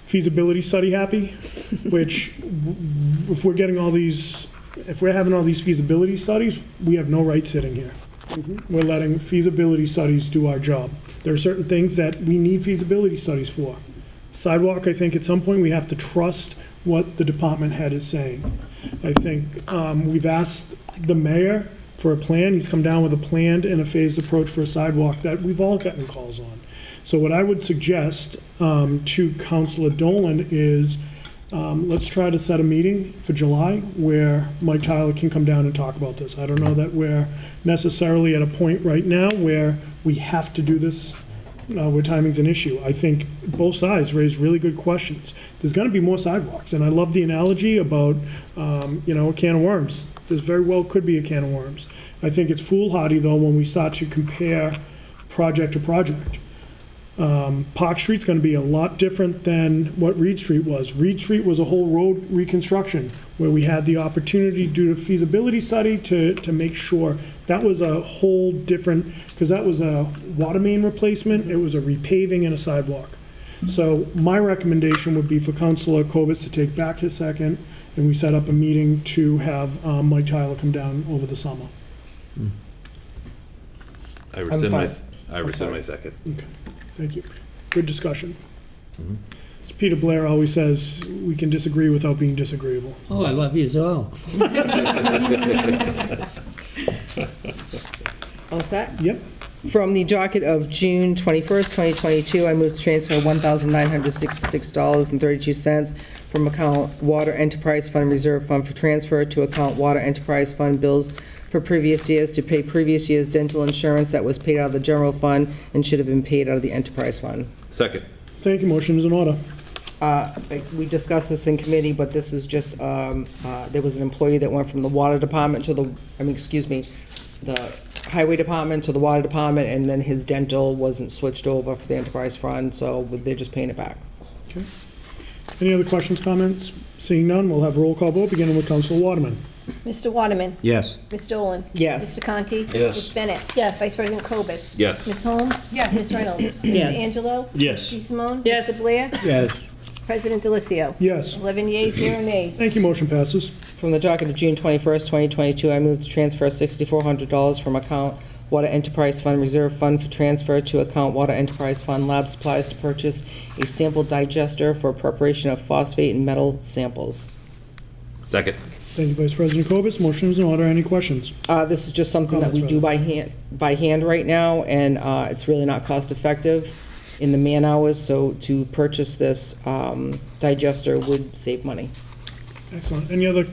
feasibility study happy, which if we're having all these feasibility studies, we have no right sitting here. We're letting feasibility studies do our job. There are certain things that we need feasibility studies for. Sidewalk, I think at some point we have to trust what the department head is saying. I think we've asked the mayor for a plan. He's come down with a planned and a phased approach for a sidewalk that we've all gotten calls on. So what I would suggest to Councilor Dolan is let's try to set a meeting for July where Mike Tyler can come down and talk about this. I don't know that we're necessarily at a point right now where we have to do this where timing's an issue. I think both sides raised really good questions. There's going to be more sidewalks, and I love the analogy about a can of worms. This very well could be a can of worms. I think it's foolhardy, though, when we start to compare project to project. Park Street's going to be a lot different than what Reed Street was. Reed Street was a whole road reconstruction where we had the opportunity to do a feasibility study to make sure. That was a whole different, because that was a water main replacement, it was a repaving and a sidewalk. So my recommendation would be for Councilor Cobus to take back his second, and we set up a meeting to have Mike Tyler come down over the summer. I rescind my second. Okay, thank you. Good discussion. As Peter Blair always says, we can disagree without being disagreeable. Oh, I love you all. All set? Yep. From the docket of June 21st, 2022, I move to transfer $1,966.32 from account Water Enterprise Fund Reserve Fund for transfer to account Water Enterprise Fund bills for previous years to pay previous year's dental insurance that was paid out of the general fund and should have been paid out of the enterprise fund. Second. Thank you. Motion is in order. We discussed this in committee, but this is just, there was an employee that went from the water department to the highway department to the water department, and then his dental wasn't switched over for the enterprise fund, so they're just paying it back. Okay. Any other questions, comments? Seeing none, we'll have a roll call vote, beginning with Council Waterman. Mr. Waterman? Yes. Ms. Dolan? Yes. Mr. Conti? Yes. Ms. Bennett? Yes. Vice President Cobus? Yes. Ms. Holmes? Yes. Ms. Reynolds? Yes. Mr. Angelo? Yes. Ms. Simone? Yes. Mr. Blair? Yes. President Delicio? Yes. 11 yeas, 0 nays. Thank you. Motion passes. From the docket of June 21st, 2022, I move to transfer $6,400 from account Water Enterprise Fund Reserve Fund for transfer to account Water Enterprise Fund Lab Supplies to purchase a sample digester for preparation of phosphate and metal samples. Second. Thank you, Vice President Cobus. Motion is in order. Any questions? This is just something that we do by hand right now, and it's really not cost effective in the man hours, so to purchase this digester would save money. Excellent. Any other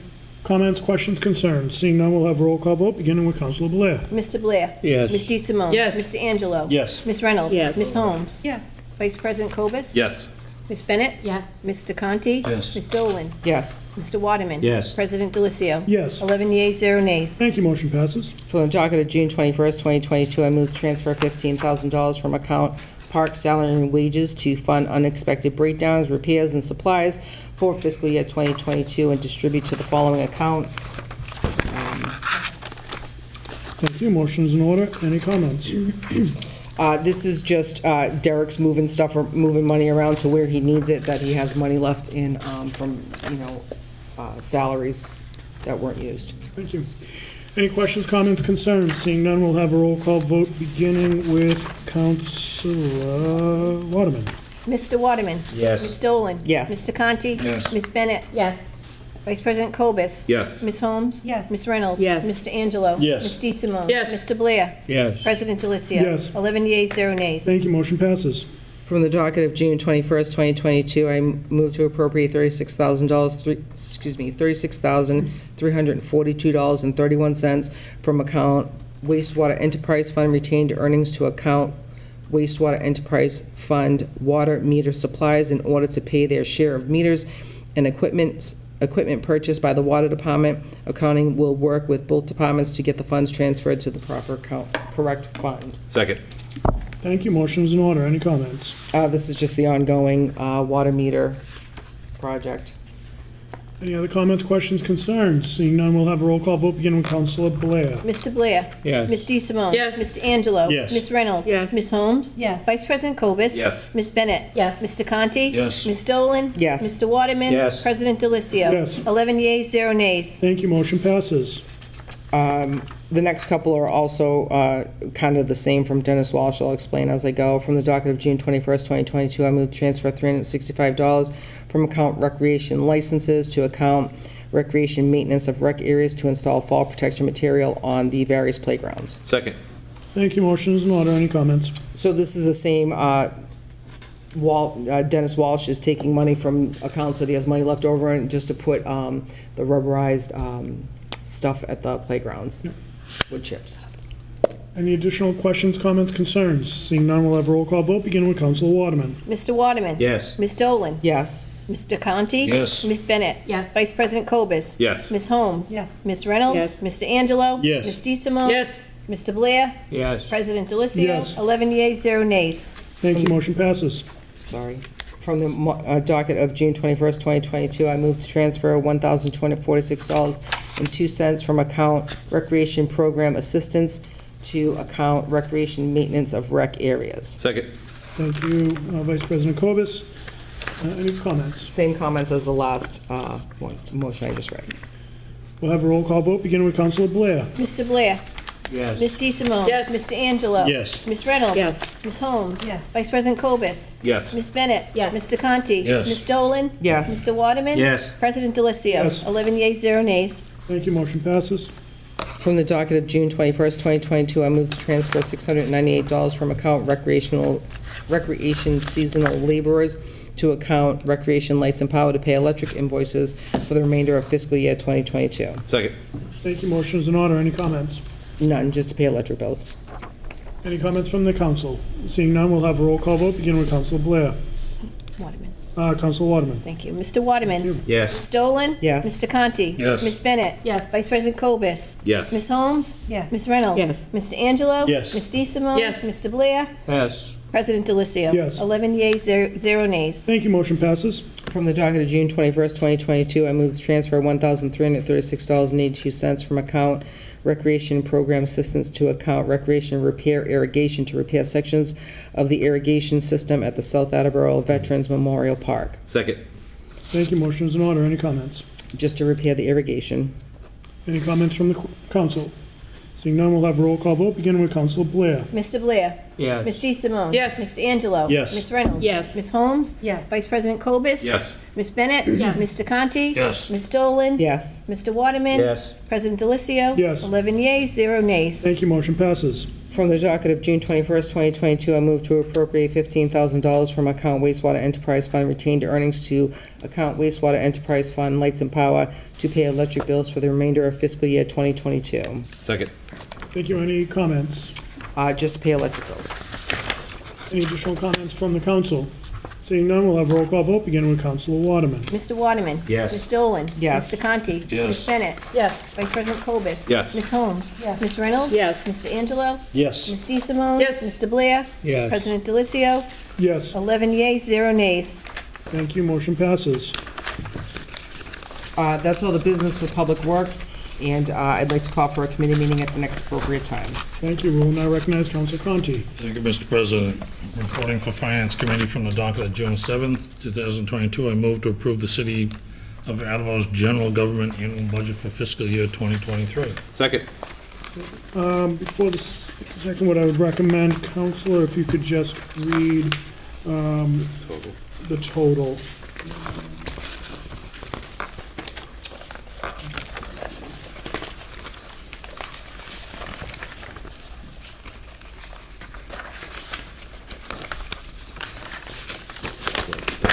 comments, questions, concerns? Seeing none, we'll have a roll call vote, beginning with Councilor Blair. Mr. Blair? Yes. Ms. DeSimone? Yes. Mr. Angelo? Yes. Ms. Reynolds? Yes. Ms. Holmes? Yes. Vice President Cobus? Yes. Ms. Bennett? Yes. Mr. Conti? Yes. Ms. Dolan? Yes. Mr. Waterman? Yes. President Delicio? Yes. 11 yeas, 0 nays. Thank you. Motion passes. For the docket of June 21st, 2022, I move to transfer $15,000 from account Park Salary and Wages to fund unexpected breakdowns, repairs, and supplies for fiscal year 2022 and distribute to the following accounts. Thank you. Motion is in order. Any comments? This is just Derek's moving stuff, or moving money around to where he needs it, that he has money left in from, salaries that weren't used. Thank you. Any questions, comments, concerns? Seeing none, we'll have a roll call vote, beginning with Councilor Waterman. Mr. Waterman? Yes. Ms. Dolan? Yes. Mr. Conti? Yes. Ms. Bennett? Yes. Vice President Cobus? Yes. Ms. Holmes? Yes. Ms. Reynolds? Yes. Mr. Angelo? Yes. Ms. DeSimone? Yes. Mr. Blair? Yes. President Delicio? Yes. 11 yeas, 0 nays. Thank you. Motion passes. From the docket of June 21st, 2022, I move to appropriate $36,342.31 from account Wastewater Enterprise Fund retained earnings to account Wastewater Enterprise Fund water meter supplies in order to pay their share of meters and equipment purchased by the Water Department. Accounting will work with both departments to get the funds transferred to the proper correct fund. Second. Thank you. Motion is in order. Any comments? This is just the ongoing water meter project. Any other comments, questions, concerns? Seeing none, we'll have a roll call vote, beginning with Councilor Blair. Mr. Blair? Yes. Ms. DeSimone? Yes. Mr. Angelo? Yes. Ms. Reynolds? Yes. Ms. Holmes? Yes. Vice President Cobus? Yes. Ms. Bennett? Yes. Mr. Conti? Yes. Ms. Dolan? Yes. Mr. Waterman? Yes. President Delicio? Yes. 11 yeas, 0 nays. Thank you. Motion passes. The next couple are also kind of the same from Dennis Walsh. I'll explain as I go. From the docket of June 21st, 2022, I move to transfer $365 from account recreation licenses to account recreation maintenance of rec areas to install fall protection material on the various playgrounds. Second. Thank you. Motion is in order. Any comments? So this is the same, Dennis Walsh is taking money from accounts that he has money left over in just to put the rubberized stuff at the playgrounds, wood chips. Any additional questions, comments, concerns? Seeing none, we'll have a roll call vote, beginning with Councilor Waterman. Mr. Waterman? Yes. Ms. Dolan? Yes. Mr. Conti? Yes. Ms. Bennett? Yes. Vice President Cobus? Yes. Ms. Holmes? Yes. Ms. Reynolds? Yes. Mr. Angelo? Yes. Ms. DeSimone? Yes. Mr. Blair? Yes. President Delicio? Yes. 11 yeas, 0 nays. Thank you. Motion passes. Sorry. From the docket of June 21st, 2022, I move to transfer $1,246.02 from account Recreation Program Assistance to account Recreation Maintenance of Rec Areas. Second. Thank you, Vice President Cobus. Any comments? Same comments as the last motion I just read. We'll have a roll call vote, beginning with Councilor Blair. Mr. Blair? Yes. Ms. DeSimone? Yes. Mr. Angelo? Yes. Ms. Reynolds? Yes. Ms. Holmes? Yes. Vice President Cobus? Yes. Ms. Bennett? Yes. Mr. Conti? Yes. Ms. Dolan? Yes. Mr. Waterman? Yes. President Delicio? Yes. 11 yeas, 0 nays. Thank you, motion passes. From the docket of June 21st, 2022, I move to transfer $698 from account recreation seasonal laborers to account recreation lights and power to pay electric invoices for the remainder of fiscal year 2022. Second. Thank you, motion is in order. Any comments? None, just to pay electric bills. Any comments from the council? Seeing none, we'll have a roll call vote, beginning with Councilor Blair. Waterman. Councilor Waterman. Thank you. Mr. Waterman? Yes. Ms. Dolan? Yes. Mr. Conti? Yes. Ms. Bennett? Yes. Vice President Cobus? Yes. Ms. Holmes? Yes. Ms. Reynolds? Yes. Mr. Angelo? Yes. Ms. DeSimone? Yes. Mr. Blair? Yes. President Delicio? Yes. 11 yeas, 0 nays. Thank you, motion passes. From the docket of June 21st, 2022, I move to transfer $1,336.82 from account Recreation Program Assistance to account Recreation Repair Irrigation to repair sections of the irrigation system at the South Attleboro Veterans Memorial Park, Second. Thank you, motion is in order. Any comments? just to repair the irrigation. Any comments from the council? Seeing none, we'll have a roll call vote, beginning with Councilor Blair. Mr. Blair? Yes. Ms. DeSimone? Yes. Mr. Angelo? Yes. Ms. Reynolds? Yes. Ms. Holmes? Yes. Vice President Cobus? Yes. Ms. Bennett? Yes. Mr. Conti? Yes. Ms. Dolan? Yes. Mr. Waterman? Yes. President Delicio? Yes. 11 yeas, 0 nays. Thank you, motion passes. From the docket of June 21st, 2022, I move to appropriate $15,000 from account wastewater enterprise fund retained earnings to account wastewater enterprise fund lights and power to pay electric bills for the remainder of fiscal year 2022. Second. Thank you. Any comments? Just to pay electric bills. Any additional comments from the council? Seeing none, we'll have a roll call vote, beginning with Councilor Waterman. Mr. Waterman? Yes. Ms. Dolan? Yes. Mr. Conti? Yes. Ms. Bennett? Yes. Vice President Cobus? Yes. Ms. Holmes? Yes. Ms. Reynolds? Yes. Mr. Angelo? Yes. Ms. DeSimone? Yes. Mr. Blair? Yes. President Delicio? Yes. 11 yeas, 0 nays. Thank you, motion passes. That's all the business for Public Works, and I'd like to call for a committee meeting at the next appropriate time. Thank you. We'll now recognize Councilor Conti. Thank you, Mr. President. Reporting for Finance Committee from the docket of June 7th, 2022, I move to approve the City of Attleboro's general government annual budget for fiscal year 2023. Second. Before the second, what I would recommend, Counselor, if you could just read the total.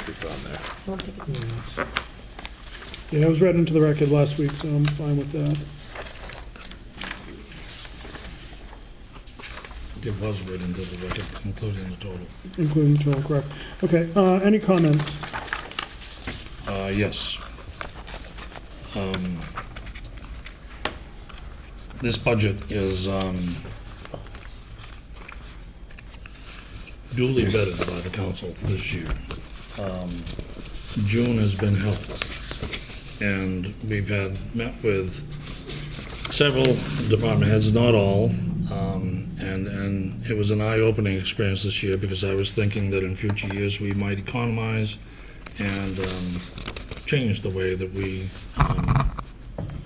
It's on there. Yeah, it was read into the record last week, so I'm fine with that. It was read into the record, including the total. Including the total, correct. Okay, any comments? Yes. This budget is duly vetted by the council this year. June has been held, and we've met with several department heads, not all, and it was an eye-opening experience this year because I was thinking that in future years we might economize and change the way that we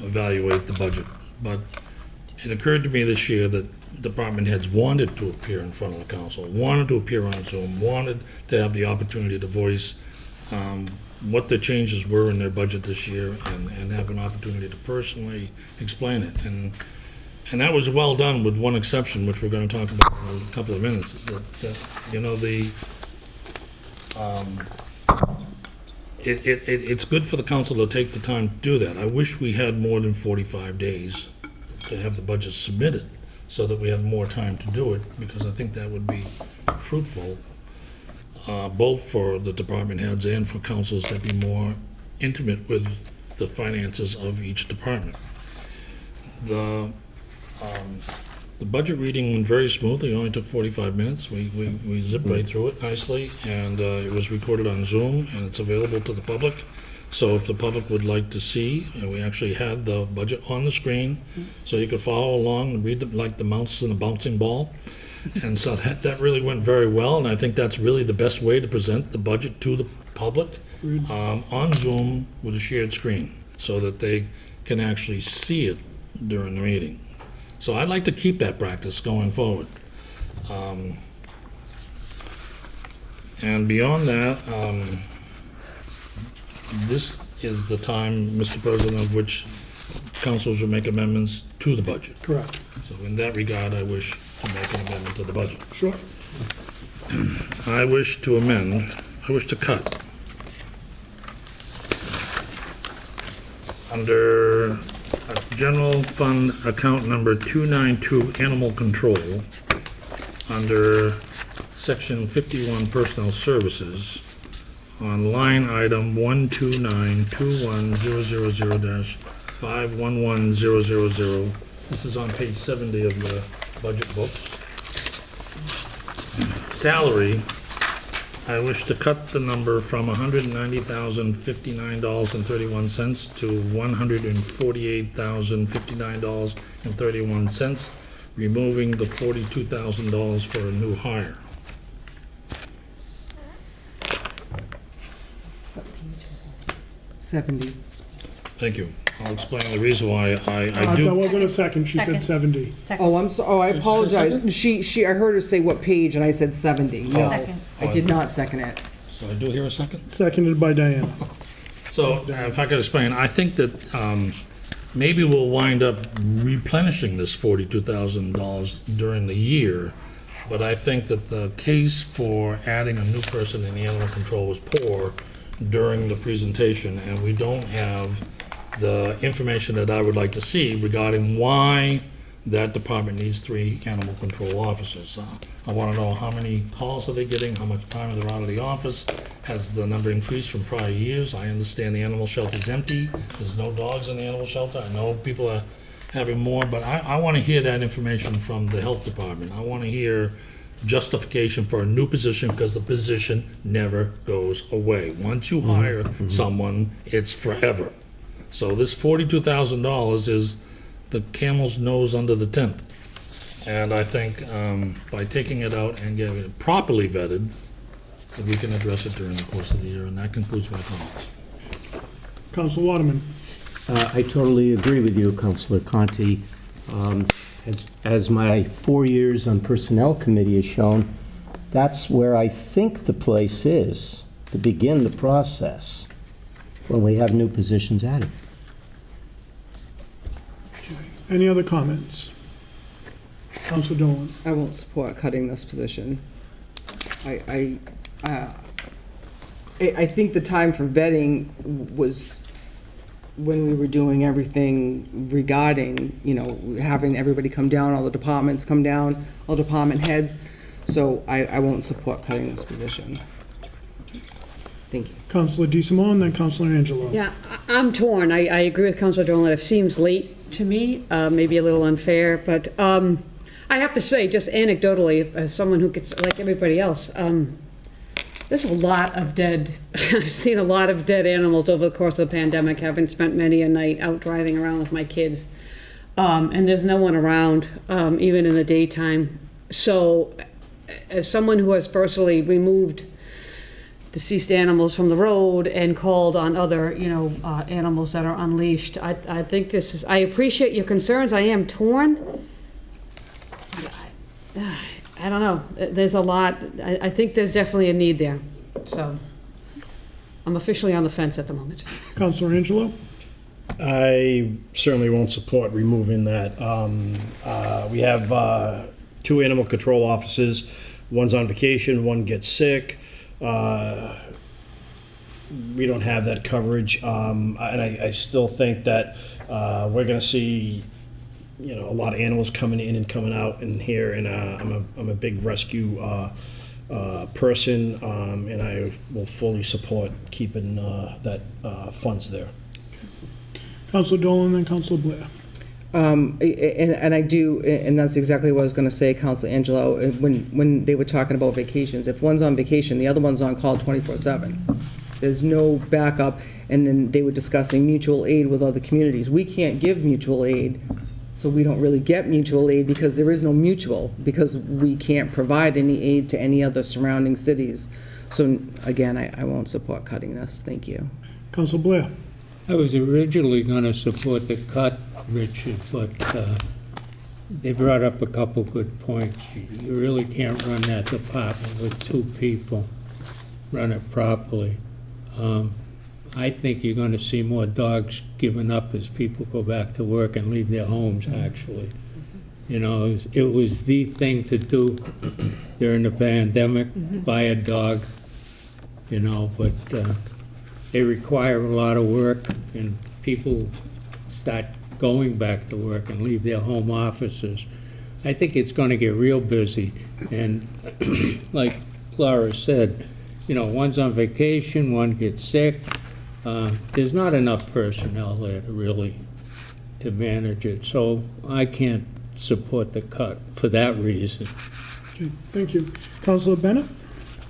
evaluate the budget. But it occurred to me this year that department heads wanted to appear in front of the council, wanted to appear on Zoom, wanted to have the opportunity to voice what the changes were in their budget this year and have an opportunity to personally explain it. And that was well done with one exception, which we're going to talk about in a couple of minutes. It's good for the council to take the time to do that. I wish we had more than 45 days to have the budget submitted so that we have more time to do it, because I think that would be fruitful, both for the department heads and for councils to be more intimate with the finances of each department. The budget reading went very smoothly. It only took 45 minutes. We zipped right through it nicely, and it was recorded on Zoom, and it's available to the public. So if the public would like to see, and we actually had the budget on the screen, so you could follow along and read them like the mouse in a bouncing ball. And so that really went very well, and I think that's really the best way to present the budget to the public, on Zoom with a shared screen, so that they can actually see it during the meeting. So I'd like to keep that practice going forward. And beyond that, this is the time, Mr. President, of which councils will make amendments to the budget. Correct. So in that regard, I wish to make an amendment to the budget. Sure. I wish to cut under general fund account number 292, animal control, under section 51, personnel services, on line item 1292100-511000. This is on page 70 of the budget books. Salary, I wish to cut the number from $190,059.31 to $148,059.31, removing the $42,000 for a new hire. $70. Thank you. I'll explain the reason why I That do. wasn't a second, she said 70. Oh, I'm so, oh, I apologize. I heard her say what page, and I said 70. No, Second. I did not second it. So I do hear a second? Seconded by Diana. So, if I could explain, I think that maybe we'll wind up replenishing this $42,000 during the year, but I think that the case for adding a new person in the animal control was poor during the presentation, and we don't have the information that I would like to see regarding why that department needs 3 animal control officers. I want to know how many calls are they getting, how much time are they out of the office, has the number increased from prior years? I understand the animal shelter's empty, there's no dogs in the animal shelter, I know people are having more, but I want to hear that information from the health department. I want to hear justification for a new position, because the position never goes away. Once you hire someone, it's forever. So this $42,000 is the camel's nose under the tent. And I think by taking it out and getting it properly vetted, that we can address it during the course of the year, and that concludes my comments. Council Waterman. I totally agree with you, Councilor Conti. As my 4 years on Personnel Committee has shown, that's where I think the place is to begin the process when we have new positions added. Any other comments? Council Dolan. I won't support cutting this position. I think the time for vetting was when we were doing everything regarding, having everybody come down, all the departments come down, all department heads. So I won't support cutting this position. Thank you. Councilor DeSimone, then Councilor Angelo. Yeah, I'm torn. I agree with Councilor Dolan. It seems late to me, maybe a little unfair, but I have to say, just anecdotally, as someone who gets, like everybody else, there's a lot of dead, I've seen a lot of dead animals over the course of the pandemic, having spent many a night out driving around with my kids. And there's no one around, even in the daytime. So as someone who has personally removed deceased animals from the road and called on other, animals that are unleashed, I think this is, I appreciate your concerns. I am torn. I don't know. There's a lot. I think there's definitely a need there. So I'm officially on the fence at the moment. Councilor Angelo. I certainly won't support removing that. We have 2 animal control officers. One's on vacation, one gets sick. We don't have that coverage. And I still think that we're going to see a lot of animals coming in and coming out in here, and I'm a big rescue person, and I will fully support keeping that funds there. Councilor Dolan, then Councilor Blair. And I do, and that's exactly what I was going to say, Councilor Angelo, when they were talking about vacations. If one's on vacation, the other one's on call 24/7. There's no backup, and then they were discussing mutual aid with other communities. We can't give mutual aid. So we don't really get mutual aid because there is no mutual, because we can't provide any aid to any other surrounding cities. So again, I won't support cutting this. Thank you. Councilor Blair. I was originally going to support the cut, Richard, but they brought up a couple good points. You really can't run that department with two people, run it properly. I think you're gonna see more dogs given up as people go back to work and leave their homes, actually. You know, it was the thing to do during the pandemic, buy a dog, you know, but they require a lot of work, and people start going back to work and leave their home offices. I think it's gonna get real busy, and like Laura said, you know, one's on vacation, one gets sick. There's not enough personnel there to really, to manage it, so I can't support the cut for that reason. Okay, thank you. Councilor Bennett?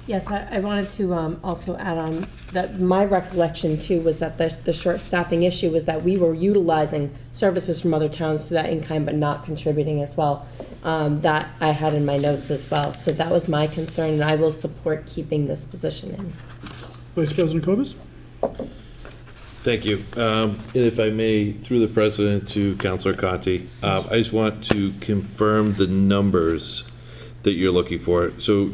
Yes, I wanted to also add on that my recollection too was that the short staffing issue was that we were utilizing services from other towns to that in kind but not contributing as well. That I had in my notes as well. So that was my concern, and I will support keeping this position in. Vice President Cobus? Thank you. And if I may, through the president to Councilor Conti, I just want to confirm the numbers that you're looking for. So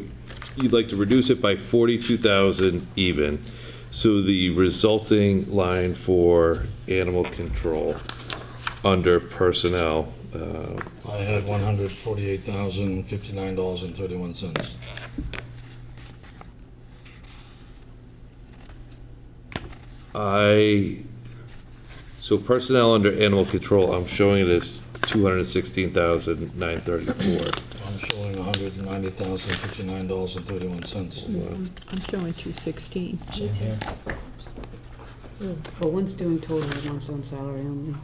you'd like to reduce it by 42,000 even. So the resulting line for animal control under personnel. I had $148,059.31. So personnel under animal control, I'm showing it as 216,934. I'm showing $190,059.31. I'm showing 216. But one's doing total and one's on salary only.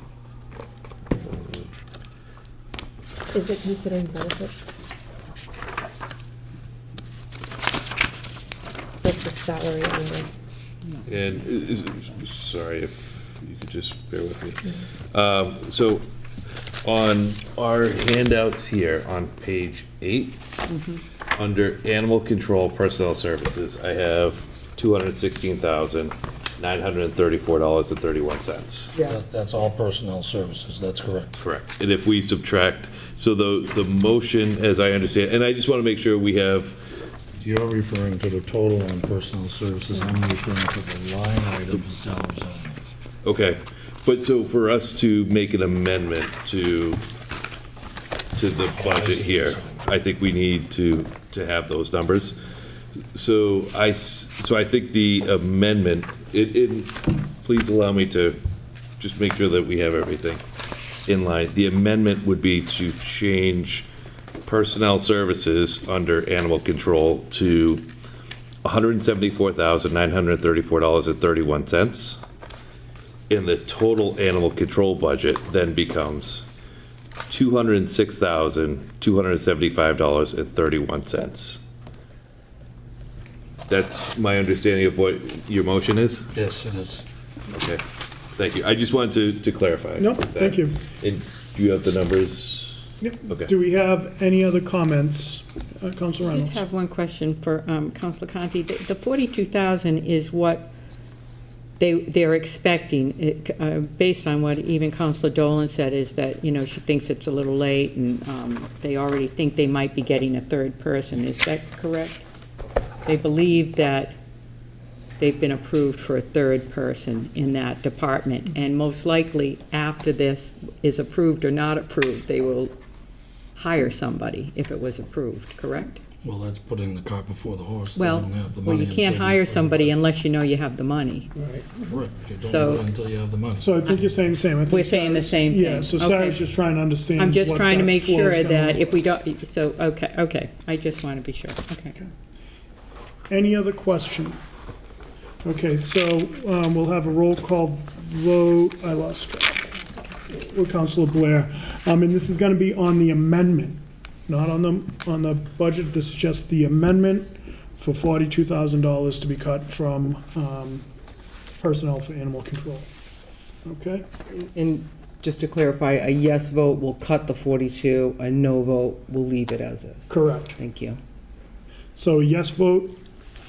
Is it considering benefits? That's the salary only. And, sorry, if you could just bear with me. So on our handouts here on page 8, under animal control personnel services, I have $216,934.31. That's all personnel services, that's correct. Correct. And if we subtract, so the motion, as I understand, and I just want to make sure we have, You're referring to the total on personnel services, I'm referring to the line item salaries only. okay, but so for us to make an amendment to the budget here, I think we need to have those numbers. So I think the amendment, please allow me to just make sure that we have everything in line. The amendment would be to change personnel services under animal control to $174,934.31. And the total animal control budget then becomes $206,275.31. That's my understanding of what your motion is? Yes, it is. Okay, thank you. I just wanted to clarify. No, that. thank you. And do you have the numbers? Yep. Okay. Do we have any other comments? Councilor I Reynolds? just have one question for Councilor Conti. The 42,000 is what they're expecting, based on what even Councilor Dolan said, is that, you know, she thinks it's a little late, and they already think they might be getting a third person. Is that correct? They believe that they've been approved for a third person in that department, and most likely, after this is approved or not approved, they will hire somebody if it was approved, correct? Well, that's putting the cart before the horse. They Well, don't have the well, you money can't until hire put it somebody in. unless you know you have the money. Right. Correct, you don't So- do it until you have the money. So I think you're saying the same. I think We're saying the same thing. Yeah, so Sarah's Okay. just trying to understand. I'm just what trying to that make flow is sure gonna that look if we don't, so, okay, I just want to be sure, okay. Any other question? Okay, so we'll have a roll call vote. I lost track. With Councilor Blair. And this is going to be on the amendment, not on the budget. This is just the amendment for $42,000 to be cut from personnel for animal control. Okay? And just to clarify, a yes vote will cut the 42, a no vote will leave it as is. Correct. Thank you. So a yes vote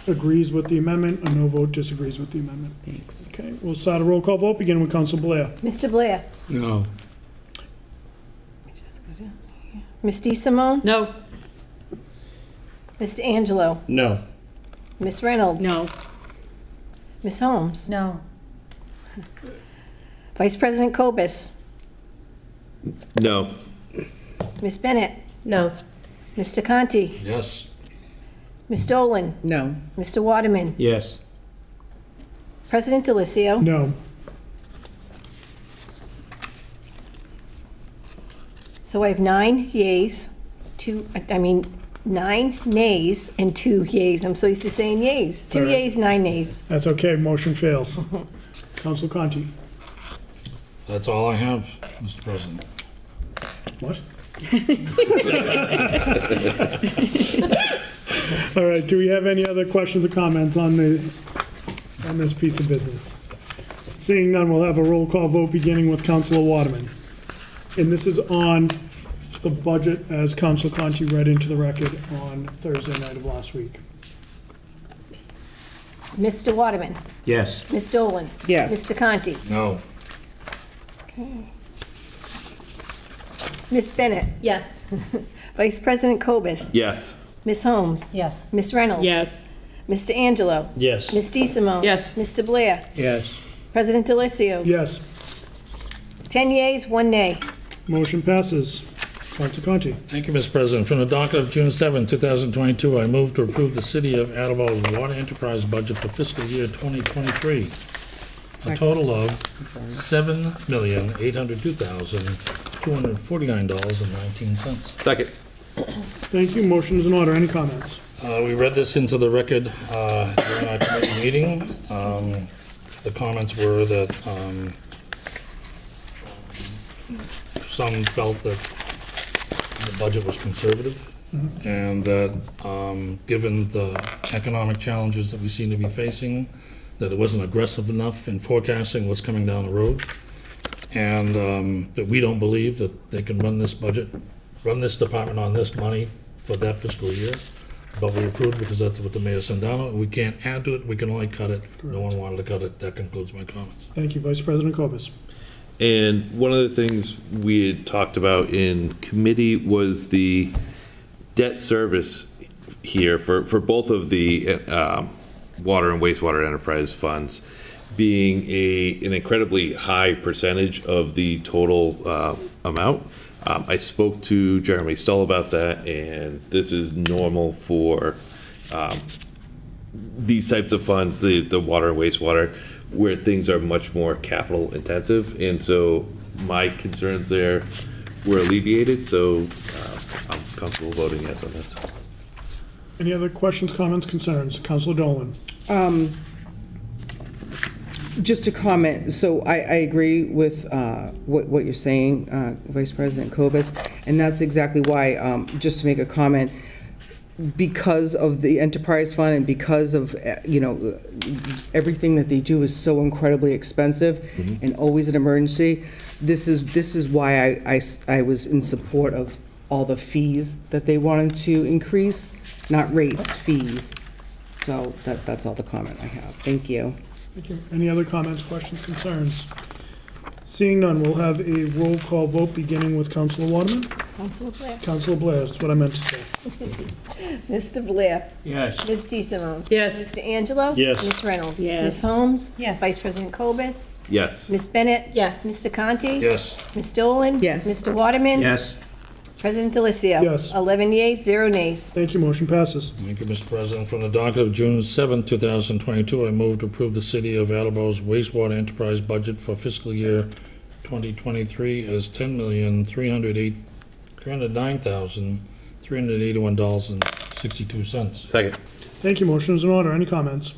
agrees with the amendment, a no vote disagrees with the amendment. Thanks. Okay, we'll start a roll call vote, beginning with Council Blair. Mr. Blair? No. Ms. DeSimone? No. Mr. Angelo? No. Ms. Reynolds? No. Ms. Holmes? No. Vice President Cobus? No. Ms. Bennett? No. Mr. Conti? Yes. Ms. Dolan? No. Mr. Waterman? Yes. President Delicio? No. So I have 9 yeas, 9 nays and 2 yeas. I'm so used to saying yeas. 2 All right. yeas, 9 nays. That's okay, motion fails. Council Conti. That's all I have, Mr. President. What? All right, do we have any other questions or comments on this piece of business? Seeing none, we'll have a roll call vote beginning with Councilor Waterman. And this is on the budget as Council Conti read into the record on Thursday night of last week. Mr. Waterman? Yes. Ms. Dolan? Yes. Mr. Conti? No. Ms. Bennett? Yes. Vice President Cobus? Yes. Ms. Holmes? Yes. Ms. Reynolds? Yes. Mr. Angelo? Yes. Ms. DeSimone? Yes. Mr. Blair? Yes. President Delicio? Yes, 10 yeas, 1 nay. motion passes. Council Conti. Thank you, Mr. President. From the docket of June 7, 2022, I move to approve the City of Attleboro's water enterprise budget for fiscal year 2023. A total of $7,802,249.19. Second. Thank you, motion is in order. Any comments? We read this into the record during our committee meeting. The comments were that some felt that the budget was conservative, and that given the economic challenges that we seem to be facing, that it wasn't aggressive enough in forecasting what's coming down the road, and that we don't believe that they can run this budget, run this department on this money for that fiscal year. But we approved because that's what the mayor sent down. We can't add to it, we can only cut it. No one wanted to cut it. That concludes my comments. Thank you, Vice President Cobus. And one of the things we had talked about in committee was the debt service here for both of the water and wastewater enterprise funds being an incredibly high percentage of the total amount. I spoke to Jeremy Stull about that, and this is normal for these types of funds, the water and wastewater, where things are much more capital intensive. And so my concerns there were alleviated, so I'm comfortable voting yes on this. Any other questions, comments, concerns? Councilor Dolan. Just a comment, so I agree with what you're saying, Vice President Cobus, and that's exactly why, just to make a comment, because of the enterprise fund and because of, everything that they do is so incredibly expensive and always an emergency, this is why I was in support of all the fees that they wanted to increase, not rates, fees. So that's all the comment I have. Thank you. Thank you. Any other comments, questions, concerns? Seeing none, we'll have a roll call vote beginning with Councilor Waterman. Councilor Blair? Councilor Blair, that's what I meant to say. Mr. Blair? Yes. Ms. DeSimone? Yes. Mr. Angelo? Yes. Ms. Reynolds? Yes. Ms. Holmes? Yes. Vice President Cobus? Yes. Ms. Bennett? Yes. Mr. Conti? Yes. Ms. Dolan? Yes. Mr. Waterman? Yes. President Delicio? Yes. 11 yeas, 0 nays. Thank you, motion passes. Thank you, Mr. President. From the docket of June 7, 2022, I move to approve the City of Attleboro's wastewater enterprise budget for fiscal year 2023 as $10,309,381.62. Second. Thank you, motion is in order. Any comments?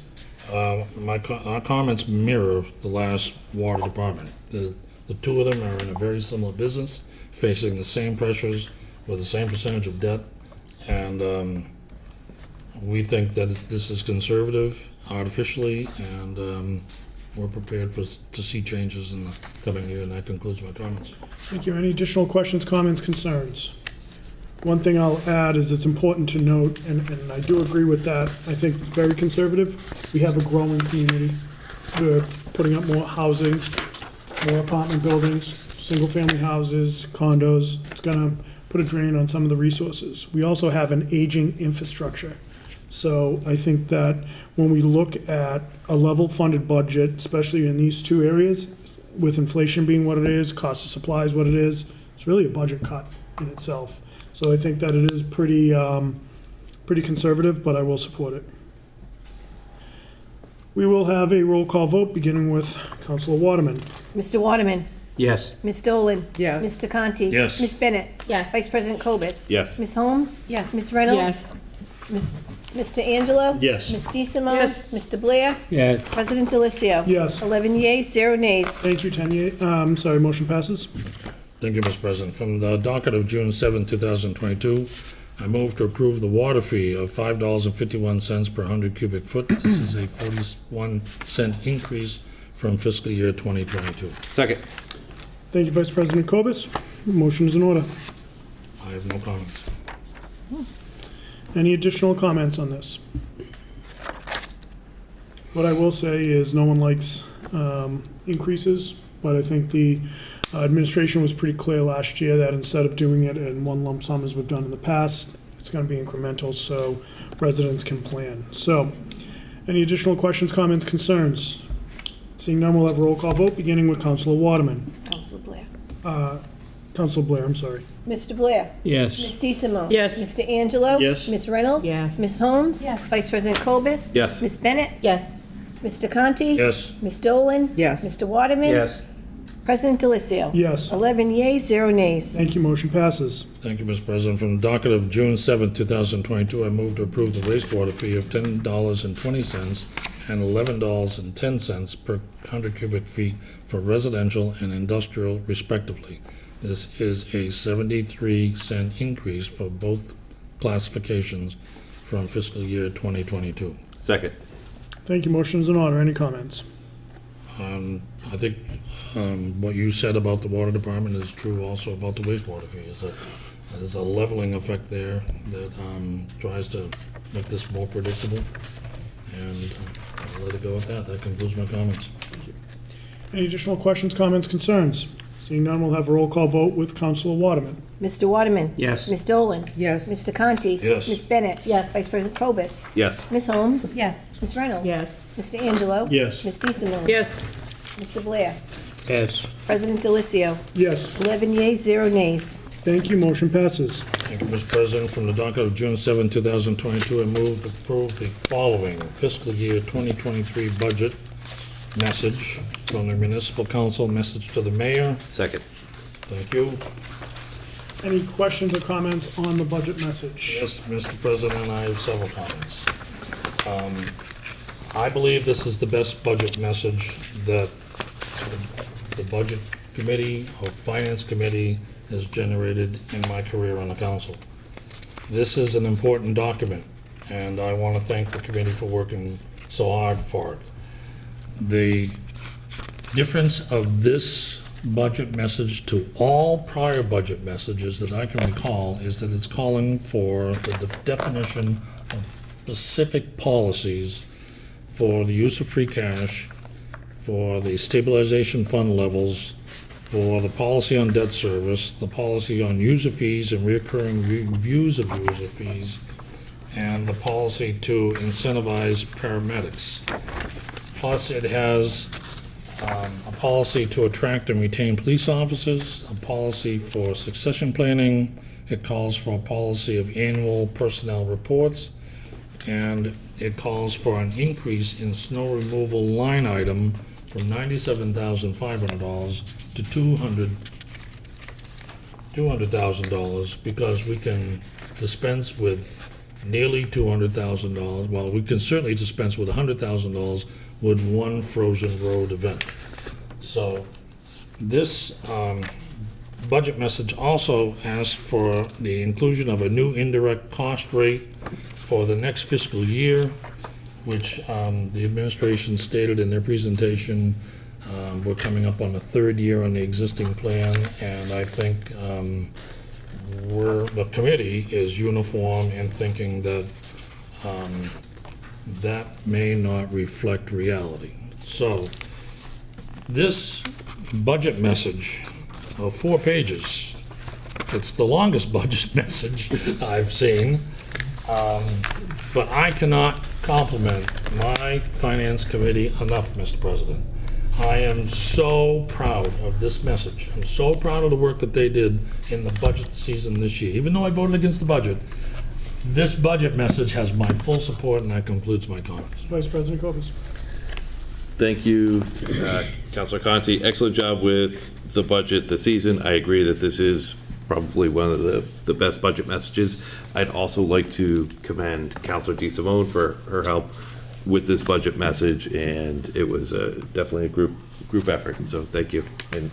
Our comments mirror the last water department. The two of them are in a very similar business, facing the same pressures with the same percentage of debt, and we think that this is conservative artificially, and we're prepared to see changes in the coming year, and that concludes my comments. Thank you. Any additional questions, comments, concerns? One thing I'll add is it's important to note, and I do agree with that, I think very conservative. We have a growing community. We're putting up more housing, more apartment buildings, single-family houses, condos. It's gonna put a drain on some of the resources. We also have an aging infrastructure. So I think that when we look at a level funded budget, especially in these two areas, with inflation being what it is, cost of supplies what it is, it's really a budget cut in itself. So I think that it is pretty conservative, but I will support it. We will have a roll call vote, beginning with Councilor Waterman. Mr. Waterman? Yes. Ms. Dolan? Yes. Mr. Conti? Yes. Ms. Bennett? Yes. Vice President Cobus? Yes. Ms. Holmes? Yes. Ms. Reynolds? Yes. Mr. Angelo? Yes. Ms. DeSimone? Yes. Mr. Blair? Yes. President Delicio? Yes. 11 yeas, 0 nays. Thank you, 10 yea, sorry, motion passes. Thank you, Mr. President. From the docket of June 7, 2022, I move to approve the water fee of $5.51 per 100 cubic foot. This is a 41-cent increase from fiscal year 2022. Second. Thank you, Vice President Cobus. Motion is in order. I have no comments. Any additional comments on this? What I will say is no one likes increases, but I think the administration was pretty clear last year that instead of doing it in one lump sum as we've done in the past, it's going to be incremental so residents can plan. So, any additional questions, comments, concerns? Seeing none, we'll have a roll call vote, beginning with Councilor Waterman. Councilor Blair? Councilor Blair, I'm sorry. Mr. Blair? Yes. Ms. DeSimone? Yes. Mr. Angelo? Yes. Ms. Reynolds? Yes. Ms. Holmes? Yes. Vice President Cobus? Yes. Ms. Bennett? Yes. Mr. Conti? Yes. Ms. Dolan? Yes. Mr. Waterman? Yes. President Delicio? Yes. 11 yeas, 0 nays. Thank you, motion passes. Thank you, Mr. President. From the docket of June 7, 2022, I move to approve the wastewater fee of $10.20 and $11.10 per 100 cubic feet for residential and industrial respectively. This is a 73-cent increase for both classifications from fiscal year 2022. Second. Thank you, motion is in order. Any comments? I think what you said about the water department is true also about the wastewater fee, is that there's a leveling effect there that tries to make this more predictable, and I'll let it go with that. That concludes my comments. Any additional questions, comments, concerns? Seeing none, we'll have a roll call vote with Councilor Waterman. Mr. Waterman? Yes. Ms. Dolan? Yes. Mr. Conti? Yes. Ms. Bennett? Yes. Vice President Cobus? Yes. Ms. Holmes? Yes. Ms. Reynolds? Yes. Mr. Angelo? Yes. Ms. DeSimone? Yes. Mr. Blair? Yes. President Delicio? Yes. 11 yeas, 0 nays. Thank you, motion passes. Thank you, Mr. President. From the docket of June 7, 2022, I move to approve the following fiscal year 2023 budget message from the Municipal Council, message to the mayor. Second. Thank you. Any questions or comments on the budget message? Yes, Mr. President, I have several comments. I believe this is the best budget message that the Budget Committee or Finance Committee has generated in my career on the council. This is an important document, and I want to thank the committee for working so hard for it. The difference of this budget message to all prior budget messages that I can recall is that it's calling for the definition of specific policies for the use of free cash, for the stabilization fund levels, for the policy on debt service, the policy on user fees and recurring reviews of user fees, and the policy to incentivize paramedics. Plus, it has a policy to attract and retain police officers, a policy for succession planning. It calls for a policy of annual personnel reports, and it calls for an increase in snow removal line item from $97,500 to $200,000 because we can dispense with nearly $200,000. Well, we can certainly dispense with $100,000 with one frozen road event. So this budget message also asks for the inclusion of a new indirect cost rate for the next fiscal year, which the administration stated in their presentation. We're coming up on the third year on the existing plan, and I think the committee is uniform in thinking that that may not reflect reality. So this budget message of 4 pages It's the longest budget message I've seen. But I cannot compliment my finance committee enough, Mr. President. I am so proud of this message. I'm so proud of the work that they did in the budget season this year. Even though I voted against the budget, this budget message has my full support, and that concludes my comments. Vice President Cobus. Thank you, Councilor Conti. Excellent job with the budget this season. I agree that this is probably one of the best budget messages. I'd also like to commend Councilor DeSimone for her help with this budget message, and it was definitely a group effort, so thank you. And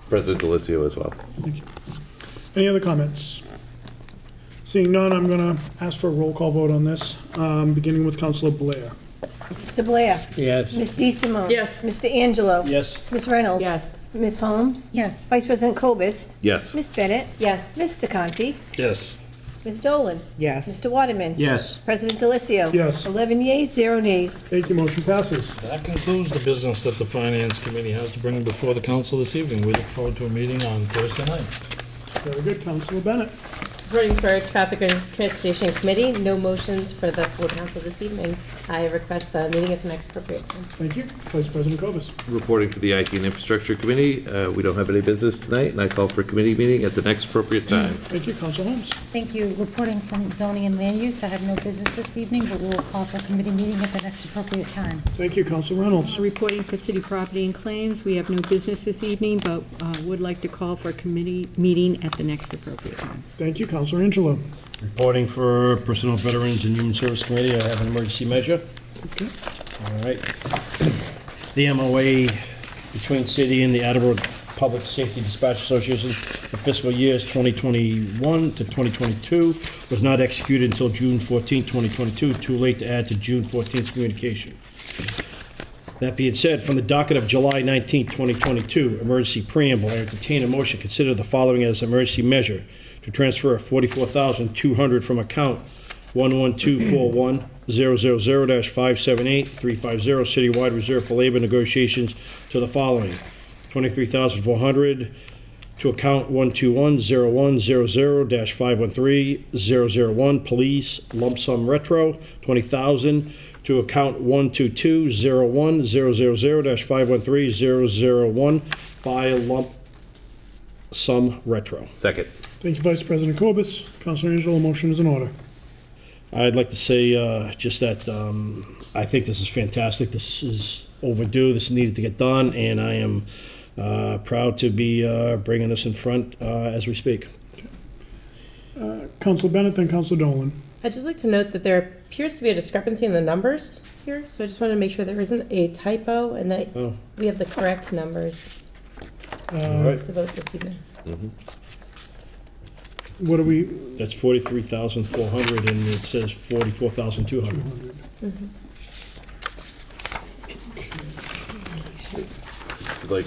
President Delicio as well. Thank you. Any other comments? Seeing none, I'm going to ask for a roll call vote on this, beginning with Councilor Blair. Mr. Blair. Yes. Ms. DeSimone. Yes. Mr. Angelo. Yes. Ms. Reynolds. Yes. Ms. Holmes. Yes. Vice President Cobus. Yes. Ms. Bennett. Yes. Mr. Conti. Yes. Ms. Dolan. Yes. Mr. Waterman. Yes. President Delicio. Yes. 11 yeas, 0 nays. Thank you, motion passes. That concludes the business that the Finance Committee has to bring before the council this evening. We look forward to a meeting on Thursday night. Very good, Councilor Bennett. Voting for Traffic and Transportation Committee, no motions for the full council this evening. I request a meeting at the next appropriate time. Thank you. Vice President Cobus. Reporting for the IT and Infrastructure Committee. We don't have any business tonight, and I call for a committee meeting at the next appropriate time. Thank you, Councilor Holmes. Thank you. Reporting from zoning and land use. I have no business this evening, but we will call for a committee meeting at the next appropriate time. Thank you, Councilor Reynolds. Reporting for city property and claims, we have no business this evening, but would like to call for a committee meeting at the next appropriate time. Thank you, Councilor Angelo. Reporting for Personnel Veterans and Human Service Committee, I have an emergency measure. Okay. All right. The MOA between city and the Attleboro Public Safety Dispatch Association for fiscal years 2021 to 2022 was not executed until June 14, 2022. Too late to add to June 14th communication. That being said, from the docket of July 19, 2022, emergency preamble, I entertain a motion to consider the following as emergency measure to transfer $44,200 from account 11241-000-578-350 citywide reserve for labor negotiations to the following: $23,400 to account 1210100-513-001 police lump sum retro, $20,000 to account 1220100-513-001 fire lump sum retro. Second. Thank you, Vice President Cobus. Councilor Angelo, motion is in order. I'd like to say just that I think this is fantastic. This is overdue. This needed to get done, and I am proud to be bringing this in front as we speak. Councilor Bennett, then Councilor Dolan. I'd just like to note that there appears to be a discrepancy in the numbers here, so I just want to make sure there isn't a typo and that we have the correct numbers All right. to vote this evening. What are we? That's 43,400, and it says 44,200. If you'd like,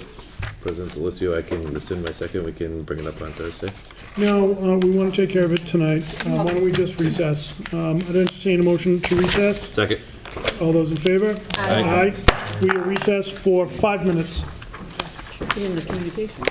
President Delicio, I can rescind my second. We can bring it up on Thursday. No, we want to take care of it tonight. Why don't we just recess? I'd entertain a motion to recess. Second. All those in favor? Aye. We are recessed for 5 minutes. Should be in the communication.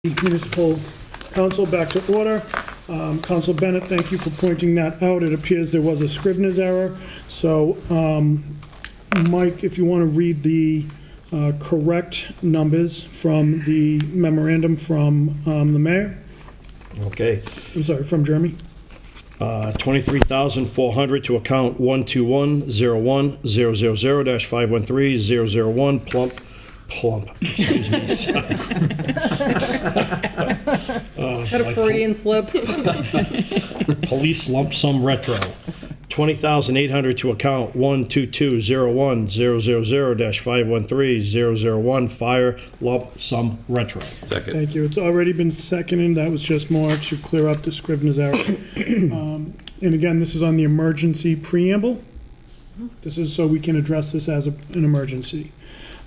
Municipal Council back to order. Council Bennett, thank you for pointing that out. It appears there was a Scrivener's error. So, Mike, if you want to read the correct numbers from the memorandum from the mayor. Okay. I'm sorry, from Jeremy. 23,400 to account 121-01-000-513-001 plump, excuse me. Is that a Freudian slip? Police lump sum retro. 20,800 to account 122-01-000-513-001 fire lump sum retro. Second. Thank you. It's already been seconded. That was just more to clear up the Scrivener's error. And again, this is on the emergency preamble. This is so we can address this as an emergency.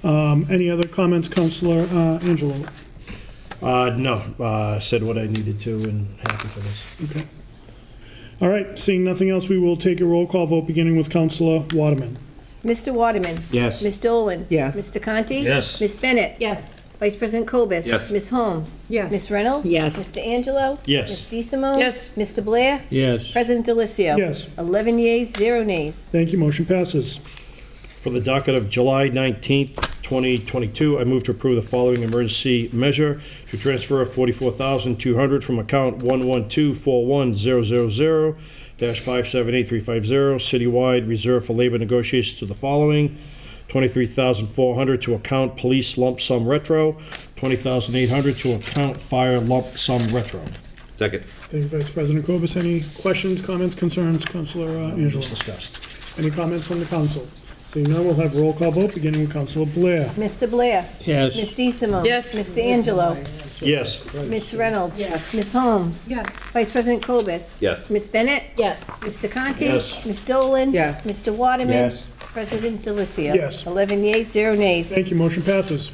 Any other comments, Councilor Angelo? No, said what I needed to and happy for this. Okay. All right, seeing nothing else, we will take a roll call vote, beginning with Councilor Waterman. Mr. Waterman? Yes. Ms. Dolan? Yes. Mr. Conti? Yes. Ms. Bennett? Yes. Vice President Cobus? Yes. Ms. Holmes? Yes. Ms. Reynolds? Yes. Mr. Angelo? Yes. Ms. DeSimone? Yes. Mr. Blair? Yes. President Delicio? Yes. 11 yeas, 0 nays. Thank you, motion passes. For the docket of July 19th, 2022, I move to approve the following emergency measure to transfer $44,200 from account 112-41000-578350 citywide reserve for labor negotiations to the following: $23,400 to account police lump sum retro, $20,800 to account fire lump sum retro. Second. Thank you, Vice President Cobus. Any questions, comments, concerns, Councilor Angelo? Discussed. Any comments from the council? Seeing none, we'll have roll call vote, beginning with Councilor Blair. Mr. Blair? Yes. Ms. DeSimone? Yes. Mr. Angelo? Yes. Ms. Reynolds? Ms. Holmes? Yes. Vice President Cobus? Yes. Ms. Bennett? Yes. Mr. Conti? Yes. Ms. Dolan? Yes. Mr. Waterman? Yes. President Delicio? Yes. 11 yeas, 0 nays. Thank you, motion passes.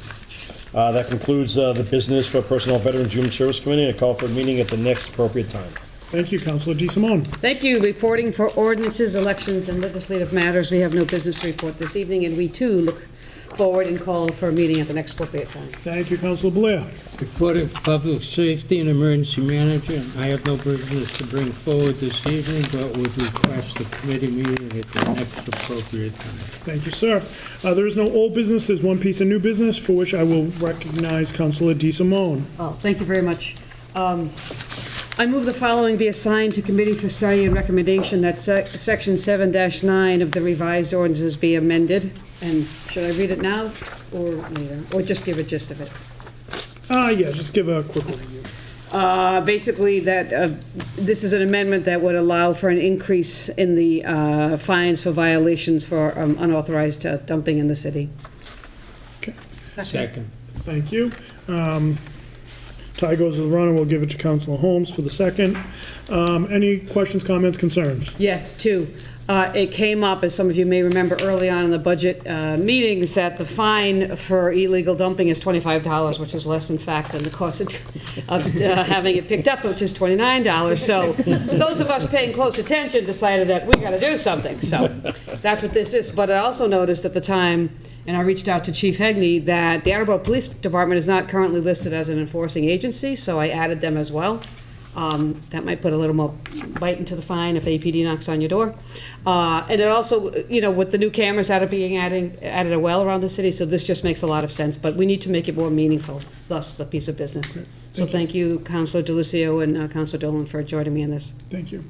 That concludes the business for Personnel, Veterans, Human Service Committee. I call for a meeting at the next appropriate time. Thank you, Councilor DeSimone. Thank you. Reporting for ordinances, elections, and legislative matters. We have no business to report this evening, and we too look forward and call for a meeting at the next appropriate time. Thank you, Councilor Blair. Reporting for Public Safety and Emergency Manager. I have no business to bring forward this evening, but would request a committee meeting at the next appropriate time. Thank you, sir. There is no old business. There's one piece of new business for which I will recognize Councilor DeSimone. Oh, thank you very much. I move the following be assigned to committee for study and recommendation that section 7-9 of the revised ordinances be amended. And should I read it now or later? Or just give a gist of it? Yeah, just give a quick review. Basically, that this is an amendment that would allow for an increase in the fines for violations for unauthorized dumping in the city. Okay, Second. thank you. Tie goes to the runner. We'll give it to Councilor Holmes for the second. Any questions, comments, concerns? Yes, two. It came up, as some of you may remember early on in the budget meetings, that the fine for illegal dumping is $25, which is less, in fact, than the cost of having it picked up, which is $29. So those of us paying close attention decided that we got to do something. So that's what this is. But I also noticed at the time, and I reached out to Chief Hegney, that the Attleboro Police Department is not currently listed as an enforcing agency, so I added them as well. That might put a little more bite into the fine if APD knocks on your door. And it also, you know, with the new cameras that are being added as well around the city, so this just makes a lot of sense, but we need to make it more meaningful, thus the piece of business. So thank you, Councilor Delicio and Councilor Dolan, for joining me in this. Thank you.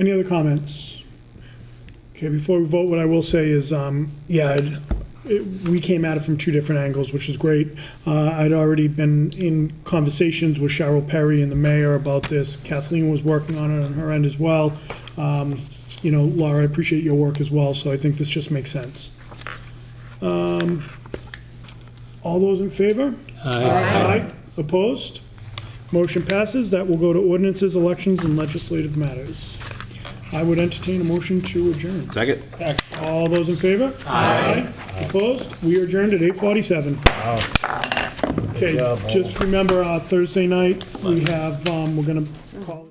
Any other comments? Okay, before we vote, what I will say is, we came at it from two different angles, which is great. I'd already been in conversations with Cheryl Perry and the mayor about this. Kathleen was working on it on her end as well. You know, Laura, I appreciate your work as well, so I think this just makes sense. All those in favor? Aye. Opposed? Motion passes. That will go to ordinances, elections, and legislative matters. I would entertain a motion to adjourn. Second. All those in favor? Aye. Opposed? We are adjourned at 8:47. Okay, just remember, Thursday night, we have, we're gonna call.